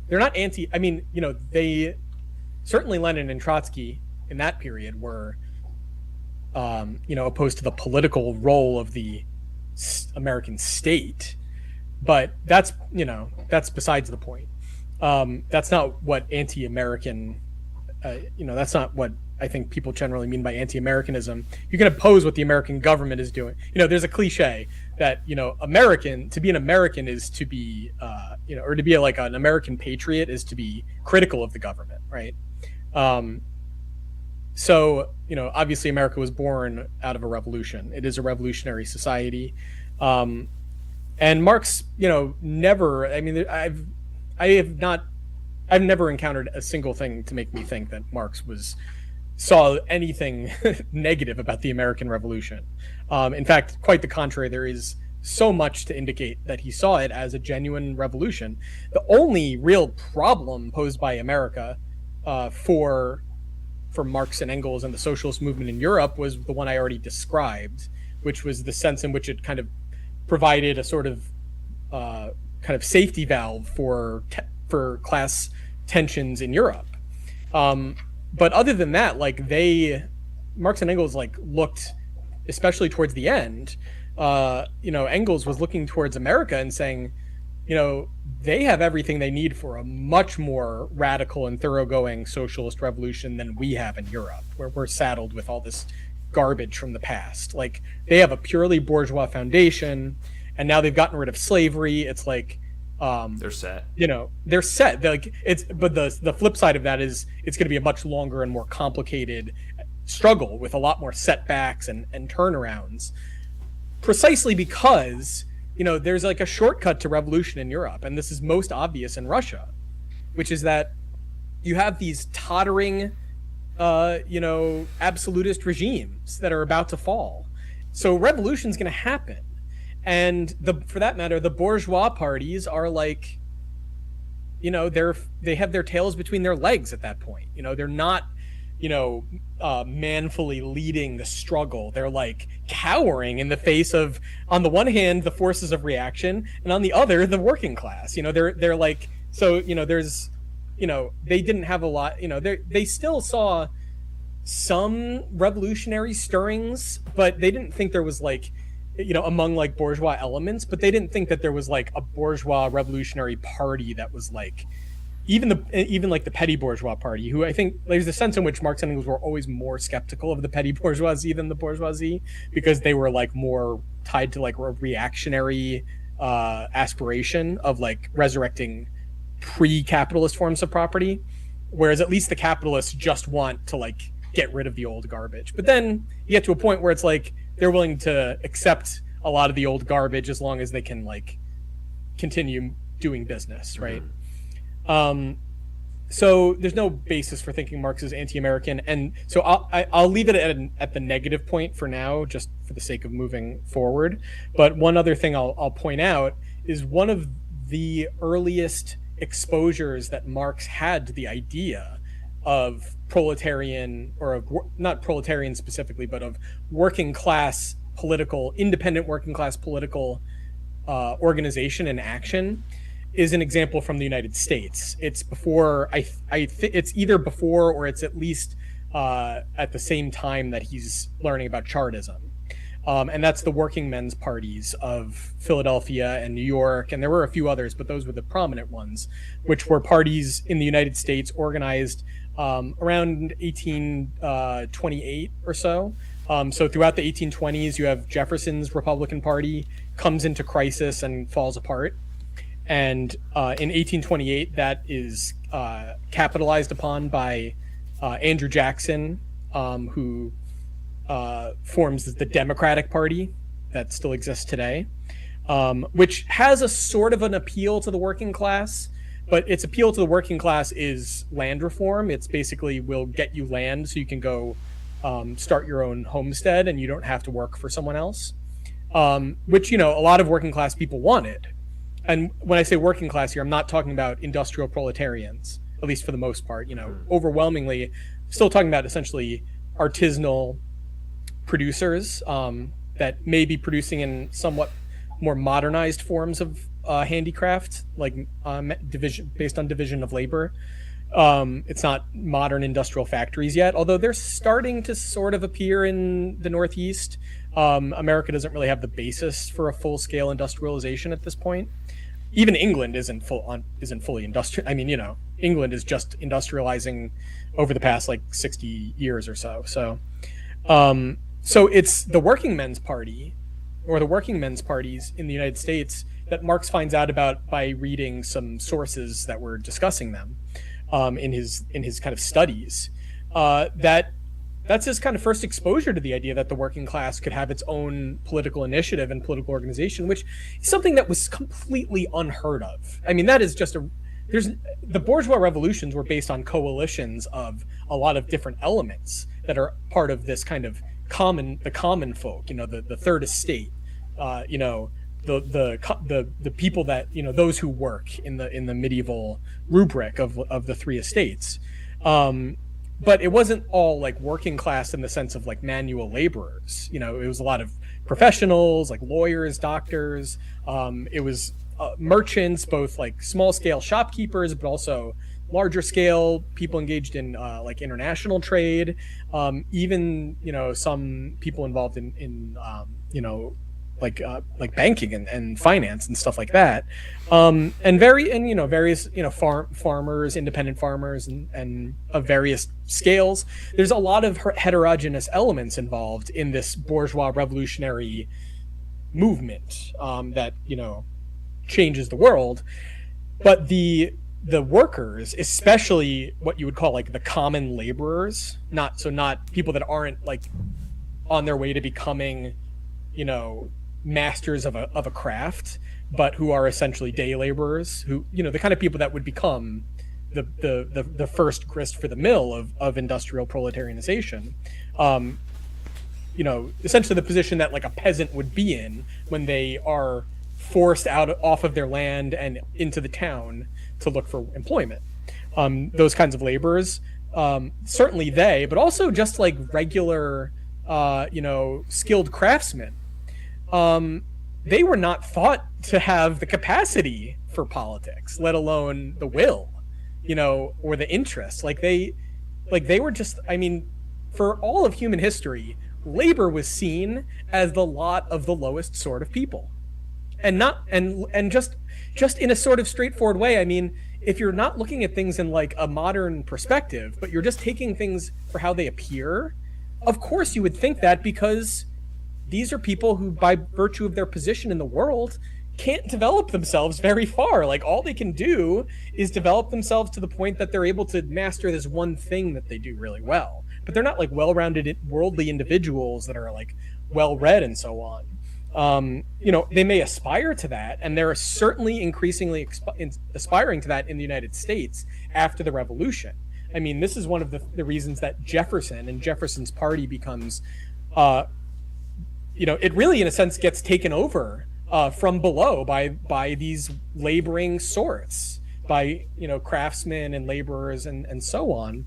They're not they certainly, Lenin and Trotsky in that period were opposed to the political role of the American state, but that's besides the point. That's not what anti-American that's not what I think people generally mean by anti-Americanism. You can oppose what the American government is doing. There's a cliche that, to be an American is to be, or to be like an American patriot is to be critical of the government, right? So, obviously America was born out of a revolution. It is a revolutionary society. And Marx, never, I've never encountered a single thing to make me think that Marx saw anything negative about the American Revolution. In fact, quite the contrary. There is so much to indicate that he saw it as a genuine revolution. The only real problem posed by America for for Marx and Engels and the socialist movement in Europe was the one I already described, which was the sense in which it kind of provided a sort of kind of safety valve for class tensions in Europe. But other than that, like Marx and Engels like looked, especially towards the end, Engels was looking towards America and saying, they have everything they need for a much more radical and thoroughgoing socialist revolution than we have in Europe, where we're saddled with all this garbage from the past. Like, they have a purely bourgeois foundation, and now they've gotten rid of slavery. It's like they're set. They're set. But the flip side of that is it's going to be a much longer and more complicated struggle with a lot more setbacks and turnarounds, precisely because there's like a shortcut to revolution in Europe, and this is most obvious in Russia, which is that you have these tottering, absolutist regimes that are about to fall. So revolution's going to happen, and for that matter, the bourgeois parties are like, they have their tails between their legs at that point. They're not, manfully leading the struggle. They're like cowering in the face of, on the one hand, the forces of reaction, and on the other, the working class. They're like, so there's, they didn't have a lot. They still saw some revolutionary stirrings, but they didn't think there was like, among like bourgeois elements, but they didn't think that there was like a bourgeois revolutionary party that was like, even like the petty bourgeois party, who I think there's a sense in which Marx and Engels were always more skeptical of the petty bourgeoisie than the bourgeoisie, because they were like more tied to like a reactionary aspiration of like resurrecting pre-capitalist forms of property, whereas at least the capitalists just want to like get rid of the old garbage. But then you get to a point where it's like they're willing to accept a lot of the old garbage as long as they can like continue doing business, right? Mm-hmm. So there's no basis for thinking Marx is anti-American, and so I'll leave it at the negative point for now, just for the sake of moving forward. But one other thing I'll point out is one of the earliest exposures that Marx had to the idea of proletarian, or of not proletarian specifically, but of working class political, independent working class political organization and action, is an example from the United States. It's before it's either before or it's at least at the same time that he's learning about Chartism, and that's the working men's parties of Philadelphia and New York, and there were a few others, but those were the prominent ones, which were parties in the United States organized around 1828 or so. So throughout the 1820s, you have Jefferson's Republican Party comes into crisis and falls apart. And in 1828, that is capitalized upon by Andrew Jackson, who forms the Democratic Party that still exists today, which has a sort of an appeal to the working class, but its appeal to the working class is land reform. It's basically, we'll get you land so you can go start your own homestead and you don't have to work for someone else, which, a lot of working class people wanted. And when I say working class here, I'm not talking about industrial proletarians, at least for the most part. Overwhelmingly, still talking about essentially artisanal producers that may be producing in somewhat more modernized forms of handicraft, like division based on division of labor. It's not modern industrial factories yet, although they're starting to sort of appear in the Northeast. America doesn't really have the basis for a full-scale industrialization at this point. Even England isn't fully industrial. I mean, England is just industrializing over the past like 60 years or so. So it's the working men's party, or the working men's parties in the United States, that Marx finds out about by reading some sources that were discussing them in his kind of studies. That's his kind of first exposure to the idea that the working class could have its own political initiative and political organization, which is something that was completely unheard of. I mean, that is just the bourgeois revolutions were based on coalitions of a lot of different elements that are part of this kind of the common folk, the third estate, the people that, those who work in the medieval rubric of the three estates. but it wasn't all like working class in the sense of like manual laborers. You know, it was a lot of professionals like lawyers, doctors. It was merchants, both like small scale shopkeepers, but also larger scale people engaged in like international trade. Even, you know, some people involved in you know, like banking and finance and stuff like that, and you know, various, you know, farmers, independent farmers, and of various scales. There's a lot of heterogeneous elements involved in this bourgeois revolutionary movement that, you know, changes the world. But the workers, especially what you would call like the common laborers, not people that aren't like on their way to becoming, you know, masters of a craft, but who are essentially day laborers, who, you know, the kind of people that would become the first grist for the mill of industrial proletarianization. You know, essentially the position that like a peasant would be in when they are forced off of their land and into the town to look for employment. Those kinds of laborers, certainly they, but also just like regular, you know, skilled craftsmen. They were not thought to have the capacity for politics, let alone the will, you know, or the interest. Like they were just, I mean, for all of human history, labor was seen as the lot of the lowest sort of people. And not, and just in a sort of straightforward way. I mean, if you're not looking at things in like a modern perspective, but you're just taking things for how they appear, of course you would think that, because these are people who, by virtue of their position in the world, can't develop themselves very far. Like, all they can do is develop themselves to the point that they're able to master this one thing that they do really well. But they're not like well-rounded worldly individuals that are like well-read and so on. You know, they may aspire to that, and they're certainly increasingly aspiring to that in the United States after the revolution. I mean, this is one of the reasons that Jefferson and Jefferson's party becomes, you know, it really in a sense gets taken over from below by these laboring sorts, by, you know, craftsmen and laborers and so on.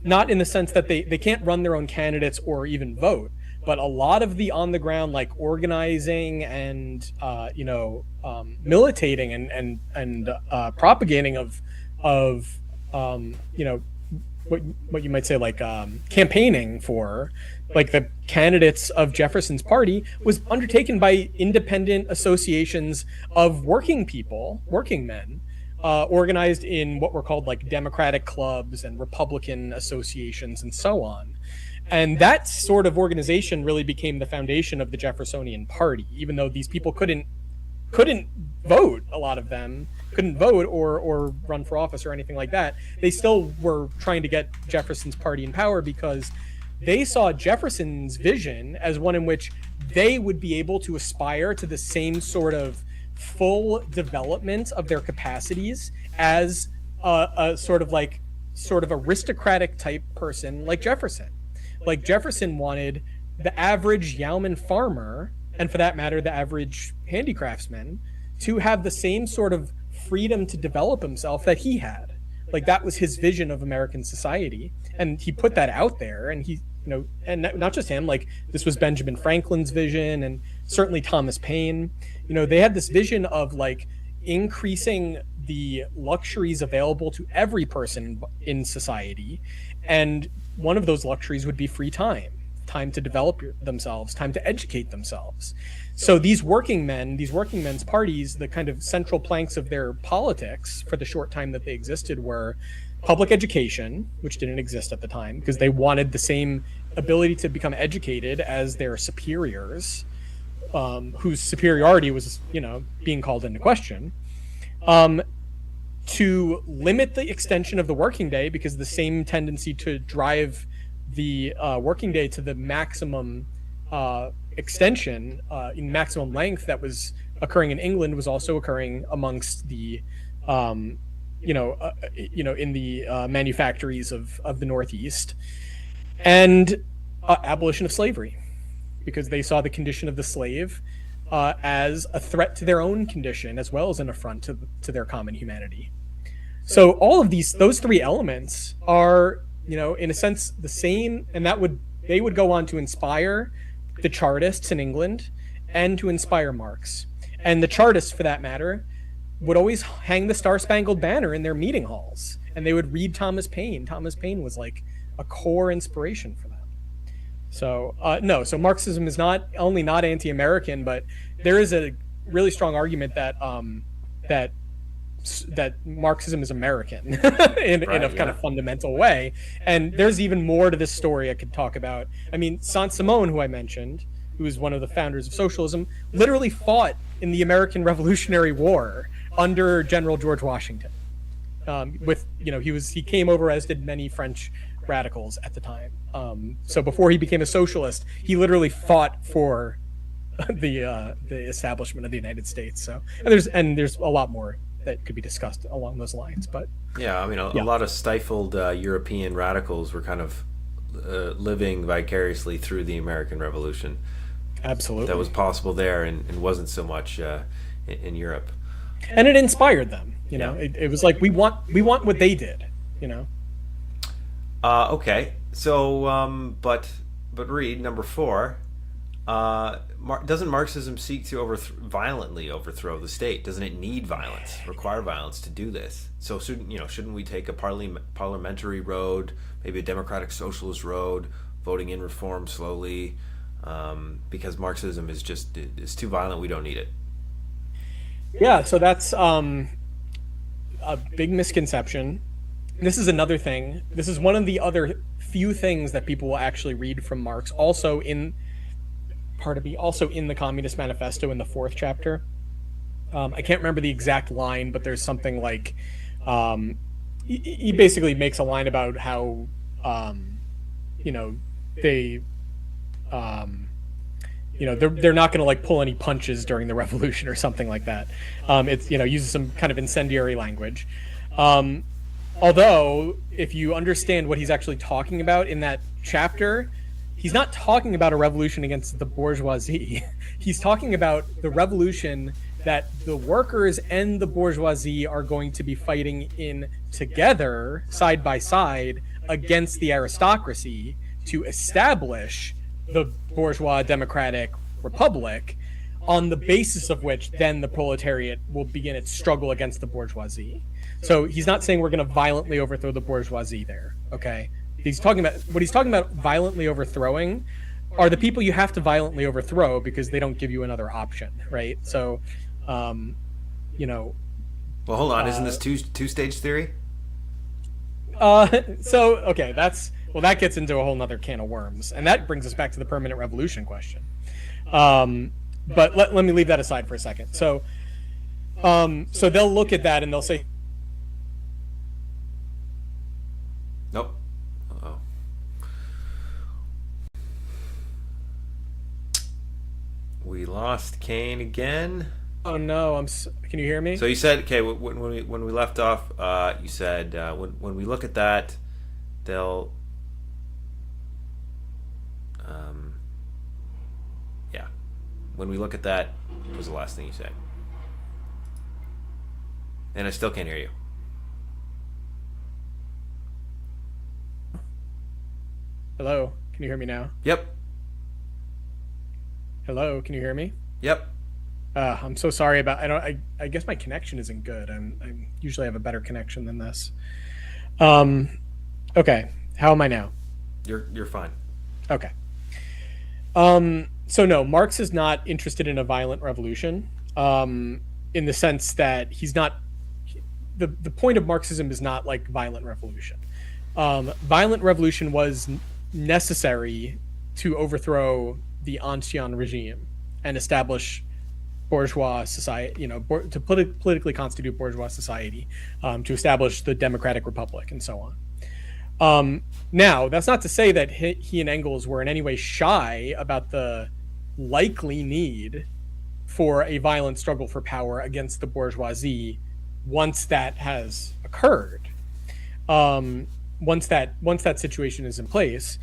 Not in the sense that they can't run their own candidates or even vote, but a lot of the on the ground like organizing and you know, militating and propagating of you know, what you might say like campaigning for like the candidates of Jefferson's party was undertaken by independent associations of working people, working men, organized in what were called like Democratic clubs and Republican associations and so on. And that sort of organization really became the foundation of the Jeffersonian Party, even though these people couldn't vote. A lot of them couldn't vote or run for office or anything like that. They still were trying to get Jefferson's party in power because they saw Jefferson's vision as one in which they would be able to aspire to the same sort of full development of their capacities as a sort of aristocratic type person like Jefferson. Like Jefferson wanted the average yeoman farmer, and for that matter, the average handicraftsman, to have the same sort of freedom to develop himself that he had. Like, that was his vision of American society. And he put that out there, and he, you know, and not just him, like this was Benjamin Franklin's vision, and certainly Thomas Paine. You know, they had this vision of like increasing the luxuries available to every person in society. And one of those luxuries would be free time to develop themselves, time to educate themselves. So these working men's parties, the kind of central planks of their politics for the short time that they existed were public education, which didn't exist at the time because they wanted the same ability to become educated as their superiors, whose superiority was, you know, being called into question. To limit the extension of the working day, because the same tendency to drive the working day to the maximum extension, in maximum length that was occurring in England was also occurring amongst the, in the manufactories of the Northeast, and abolition of slavery, because they saw the condition of the slave as a threat to their own condition as well as an affront to their common humanity. So all of those three elements are, in a sense the same, and they would go on to inspire the Chartists in England and to inspire Marx. And the Chartists, for that matter, would always hang the Star-Spangled Banner in their meeting halls, and they would read Thomas Paine. Thomas Paine was like a core inspiration for them. So so Marxism is not only not anti-American, but there is a really strong argument that that Marxism is American in a kind of fundamental way. And there's even more to this story I could talk about. I mean, Saint-Simon, who I mentioned, who is one of the founders of socialism, literally fought in the American Revolutionary War under General George Washington. He came over, as did many French radicals at the time. So before he became a socialist, he literally fought for the establishment of the United States. So and there's a lot more that could be discussed along those lines. But yeah, I mean, a lot of stifled European radicals were kind of living vicariously through the American Revolution. Absolutely, that was possible there, and wasn't so much in Europe. And it inspired them. It was like we want what they did. Okay, so but Reid, number 4. Doesn't Marxism seek to violently overthrow the state? Doesn't it need violence, require violence to do this? So shouldn't we take a parliamentary road, maybe a democratic socialist road, voting in reform slowly? Because Marxism is too violent. We don't need it. Yeah, so that's a big misconception. This is another thing. This is one of the other few things that people will actually read from Marx. Also in the Communist Manifesto in the 4th chapter. I can't remember the exact line, but there's something like he basically makes a line about how they're not going to like pull any punches during the revolution or something like that. It's uses some kind of incendiary language. Although if you understand what he's actually talking about in that chapter, he's not talking about a revolution against the bourgeoisie. He's talking about the revolution that the workers and the bourgeoisie are going to be fighting in together, side by side, against the aristocracy to establish the bourgeois democratic republic, on the basis of which then the proletariat will begin its struggle against the bourgeoisie. So he's not saying we're going to violently overthrow the bourgeoisie there, okay? He's talking about violently overthrowing are the people you have to violently overthrow because they don't give you another option, right? So, Well, hold on. Isn't this two-stage theory? Okay, that gets into a whole nother can of worms, and that brings us back to the permanent revolution question. But let me leave that aside for a second. So they'll look at that and they'll say, nope. Uh-oh. We lost Kane again. Oh no! Can you hear me? So you said, okay, when we left off, you said when we look at that, they'll, yeah, when we look at that was the last thing you said, and I still can't hear you. Hello, can you hear me now? Yep. Hello, can you hear me? Yep. I'm so sorry about. I guess my connection isn't good. I usually have a better connection than this. Okay. How am I now? You're fine. Okay. So no, Marx is not interested in a violent revolution. In the sense that he's not. The point of Marxism is not like violent revolution. Violent revolution was necessary to overthrow the Ancien regime and establish bourgeois society, to politically constitute bourgeois society, to establish the democratic republic and so on. Now, that's not to say that he and Engels were in any way shy about the likely need for a violent struggle for power against the bourgeoisie once that has occurred, once that situation is in place.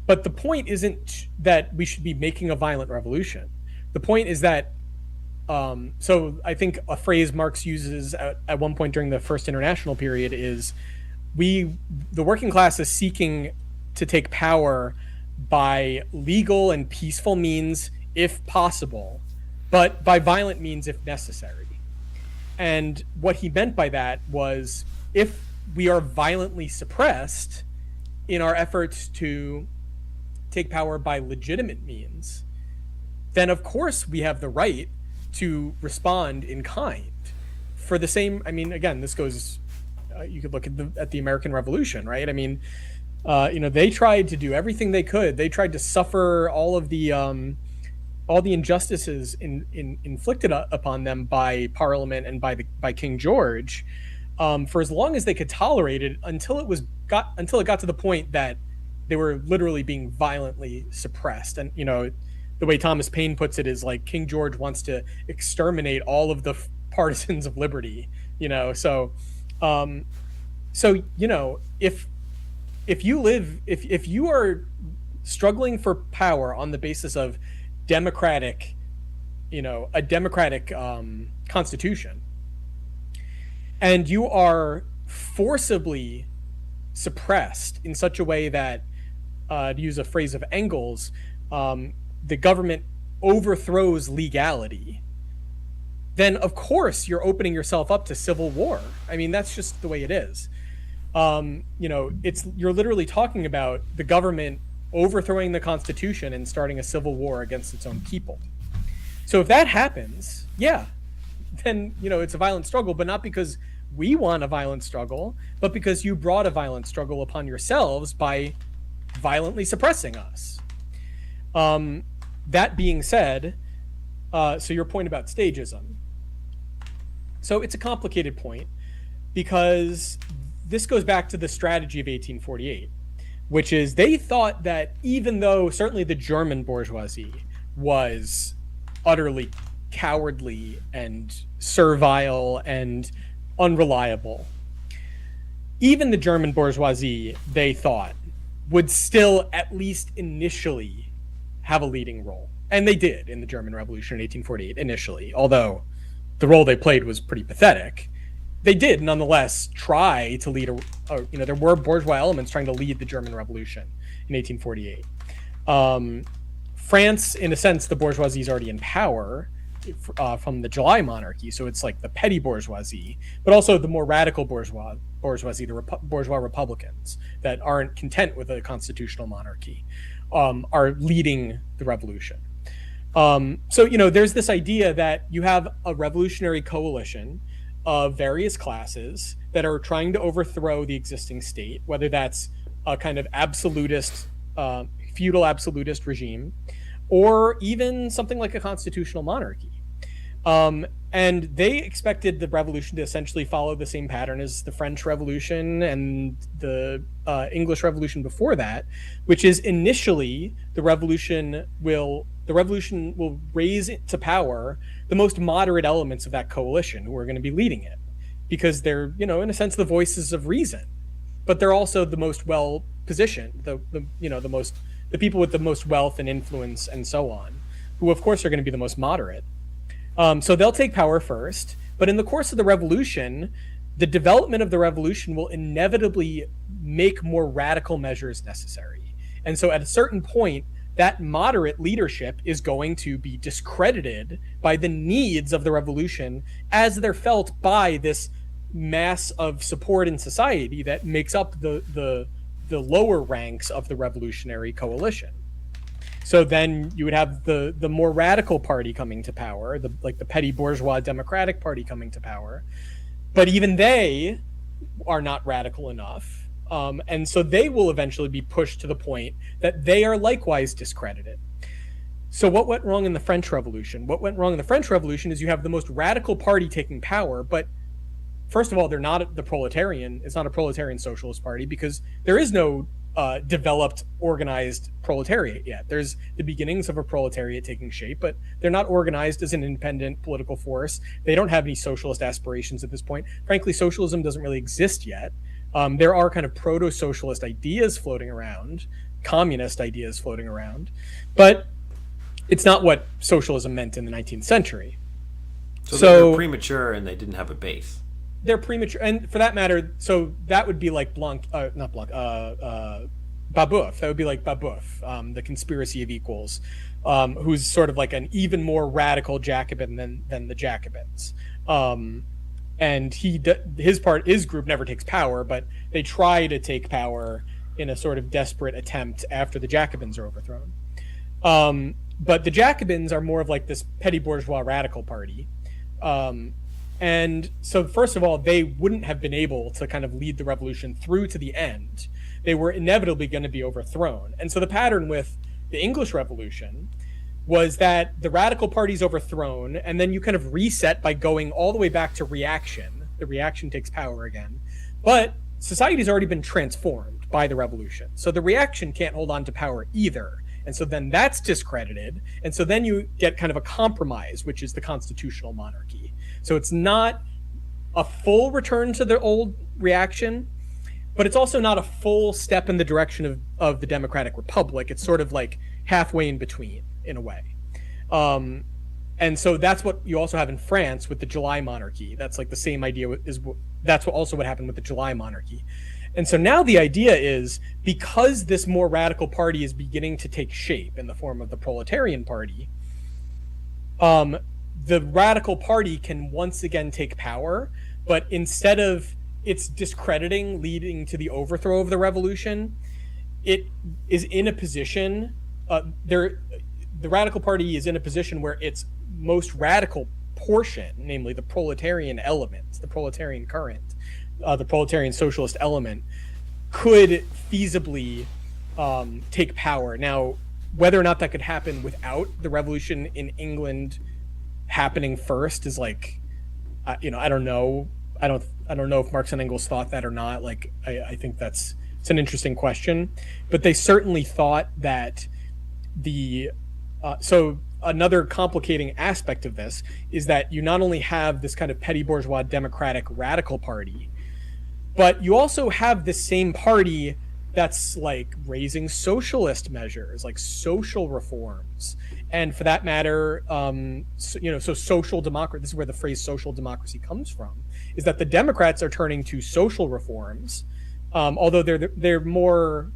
But the point isn't that we should be making a violent revolution. The point is that So I think a phrase Marx uses at one point during the first international period is the working class is seeking to take power by legal and peaceful means if possible, but by violent means if necessary. And what he meant by that was, if we are violently suppressed in our efforts to take power by legitimate means, then of course we have the right to respond in kind. For the same, I mean, again, this goes, you could look at the American Revolution, right? I mean, they tried to do everything they could. They tried to suffer all the injustices inflicted upon them by Parliament and by King George, for as long as they could tolerate it, until it got to the point that they were literally being violently suppressed. And the way Thomas Paine puts it is like King George wants to exterminate all of the partisans of liberty. So if you are struggling for power on the basis of a democratic constitution, and you are forcibly suppressed in such a way that, to use a phrase of Engels, the government overthrows legality, then of course you're opening yourself up to civil war. I mean, that's just the way it is. You're literally talking about the government overthrowing the Constitution and starting a civil war against its own people. So if that happens, then it's a violent struggle, but not because we want a violent struggle, but because you brought a violent struggle upon yourselves by violently suppressing us. That being said, so your point about stagism. So it's a complicated point, because this goes back to the strategy of 1848, which is they thought that even though certainly the German bourgeoisie was utterly cowardly and servile and unreliable, even the German bourgeoisie, they thought, would still at least initially have a leading role. And they did in the German Revolution in 1848 initially, although the role they played was pretty pathetic. They did nonetheless try to lead there were bourgeois elements trying to lead the German Revolution in 1848. France, in a sense, the bourgeoisie is already in power from the July monarchy, so it's like the petty bourgeoisie, but also the more radical bourgeoisie, the bourgeois republicans that aren't content with a constitutional monarchy, are leading the revolution. So there's this idea that you have a revolutionary coalition of various classes that are trying to overthrow the existing state, whether that's a kind of absolutist, feudal absolutist regime, or even something like a constitutional monarchy. And they expected the revolution to essentially follow the same pattern as the French Revolution and the English Revolution before that, which is initially the revolution will raise to power the most moderate elements of that coalition who are going to be leading it, because they're, in a sense, the voices of reason, but they're also the most well positioned, the people with the most wealth and influence and so on, who of course are going to be the most moderate. So they'll take power first, but in the course of the revolution, the development of the revolution will inevitably make more radical measures necessary. And so at a certain point, that moderate leadership is going to be discredited by the needs of the revolution as they're felt by this mass of support in society that makes up the lower ranks of the revolutionary coalition. So then you would have the more radical party coming to power, the petty bourgeois Democratic Party coming to power, but even they are not radical enough. And so they will eventually be pushed to the point that they are likewise discredited. So what went wrong in the French Revolution? What went wrong in the French Revolution is you have the most radical party taking power, but first of all, they're not the proletarian. It's not a proletarian socialist party because there is no developed, organized proletariat yet. There's the beginnings of a proletariat taking shape, but they're not organized as an independent political force. They don't have any socialist aspirations at this point. Frankly, socialism doesn't really exist yet. There are kind of proto-socialist ideas floating around, communist ideas floating around, but it's not what socialism meant in the 19th century. So they're premature and they didn't have a base. They're premature, and for that matter, so that would be like Babeuf. That would be like Babeuf, the Conspiracy of Equals, who's sort of like an even more radical Jacobin than the Jacobins. And his group never takes power, but they try to take power in a sort of desperate attempt after the Jacobins are overthrown. But the Jacobins are more of like this petty bourgeois radical party. And so, first of all, they wouldn't have been able to kind of lead the revolution through to the end. They were inevitably going to be overthrown. And so the pattern with the English Revolution was that the radical party's overthrown, and then you kind of reset by going all the way back to reaction. The reaction takes power again. But society's already been transformed by the revolution. So the reaction can't hold on to power either. And so then that's discredited. And so then you get kind of a compromise, which is the constitutional monarchy. So it's not a full return to the old reaction, but it's also not a full step in the direction of the democratic republic. It's sort of like halfway in between, in a way. And so that's what you also have in France with the July monarchy. That's like the same idea. That's what happened with the July monarchy. And so now the idea is, because this more radical party is beginning to take shape in the form of the proletarian party, the radical party can once again take power, but instead of its discrediting leading to the overthrow of the revolution, it is in a position, the radical party is in a position where its most radical portion, namely the proletarian element, the proletarian current, the proletarian socialist element, could feasibly take power. Now, whether or not that could happen without the revolution in England happening first is like, I don't know. I don't know if Marx and Engels thought that or not. Like, I think it's an interesting question, but they certainly thought that so another complicating aspect of this is that you not only have this kind of petty bourgeois democratic radical party, but you also have this same party that's like raising socialist measures, like social reforms. And for that matter, so social democracy, this is where the phrase social democracy comes from, is that the Democrats are turning to social reforms, although they're more,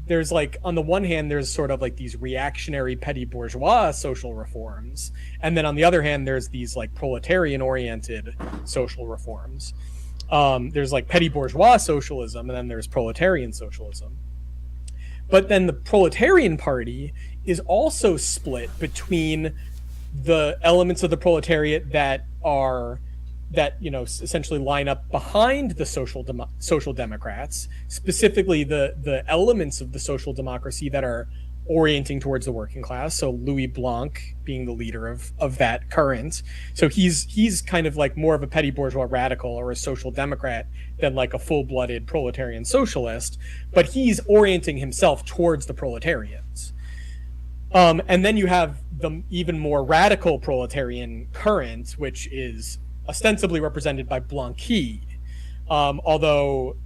there's like, on the one hand, there's sort of like these reactionary petty bourgeois social reforms. And then on the other hand, there's these like proletarian oriented social reforms. There's like petty bourgeois socialism, and then there's proletarian socialism. But then the proletarian party is also split between the elements of the proletariat that essentially line up behind the social democrats, specifically the elements of the social democracy that are orienting towards the working class. So Louis Blanc being the leader of that current. So he's kind of like more of a petty bourgeois radical or a social democrat than like a full-blooded proletarian socialist, but he's orienting himself towards the proletarians. And then you have the even more radical proletarian current, which is ostensibly represented by Blanqui. Although,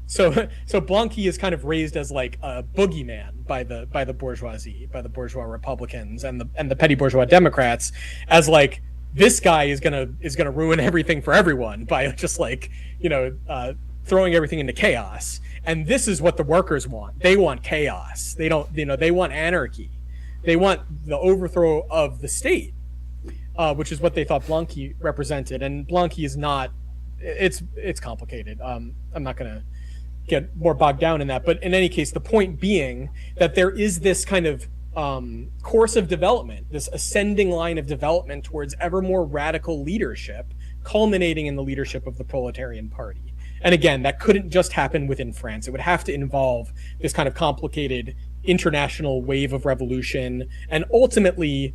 so Blanqui is kind of raised as like a boogeyman by the bourgeoisie, by the bourgeois Republicans and the petty bourgeois Democrats, as like, this guy is gonna ruin everything for everyone by just like, throwing everything into chaos. And this is what the workers want. They want chaos. They don't, they want anarchy. They want the overthrow of the state, which is what they thought Blanqui represented. And Blanqui is not, it's complicated. I'm not gonna get more bogged down in that, but in any case, the point being that there is this kind of course of development, this ascending line of development towards ever more radical leadership, culminating in the leadership of the proletarian party. And again, that couldn't just happen within France. It would have to involve this kind of complicated international wave of revolution, and ultimately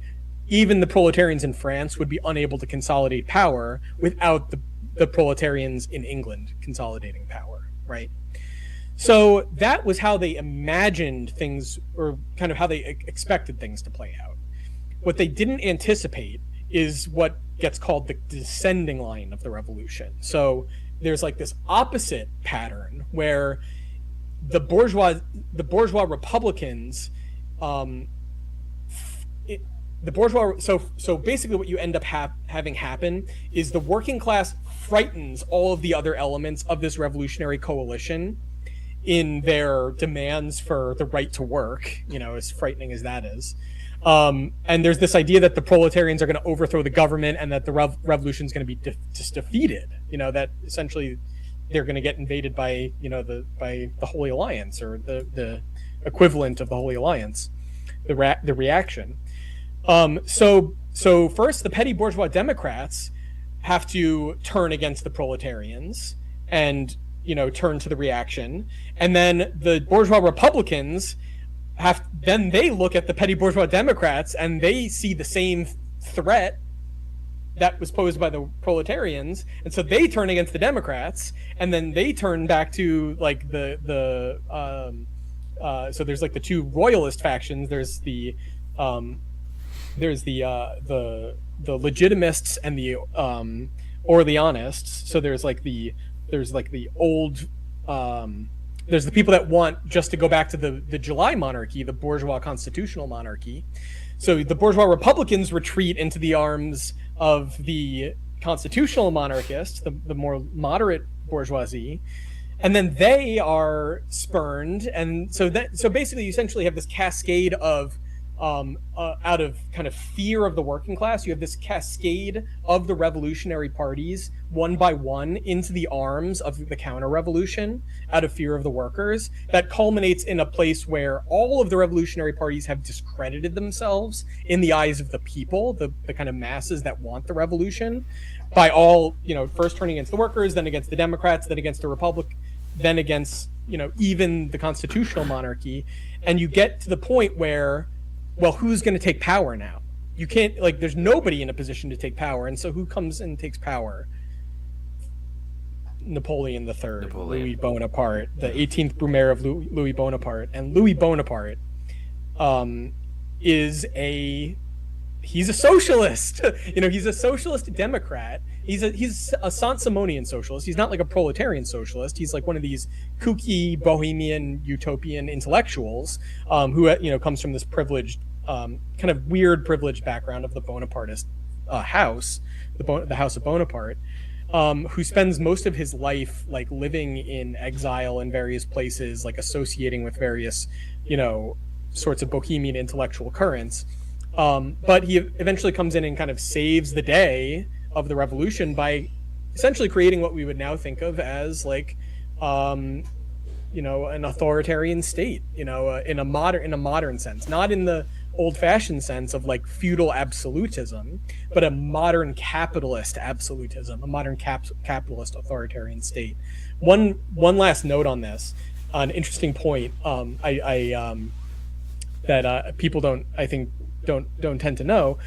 even the proletarians in France would be unable to consolidate power without the proletarians in England consolidating power, right? So that was how they imagined things, or kind of how they expected things to play out. What they didn't anticipate is what gets called the descending line of the revolution. So there's like this opposite pattern where the bourgeois Republicans, the bourgeois. So basically, what you end up having happen is the working class frightens all of the other elements of this revolutionary coalition in their demands for the right to work. As frightening as that is. And there's this idea that the proletarians are going to overthrow the government and that the revolution is going to be just defeated. That essentially they're going to get invaded by the Holy Alliance, or the equivalent of the Holy Alliance, the reaction. So first, the petty bourgeois Democrats have to turn against the proletarians and turn to the reaction, and then the bourgeois Republicans they look at the petty bourgeois Democrats and they see the same threat that was posed by the proletarians, and so they turn against the Democrats, and then they turn back to like so there's like the two royalist factions. There's the legitimists and the Orleanists. So there's the people that want just to go back to the July monarchy, the bourgeois constitutional monarchy. So the bourgeois Republicans retreat into the arms of the constitutional monarchists, the more moderate bourgeoisie, and then they are spurned. And so basically you essentially have this cascade of out of kind of fear of the working class, you have this cascade of the revolutionary parties one by one into the arms of the counter-revolution out of fear of the workers, that culminates in a place where all of the revolutionary parties have discredited themselves in the eyes of the people, the kind of masses that want the revolution, by all, first turning against the workers, then against the Democrats, then against the Republic, then against, even the constitutional monarchy. And you get to the point where, well, who's going to take power now? You can't, there's nobody in a position to take power. And so who comes and takes power? Napoleon III, Louis Bonaparte, the 18th Brumaire of Louis Bonaparte. And Louis Bonaparte he's a socialist. He's a socialist Democrat. He's a Saint-Simonian socialist. He's not like a proletarian socialist. He's like one of these kooky, bohemian, utopian intellectuals who comes from this privileged, kind of weird privileged background of the Bonapartist house, the House of Bonaparte, who spends most of his life living in exile in various places, associating with various, sorts of bohemian intellectual currents. But he eventually comes in and kind of saves the day of the revolution by essentially creating what we would now think of as an authoritarian state, in a modern sense, not in the old-fashioned sense of feudal absolutism, but a modern capitalist absolutism, a modern capitalist authoritarian state. One last note on this, an interesting point that people don't tend to know.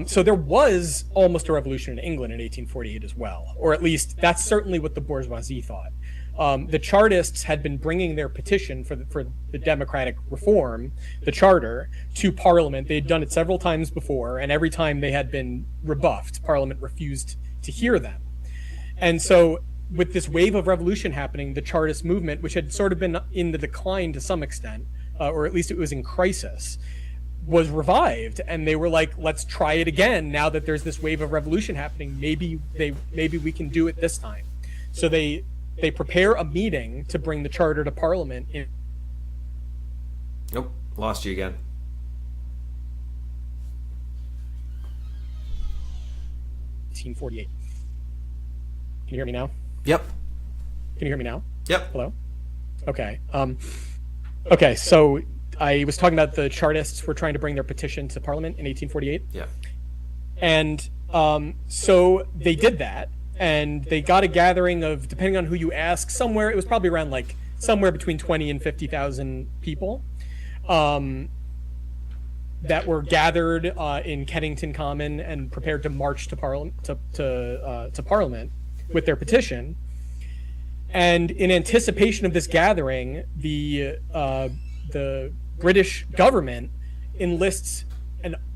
So there was almost a revolution in England in 1848 as well, or at least that's certainly what the bourgeoisie thought. The Chartists had been bringing their petition for the democratic reform, the charter, to Parliament. They had done it several times before, and every time they had been rebuffed. Parliament refused to hear them. And so with this wave of revolution happening, the Chartist movement, which had sort of been in the decline to some extent, or at least it was in crisis, was revived, and they were like, let's try it again now that there's this wave of revolution happening. Maybe we can do it this time. So they prepare a meeting to bring the charter to Parliament in. Nope, lost you again. (1848). Can you hear me now? Yep. Can you hear me now? Yep. Hello? Okay. Okay, so I was talking about the Chartists were trying to bring their petition to Parliament in 1848. Yeah. And so they did that, and they got a gathering of, depending on who you ask, it was probably around somewhere between 20 and 50,000 people that were gathered in Kennington Common and prepared to march to Parliament to Parliament with their petition. And in anticipation of this gathering, the British government enlists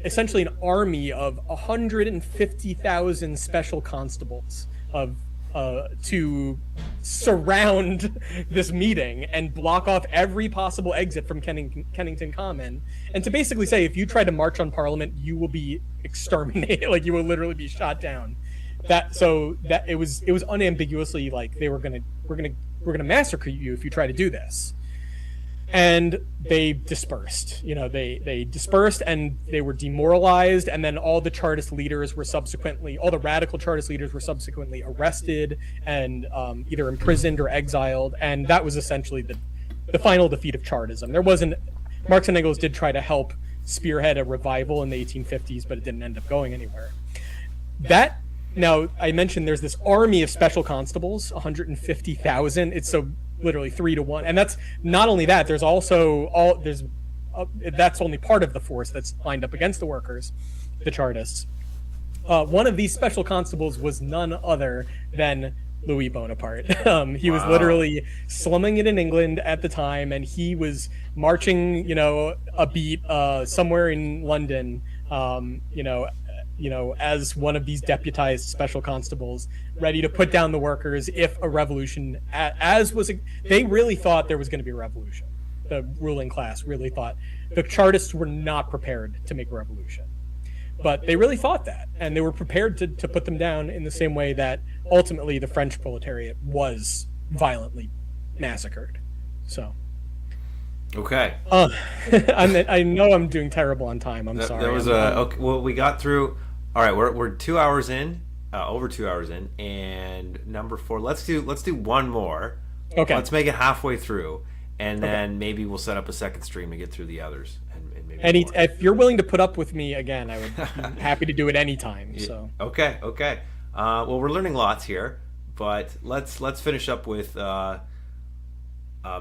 essentially an army of 150,000 special constables of to surround this meeting and block off every possible exit from Kennington Common, and to basically say, if you try to march on Parliament, you will be exterminated. Like, you will literally be shot down. That it was unambiguously like we're gonna massacre you if you try to do this. And they dispersed. They dispersed, and they were demoralized. And then all the Chartist leaders were all the radical Chartist leaders were subsequently arrested and either imprisoned or exiled. And that was essentially the final defeat of Chartism. Marx and Engels did try to help spearhead a revival in the 1850s, but it didn't end up going anywhere. Now, I mentioned there's this army of special constables, 150,000. It's so literally 3 to 1, and that's not only that. There's also that's only part of the force that's lined up against the workers, the Chartists. One of these special constables was none other than Louis Bonaparte. He was literally slumming it in England at the time, and he was marching, a beat somewhere in London, as one of these deputized special constables, ready to put down the workers if a revolution, they really thought there was going to be a revolution. The ruling class really thought. The Chartists were not prepared to make a revolution, but they really thought that, and they were prepared to put them down in the same way that ultimately the French proletariat was violently massacred. So. Okay. I know I'm doing terrible on time. I'm sorry. There was okay. Well, we got through. All right, we're 2 hours in, over 2 hours in, and number 4. Let's do one more. Okay. Let's make it halfway through, and then maybe we'll set up a second stream to get through the others. And maybe if you're willing to put up with me again, I would be happy to do it anytime. So. Okay. Well, we're learning lots here, but let's finish up with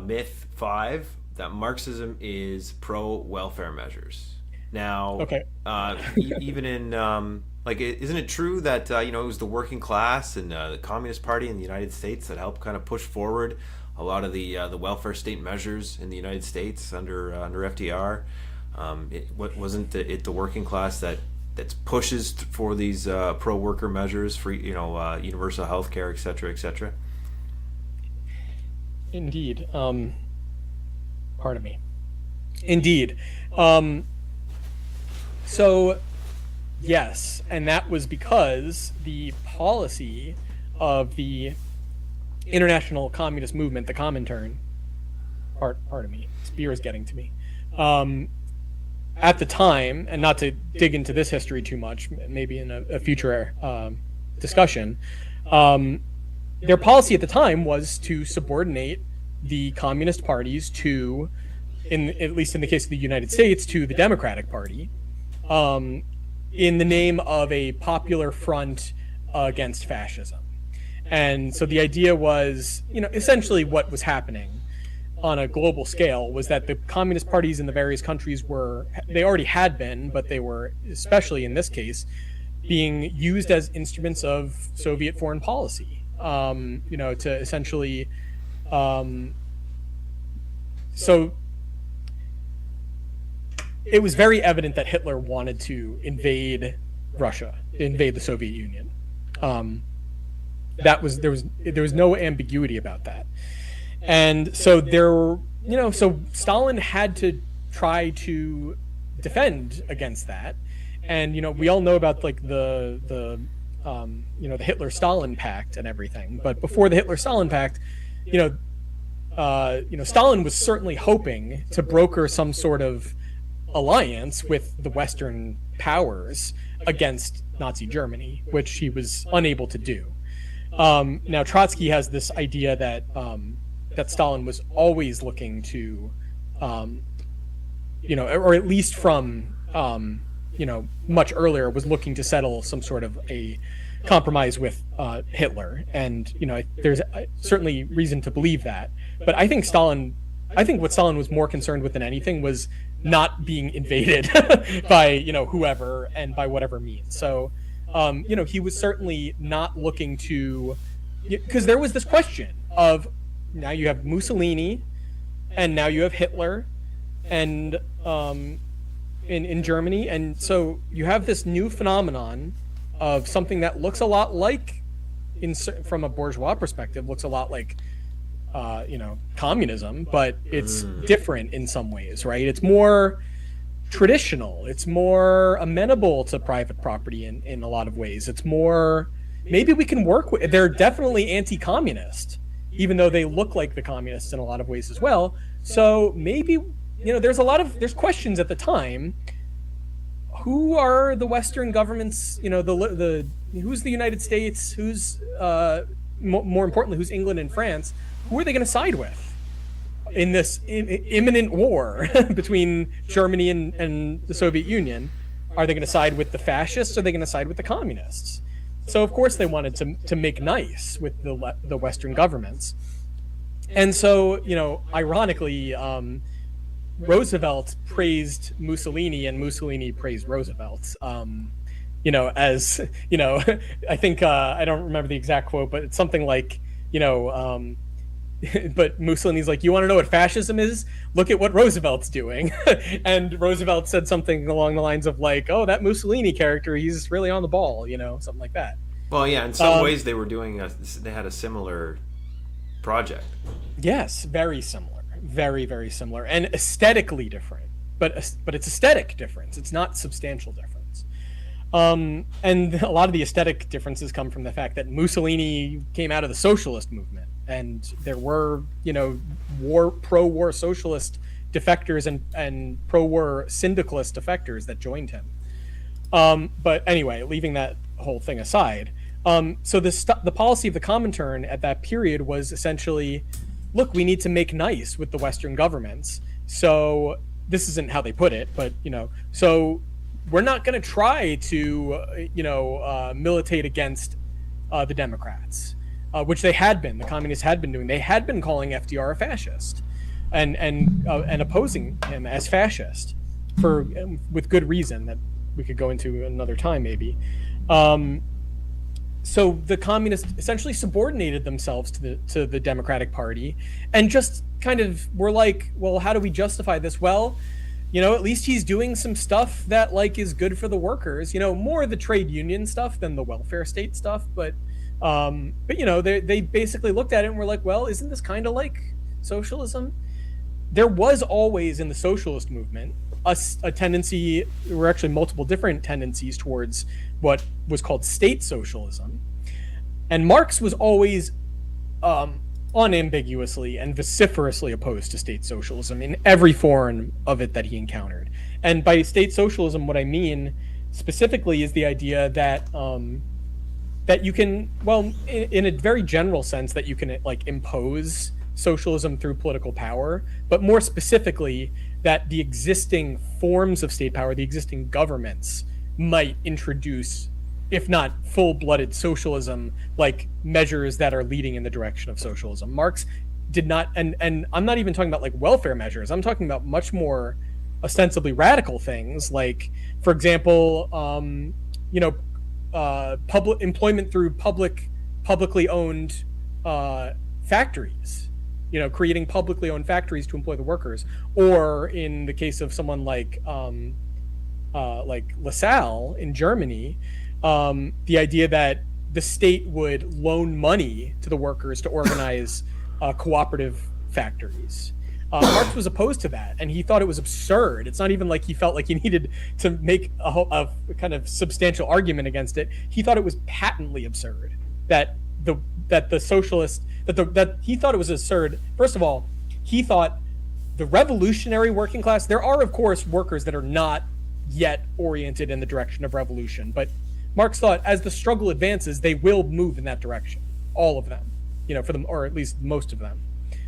myth 5, that Marxism is pro-welfare measures. Now, okay. Even in isn't it true that it was the working class and the Communist Party in the United States that helped kind of push forward a lot of the welfare state measures in the United States under FDR? Wasn't it the working class that pushes for these pro-worker measures for universal health care, et cetera, et cetera? Indeed. Pardon me. Indeed. So, yes, and that was because the policy of the international communist movement, the Comintern, pardon me, this beer is getting to me, at the time, and not to dig into this history too much, maybe in a future discussion, their policy at the time was to subordinate the communist parties to, at least in the case of the United States, to the Democratic Party, in the name of a popular front against fascism. And so the idea was, essentially what was happening on a global scale was that the communist parties in the various countries they already had been, but they were, especially in this case, being used as instruments of Soviet foreign policy, to essentially, so it was very evident that Hitler wanted to invade Russia, invade the Soviet Union. There was no ambiguity about that, and so so Stalin had to try to defend against that, and we all know about like the Hitler-Stalin Pact and everything. But before the Hitler-Stalin Pact, Stalin was certainly hoping to broker some sort of alliance with the Western powers against Nazi Germany, which he was unable to do. Now Trotsky has this idea that Stalin was always looking to, or at least from much earlier, was looking to settle some sort of a compromise with Hitler, and there's certainly reason to believe that. But I think what Stalin was more concerned with than anything was not being invaded by whoever and by whatever means. So he was certainly not looking to, because there was this question of, now you have Mussolini and now you have Hitler and in Germany, and so you have this new phenomenon of something that looks a lot like from a bourgeois perspective, looks a lot like communism, but it's different in some ways, right? It's more traditional. It's more amenable to private property in a lot of ways. It's more, maybe we can work with, they're definitely anti-communist, even though they look like the communists in a lot of ways as well. So maybe, there's questions at the time. Who are the Western governments, who's the United States, who's, more importantly, who's England and France? Who are they going to side with in this imminent war between Germany and the Soviet Union? Are they going to side with the fascists? Or are they going to side with the communists? So, of course, they wanted to make nice with the Western governments. And so, ironically, Roosevelt praised Mussolini and Mussolini praised Roosevelt. I think, I don't remember the exact quote, but it's something like, but Mussolini's like, you want to know what fascism is? Look at what Roosevelt's doing. And Roosevelt said something along the lines of like, oh, that Mussolini character, he's really on the ball, something like that. Well, yeah, in some ways they were they had a similar project. Yes, very similar. Very, very similar. And aesthetically different. But it's aesthetic difference. It's not substantial difference. And a lot of the aesthetic differences come from the fact that Mussolini came out of the socialist movement. And there were, pro-war socialist defectors and pro-war syndicalist defectors that joined him. But anyway, leaving that whole thing aside, so the policy of the Comintern at that period was essentially, look, we need to make nice with the Western governments. So this isn't how they put it, but, so we're not going to try to, militate against the Democrats. Which they had been. The communists had been doing. They had been calling FDR a fascist, and opposing him as fascist, with good reason that we could go into another time maybe. So the communists essentially subordinated themselves to the Democratic Party, and just kind of were like, well, how do we justify this? Well, at least he's doing some stuff that is good for the workers. More the trade union stuff than the welfare state stuff, but they basically looked at it and were like, well, isn't this kind of like socialism? There was always in the socialist movement a tendency, there were actually multiple different tendencies towards what was called state socialism. And Marx was always unambiguously and vociferously opposed to state socialism in every form of it that he encountered. And by state socialism, what I mean specifically is the idea that that you can, well, in a very general sense, that you can impose socialism through political power, but more specifically that the existing forms of state power, the existing governments, might introduce, if not full-blooded socialism, measures that are leading in the direction of socialism. Marx did not, and I'm not even talking about welfare measures. I'm talking about much more ostensibly radical things, for example, public employment through publicly owned factories, creating publicly owned factories to employ the workers, or in the case of someone like LaSalle in Germany, the idea that the state would loan money to the workers to organize cooperative factories. Marx was opposed to that, and he thought it was absurd. It's not even like he felt like he needed to make a kind of substantial argument against it. He thought it was patently absurd that the socialists, that he thought it was absurd. First of all, he thought the revolutionary working class, there are of course workers that are not yet oriented in the direction of revolution, but Marx thought as the struggle advances, they will move in that direction. All of them, for them, or at least most of them.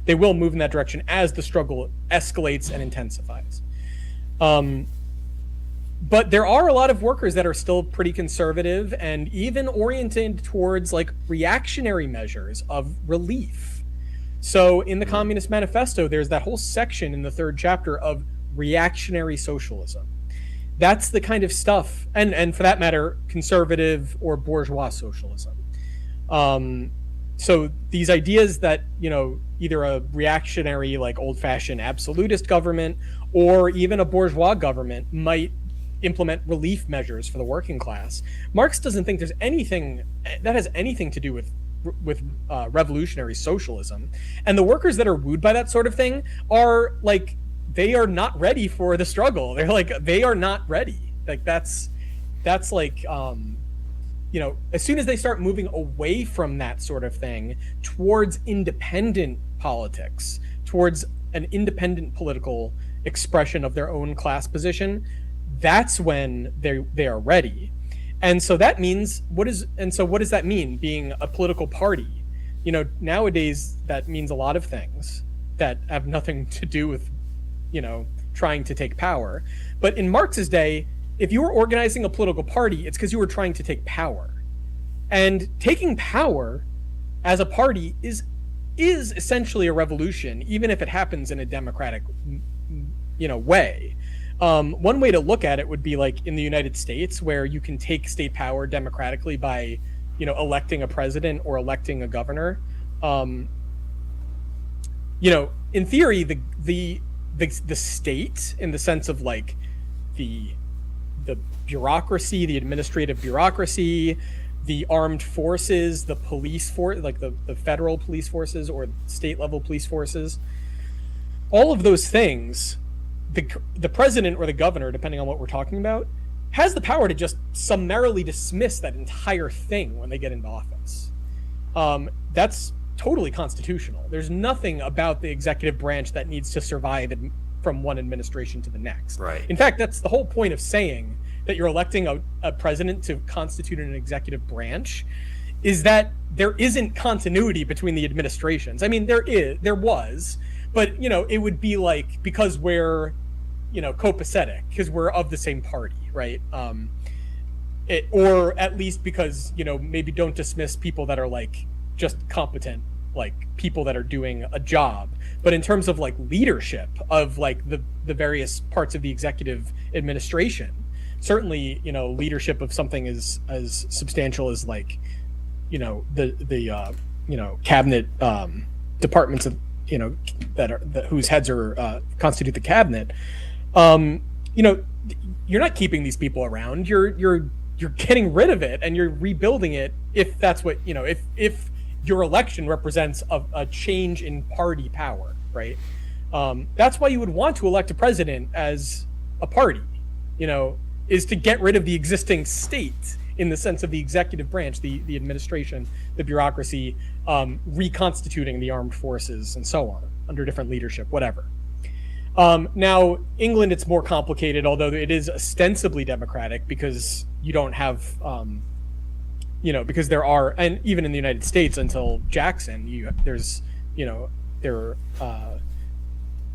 They will move in that direction as the struggle escalates and intensifies. But there are a lot of workers that are still pretty conservative and even oriented towards reactionary measures of relief. So in the Communist Manifesto, there's that whole section in the 3rd chapter of reactionary socialism. That's the kind of stuff, and for that matter, conservative or bourgeois socialism. So these ideas that, either a reactionary, old-fashioned absolutist government, or even a bourgeois government might implement relief measures for the working class. Marx doesn't think there's anything that has anything to do with revolutionary socialism. And the workers that are wooed by that sort of thing are like, they are not ready for the struggle. They're like, they are not ready. Like that's like, as soon as they start moving away from that sort of thing towards independent politics, towards an independent political expression of their own class position, that's when they are ready. And so that means what does that mean, being a political party? Nowadays that means a lot of things that have nothing to do with trying to take power. But in Marx's day, if you were organizing a political party, it's because you were trying to take power. And taking power as a party is essentially a revolution, even if it happens in a democratic way. One way to look at it would be like in the United States, where you can take state power democratically by electing a president or electing a governor. In theory, the state, in the sense of like the bureaucracy, the administrative bureaucracy, the armed forces, the police force, like the federal police forces or state level police forces, all of those things, the president or the governor, depending on what we're talking about, has the power to just summarily dismiss that entire thing when they get into office. That's totally constitutional. There's nothing about the executive branch that needs to survive from one administration to the next. Right. In fact, that's the whole point of saying that you're electing a president to constitute an executive branch, is that there isn't continuity between the administrations. I mean, there was, but it would be like, because we're copacetic, because we're of the same party, right? Or at least because maybe don't dismiss people that are like just competent, like people that are doing a job. But in terms of like leadership of like the various parts of the executive administration, certainly leadership of something as substantial as like the cabinet departments of whose heads are constitute the cabinet. You're not keeping these people around. You're getting rid of it and you're rebuilding it, if that's what if your election represents a change in party power, right? That's why you would want to elect a president as a party, is to get rid of the existing state in the sense of the executive branch, the administration, the bureaucracy, reconstituting the armed forces and so on under different leadership, whatever. Now, England, it's more complicated, although it is ostensibly democratic, because you don't have, because there are, and even in the United States until Jackson,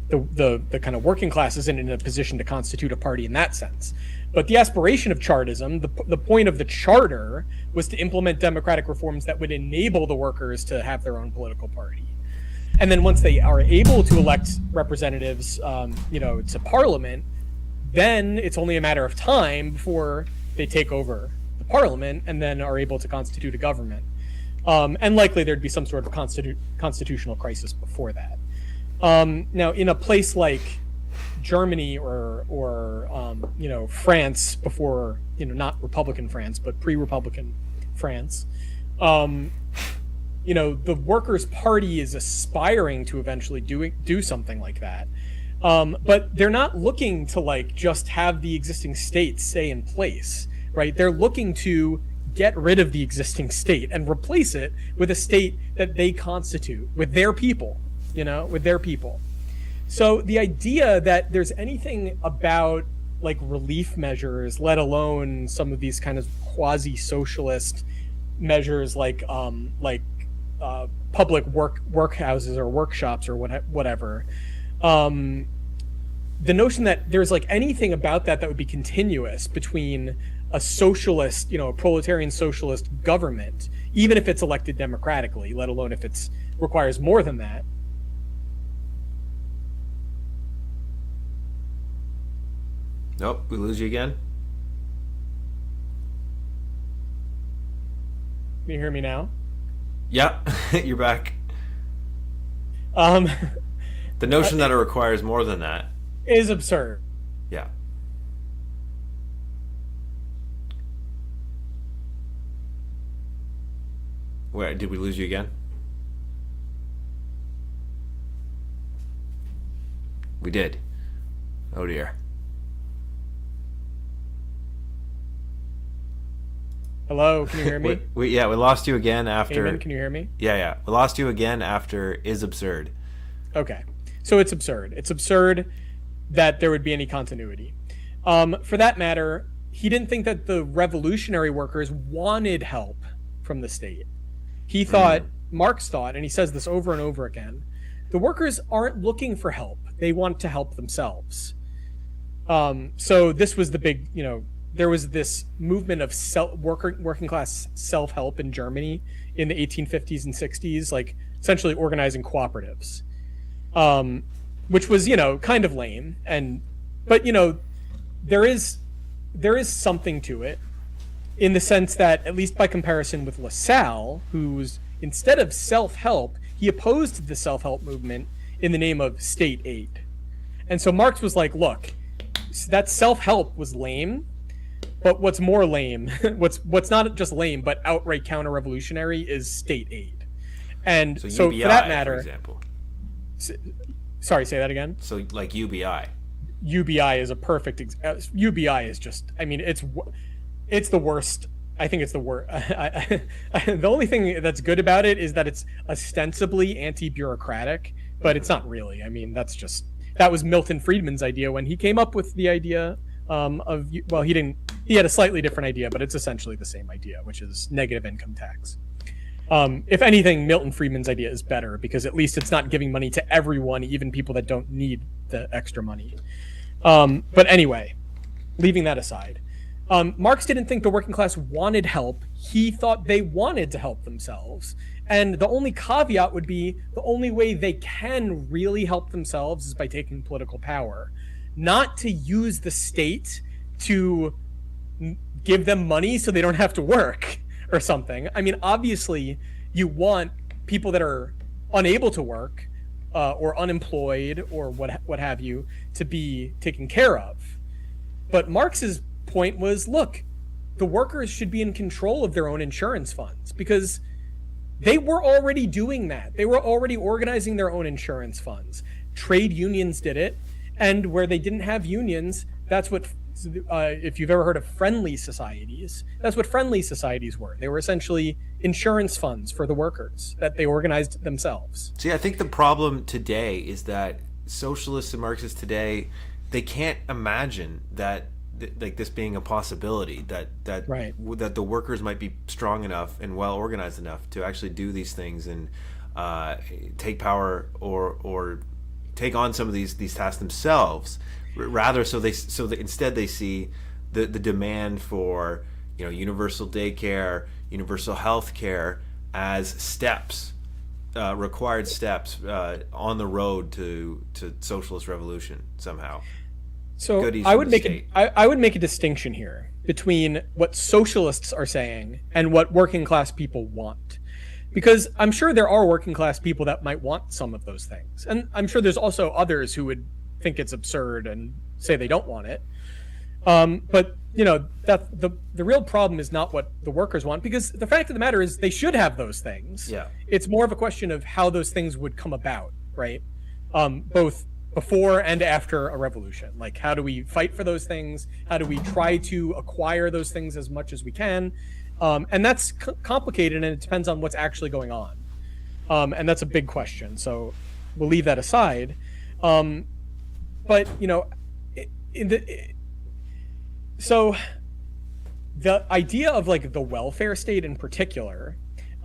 the kind of working class isn't in a position to constitute a party in that sense. But the aspiration of Chartism, the point of the charter, was to implement democratic reforms that would enable the workers to have their own political party. And then once they are able to elect representatives, to parliament, then it's only a matter of time before they take over the parliament and then are able to constitute a government. And likely there'd be some sort of constitutional crisis before that. Now, in a place like Germany or France, before, not Republican France, but pre-Republican France, the Workers' Party is aspiring to eventually do something like that. But they're not looking to like just have the existing state stay in place, right? They're looking to get rid of the existing state and replace it with a state that they constitute with their people, So the idea that there's anything about like relief measures, let alone some of these kind of quasi-socialist measures like public workhouses or workshops or whatever, the notion that there's like anything about that would be continuous between a socialist, a proletarian socialist government, even if it's elected democratically, let alone if it's requires more than that. Nope, we lose you again. Can you hear me now? Yeah, you're back. The notion that it requires more than that is absurd. Yeah. Where did we lose you again? We did. Oh dear. Hello, can you hear me? We lost you again after. Eamon, can you hear me? Yeah, we lost you again after is absurd. Okay, so it's absurd. It's absurd that there would be any continuity. For that matter, he didn't think that the revolutionary workers wanted help from the state. He thought, Marx thought, and he says this over and over again, the workers aren't looking for help. They want to help themselves. So this was the big, there was this movement of working class self-help in Germany in the 1850s and 60s, like essentially organizing cooperatives, which was, kind of lame. But there is something to it in the sense that, at least by comparison with Lassalle, who's instead of self-help, he opposed the self-help movement in the name of state aid. And so Marx was like, look, that self-help was lame, but what's more lame, what's not just lame, but outright counter-revolutionary is state aid. And so UBI, for that matter, for example. Sorry, say that again? So like UBI. UBI is a perfect UBI is just, it's the worst. I think it's the worst. The only thing that's good about it is that it's ostensibly anti-bureaucratic, but it's not really. That was Milton Friedman's idea when he came up with the idea he had a slightly different idea, but it's essentially the same idea, which is negative income tax. If anything, Milton Friedman's idea is better because at least it's not giving money to everyone, even people that don't need the extra money. But anyway, leaving that aside, Marx didn't think the working class wanted help. He thought they wanted to help themselves. And the only caveat would be the only way they can really help themselves is by taking political power, not to use the state to give them money so they don't have to work or something. Obviously, you want people that are unable to work or unemployed or what have you to be taken care of. But Marx's point was, look, the workers should be in control of their own insurance funds because they were already doing that. They were already organizing their own insurance funds. Trade unions did it. And where they didn't have unions, that's what, if you've ever heard of friendly societies, that's what friendly societies were. They were essentially insurance funds for the workers that they organized themselves. See, I think the problem today is that socialists and Marxists today, they can't imagine that like this being a possibility, that right. that the workers might be strong enough and well organized enough to actually do these things and take power or take on some of these tasks themselves. Rather, so instead they see the demand for universal daycare, universal health care as steps, required steps on the road to socialist revolution somehow. So I would make a distinction here between what socialists are saying and what working class people want. Because I'm sure there are working class people that might want some of those things. And I'm sure there's also others who would think it's absurd and say they don't want it. But that the real problem is not what the workers want, because the fact of the matter is they should have those things. Yeah. It's more of a question of how those things would come about, right? Both before and after a revolution. Like, how do we fight for those things? How do we try to acquire those things as much as we can? And that's complicated, and it depends on what's actually going on. And that's a big question. So we'll leave that aside. But so the idea of like the welfare state in particular,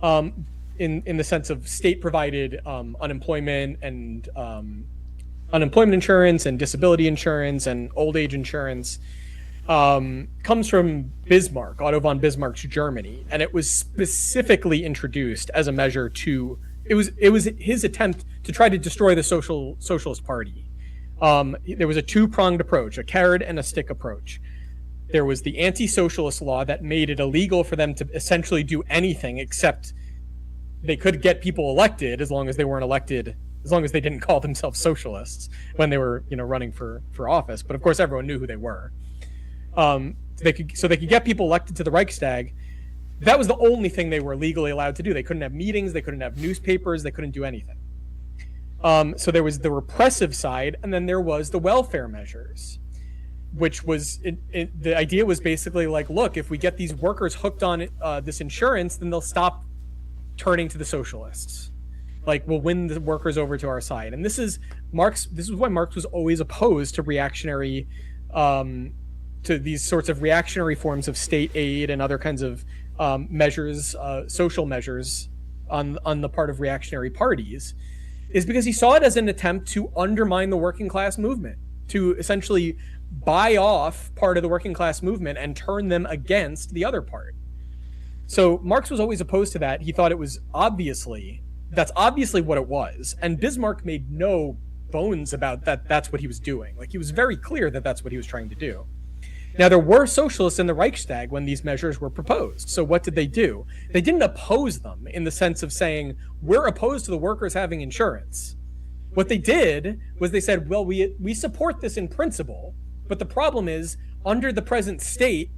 in the sense of state provided unemployment and unemployment insurance and disability insurance and old age insurance, comes from Bismarck, Otto von Bismarck's Germany, and it was specifically introduced as a measure to it was his attempt to try to destroy the Socialist Party. There was a two-pronged approach, a carrot and a stick approach. There was the anti-socialist law that made it illegal for them to essentially do anything except they could get people elected as long as they weren't elected, as long as they didn't call themselves socialists when they were, running for office. But of course, everyone knew who they were. They could get people elected to the Reichstag, That was the only thing they were legally allowed to do. They couldn't have meetings, they couldn't have newspapers, they couldn't do anything. So there was the repressive side, and then there was the welfare measures, which was the idea was basically like, look, if we get these workers hooked on this insurance, then they'll stop turning to the socialists. Like, we'll win the workers over to our side. And this is why Marx was always opposed to reactionary, to these sorts of reactionary forms of state aid and other kinds of measures, social measures on the part of reactionary parties, is because he saw it as an attempt to undermine the working class movement, to essentially buy off part of the working class movement and turn them against the other part. So Marx was always opposed to that. He thought it was that's obviously what it was. And Bismarck made no bones about that. That's what he was doing. Like, he was very clear that that's what he was trying to do. Now, there were socialists in the Reichstag when these measures were proposed. So what did they do? They didn't oppose them in the sense of saying, we're opposed to the workers having insurance. What they did was they said, well, we support this in principle, but the problem is, under the present state,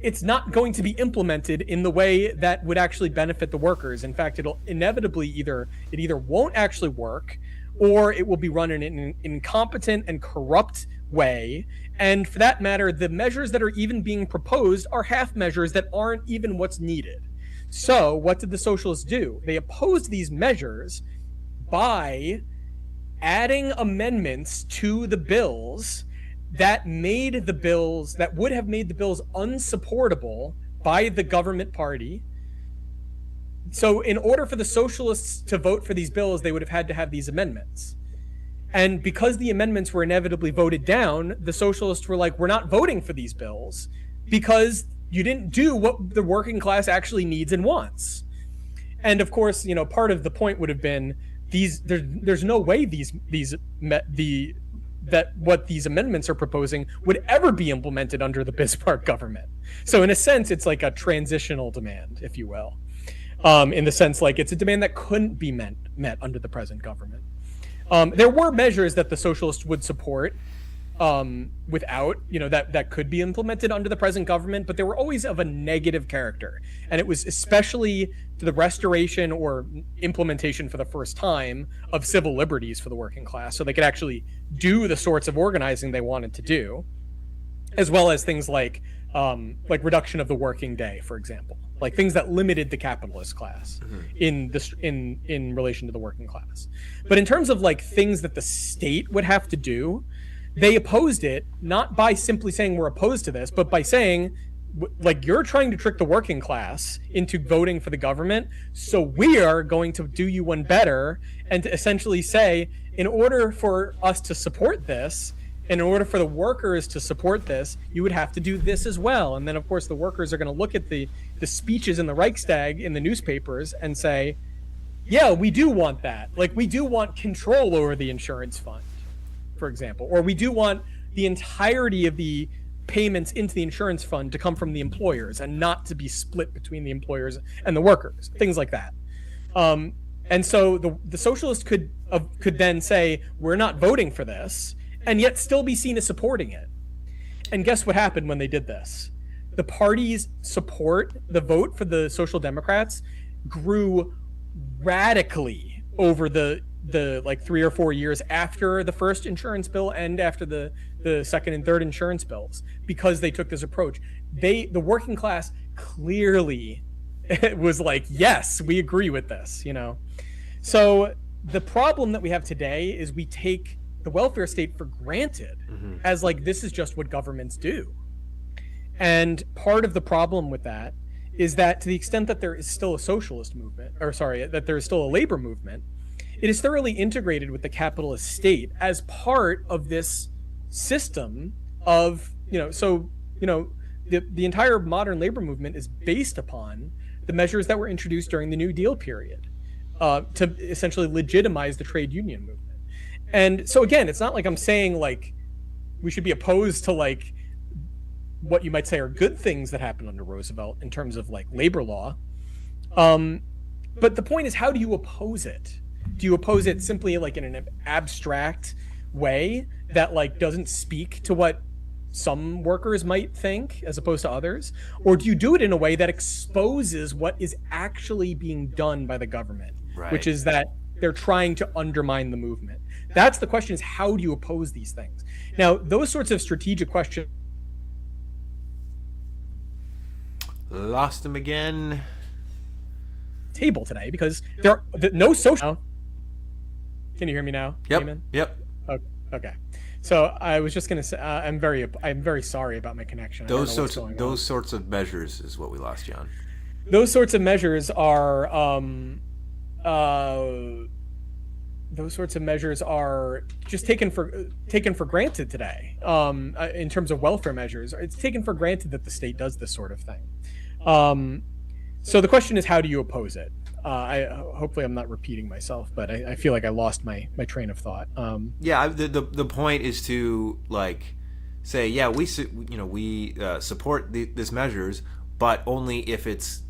it's not going to be implemented in the way that would actually benefit the workers. In fact, it'll inevitably either won't actually work, or it will be run in an incompetent and corrupt way. And for that matter, the measures that are even being proposed are half measures that aren't even what's needed. So what did the socialists do? They opposed these measures by adding amendments to the bills that would have made the bills unsupportable by the government party. So in order for the socialists to vote for these bills, they would have had to have these amendments. And because the amendments were inevitably voted down, the socialists were like, we're not voting for these bills because you didn't do what the working class actually needs and wants. And of course, part of the point would have been there's no way that what these amendments are proposing would ever be implemented under the Bismarck government. So in a sense, it's like a transitional demand, if you will, in the sense like it's a demand that couldn't be met under the present government. There were measures that the socialists would support without, that could be implemented under the present government, but they were always of a negative character. And it was especially the restoration or implementation for the first time of civil liberties for the working class, so they could actually do the sorts of organizing they wanted to do, as well as things like reduction of the working day, for example, like things that limited the capitalist class in relation to the working class. But in terms of like things that the state would have to do, they opposed it not by simply saying we're opposed to this, but by saying, like, you're trying to trick the working class into voting for the government, so we are going to do you one better, and to essentially say, in order for us to support this, in order for the workers to support this, you would have to do this as well. And then, of course, the workers are going to look at the speeches in the Reichstag in the newspapers and say, yeah, we do want that. Like, we do want control over the insurance fund, for example, or we do want the entirety of the payments into the insurance fund to come from the employers and not to be split between the employers and the workers, things like that. And so the socialists could then say, we're not voting for this, and yet still be seen as supporting it. And guess what happened when they did this? The party's support, the vote for the Social Democrats, grew radically over the like 3 or 4 years after the first insurance bill and after the second and third insurance bills, because they took this approach. The working class clearly was like, yes, we agree with this, So the problem that we have today is we take the welfare state for granted as like, this is just what governments do. And part of the problem with that is that to the extent that there is still a socialist movement, that there is still a labor movement, it is thoroughly integrated with the capitalist state as part of this system of, the entire modern labor movement is based upon the measures that were introduced during the New Deal period to essentially legitimize the trade union movement. And so again, it's not like I'm saying like we should be opposed to like what you might say are good things that happened under Roosevelt in terms of like labor law. But the point is, how do you oppose it? Do you oppose it simply like in an abstract way that like doesn't speak to what some workers might think as opposed to others? Or do you do it in a way that exposes what is actually being done by the government, Right. which is that they're trying to undermine the movement? That's the question, is how do you oppose these things? Now, those sorts of strategic questions. Lost him again. Table today, because there are no social. Can you hear me now? Yep. Eamon? Yep. Okay. So I was just going to say, I'm very sorry about my connection. Those sorts of measures is what we lost, John. Those sorts of measures are just taken for granted today. In terms of welfare measures, it's taken for granted that the state does this sort of thing. So the question is, how do you oppose it? Hopefully I'm not repeating myself, but I feel like I lost my train of thought. The point is to say, yeah, we support these measures, but only if it's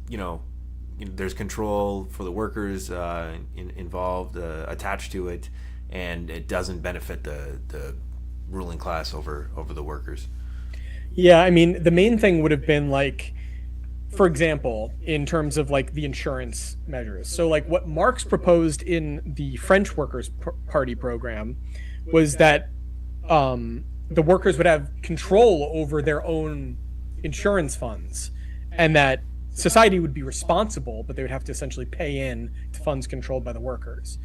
there's control for the workers involved, attached to it, and it doesn't benefit the ruling class over the workers. Yeah, I mean, the main thing would have been for example, in terms of the insurance measures. So what Marx proposed in the French Workers' Party program was that the workers would have control over their own insurance funds, and that society would be responsible, but they would have to essentially pay in to funds controlled by the workers.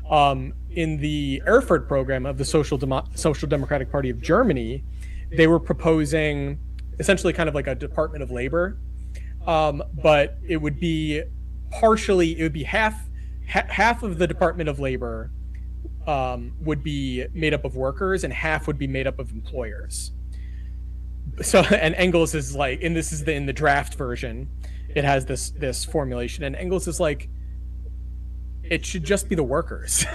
In the Erfurt program of the Social Democratic Party of Germany, they were proposing essentially kind of like a Department of Labor, but it would be half of the Department of Labor would be made up of workers, and half would be made up of employers. So, and Engels is and this is in the draft version, it has this formulation, and Engels is it should just be the workers.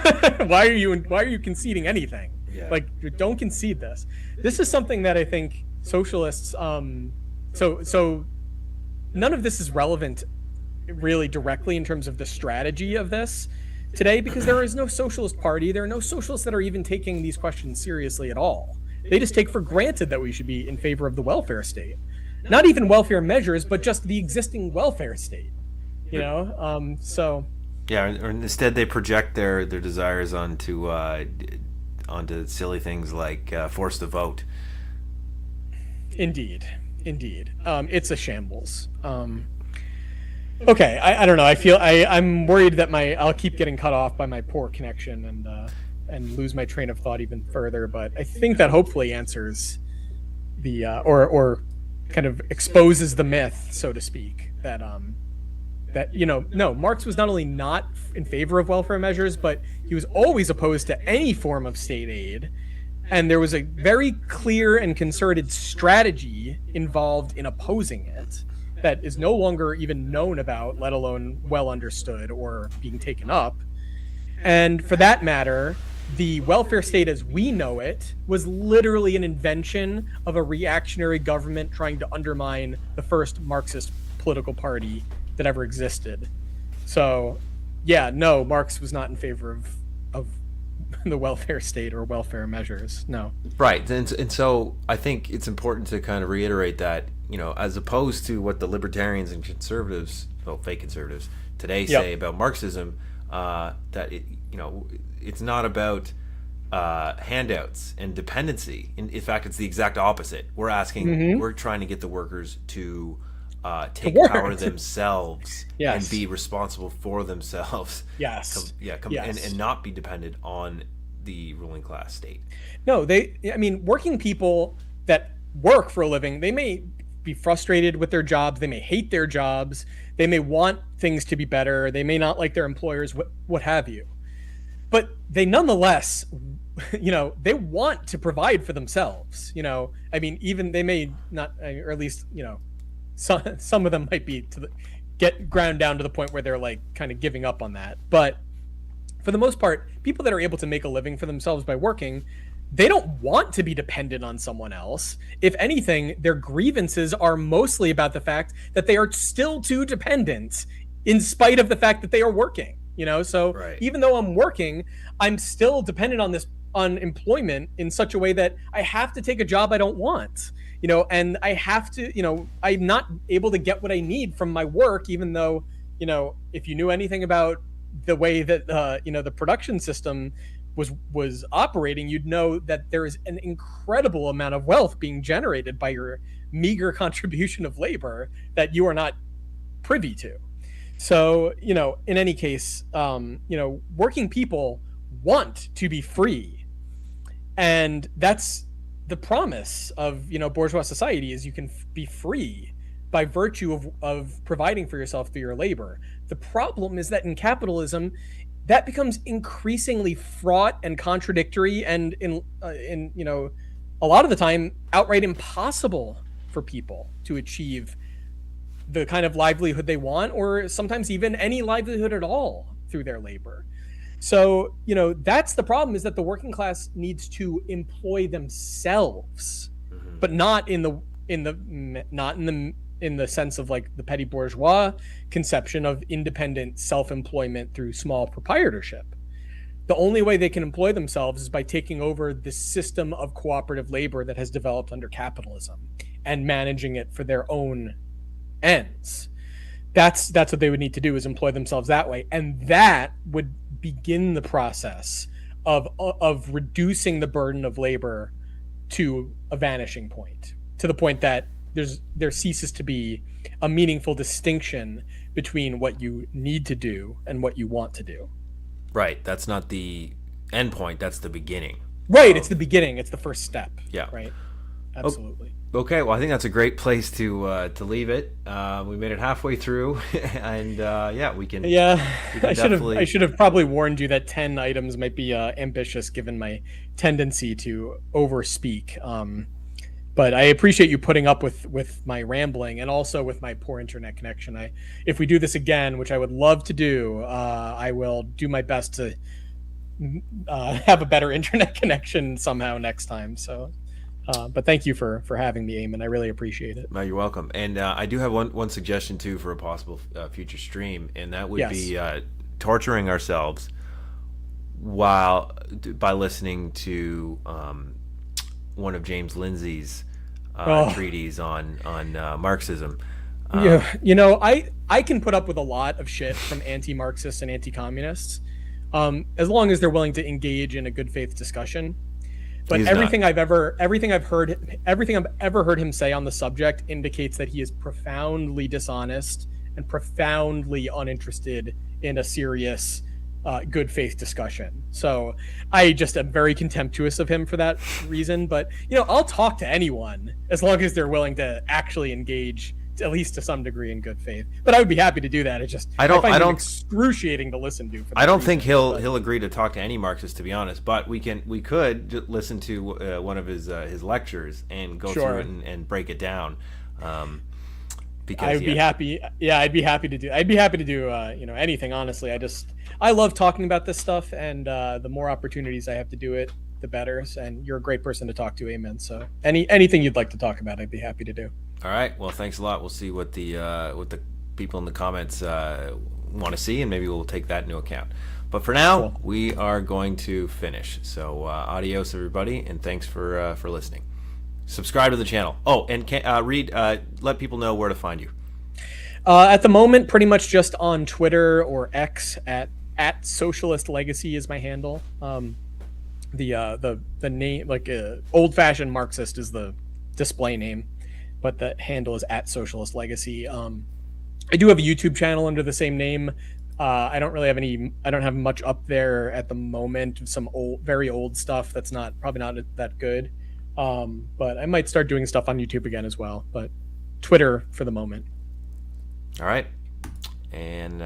Why are you conceding anything? Yeah. Don't concede this. This is something that I think socialists, so none of this is relevant really directly in terms of the strategy of this today, because there is no socialist party. There are no socialists that are even taking these questions seriously at all. They just take for granted that we should be in favor of the welfare state. Not even welfare measures, but just the existing welfare state. So yeah, or instead they project their desires onto silly things like force the vote. Indeed. It's a shambles. Okay, I don't know. I'm worried that I'll keep getting cut off by my poor connection and lose my train of thought even further. But I think that hopefully answers the or kind of exposes the myth, so to speak, that no, Marx was not only not in favor of welfare measures, but he was always opposed to any form of state aid. And there was a very clear and concerted strategy involved in opposing it that is no longer even known about, let alone well understood or being taken up. And for that matter, the welfare state as we know it was literally an invention of a reactionary government trying to undermine the first Marxist political party that ever existed. So, yeah, no, Marx was not in favor of the welfare state or welfare measures. No. Right. And so I think it's important to kind of reiterate that, as opposed to what the libertarians and conservatives, fake conservatives today say about Marxism, that it's not about handouts and dependency. In fact, it's the exact opposite. We're asking, we're trying to get the workers to take power themselves and be responsible for themselves. Yes. And not be dependent on the ruling class state. No, working people that work for a living, they may be frustrated with their jobs. They may hate their jobs. They may want things to be better. They may not like their employers, what have you. But they nonetheless, they want to provide for themselves. Even they may not, or at least, some of them might be get ground down to the point where they're kind of giving up on that. But for the most part, people that are able to make a living for themselves by working, they don't want to be dependent on someone else. If anything, their grievances are mostly about the fact that they are still too dependent in spite of the fact that they are working. So Right. even though I'm working, I'm still dependent on employment in such a way that I have to take a job I don't want, and I have to, I'm not able to get what I need from my work, even though, if you knew anything about the way that, the production system was operating, you'd know that there is an incredible amount of wealth being generated by your meager contribution of labor that you are not privy to. So, in any case, working people want to be free. And that's the promise of, bourgeois society, is you can be free by virtue of providing for yourself through your labor. The problem is that in capitalism, that becomes increasingly fraught and contradictory, and in a lot of the time outright impossible for people to achieve the kind of livelihood they want, or sometimes even any livelihood at all through their labor. So, that's the problem, is that the working class needs to employ themselves, but not in the sense of like the petty bourgeois conception of independent self-employment through small proprietorship. The only way they can employ themselves is by taking over the system of cooperative labor that has developed under capitalism and managing it for their own ends. That's what they would need to do, is employ themselves that way, and that would begin the process of reducing the burden of labor to a vanishing point, to the point that there ceases to be a meaningful distinction between what you need to do and what you want to do. Right. That's not the end point. That's the beginning. Right. It's the beginning. It's the first step. Yeah. Right. Absolutely. Okay. Well, I think that's a great place to leave it. We made it halfway through, and we can. Yeah. I should have probably warned you that 10 items might be ambitious, given my tendency to overspeak. But I appreciate you putting up with my rambling, and also with my poor internet connection. If we do this again, which I would love to do, I will do my best to have a better internet connection somehow next time. So, but thank you for having me, Eamon. I really appreciate it. No, you're welcome. And I do have one suggestion too for a possible future stream, and that would be torturing ourselves by listening to one of James Lindsay's treatise on Marxism. I can put up with a lot of shit from anti-Marxists and anti-communists, as long as they're willing to engage in a good faith discussion. But everything I've ever heard him say on the subject indicates that he is profoundly dishonest and profoundly uninterested in a serious good faith discussion. So I just am very contemptuous of him for that reason. But I'll talk to anyone as long as they're willing to actually engage, at least to some degree, in good faith. But I would be happy to do that. I find it excruciating to listen to. I don't think he'll agree to talk to any Marxist, to be honest. But we could listen to one of his lectures and go through it and break it down. Because I'd be happy. Yeah, I'd be happy to do anything. Honestly, I love talking about this stuff, and the more opportunities I have to do it, the better. And you're a great person to talk to, Eamon. So anything you'd like to talk about, I'd be happy to do. All right. Well, thanks a lot. We'll see what the people in the comments want to see, and maybe we'll take that into account. But for now, we are going to finish. So adios, everybody, and thanks for listening. Subscribe to the channel. Oh, and Reid, let people know where to find you. At the moment, pretty much just on Twitter or X at Socialist Legacy is my handle. The name, like old-fashioned Marxist, is the display name, but the handle is at Socialist Legacy. I do have a YouTube channel under the same name. I don't have much up there at the moment. Some very old stuff that's probably not that good. But I might start doing stuff on YouTube again as well. But Twitter for the moment. All right. And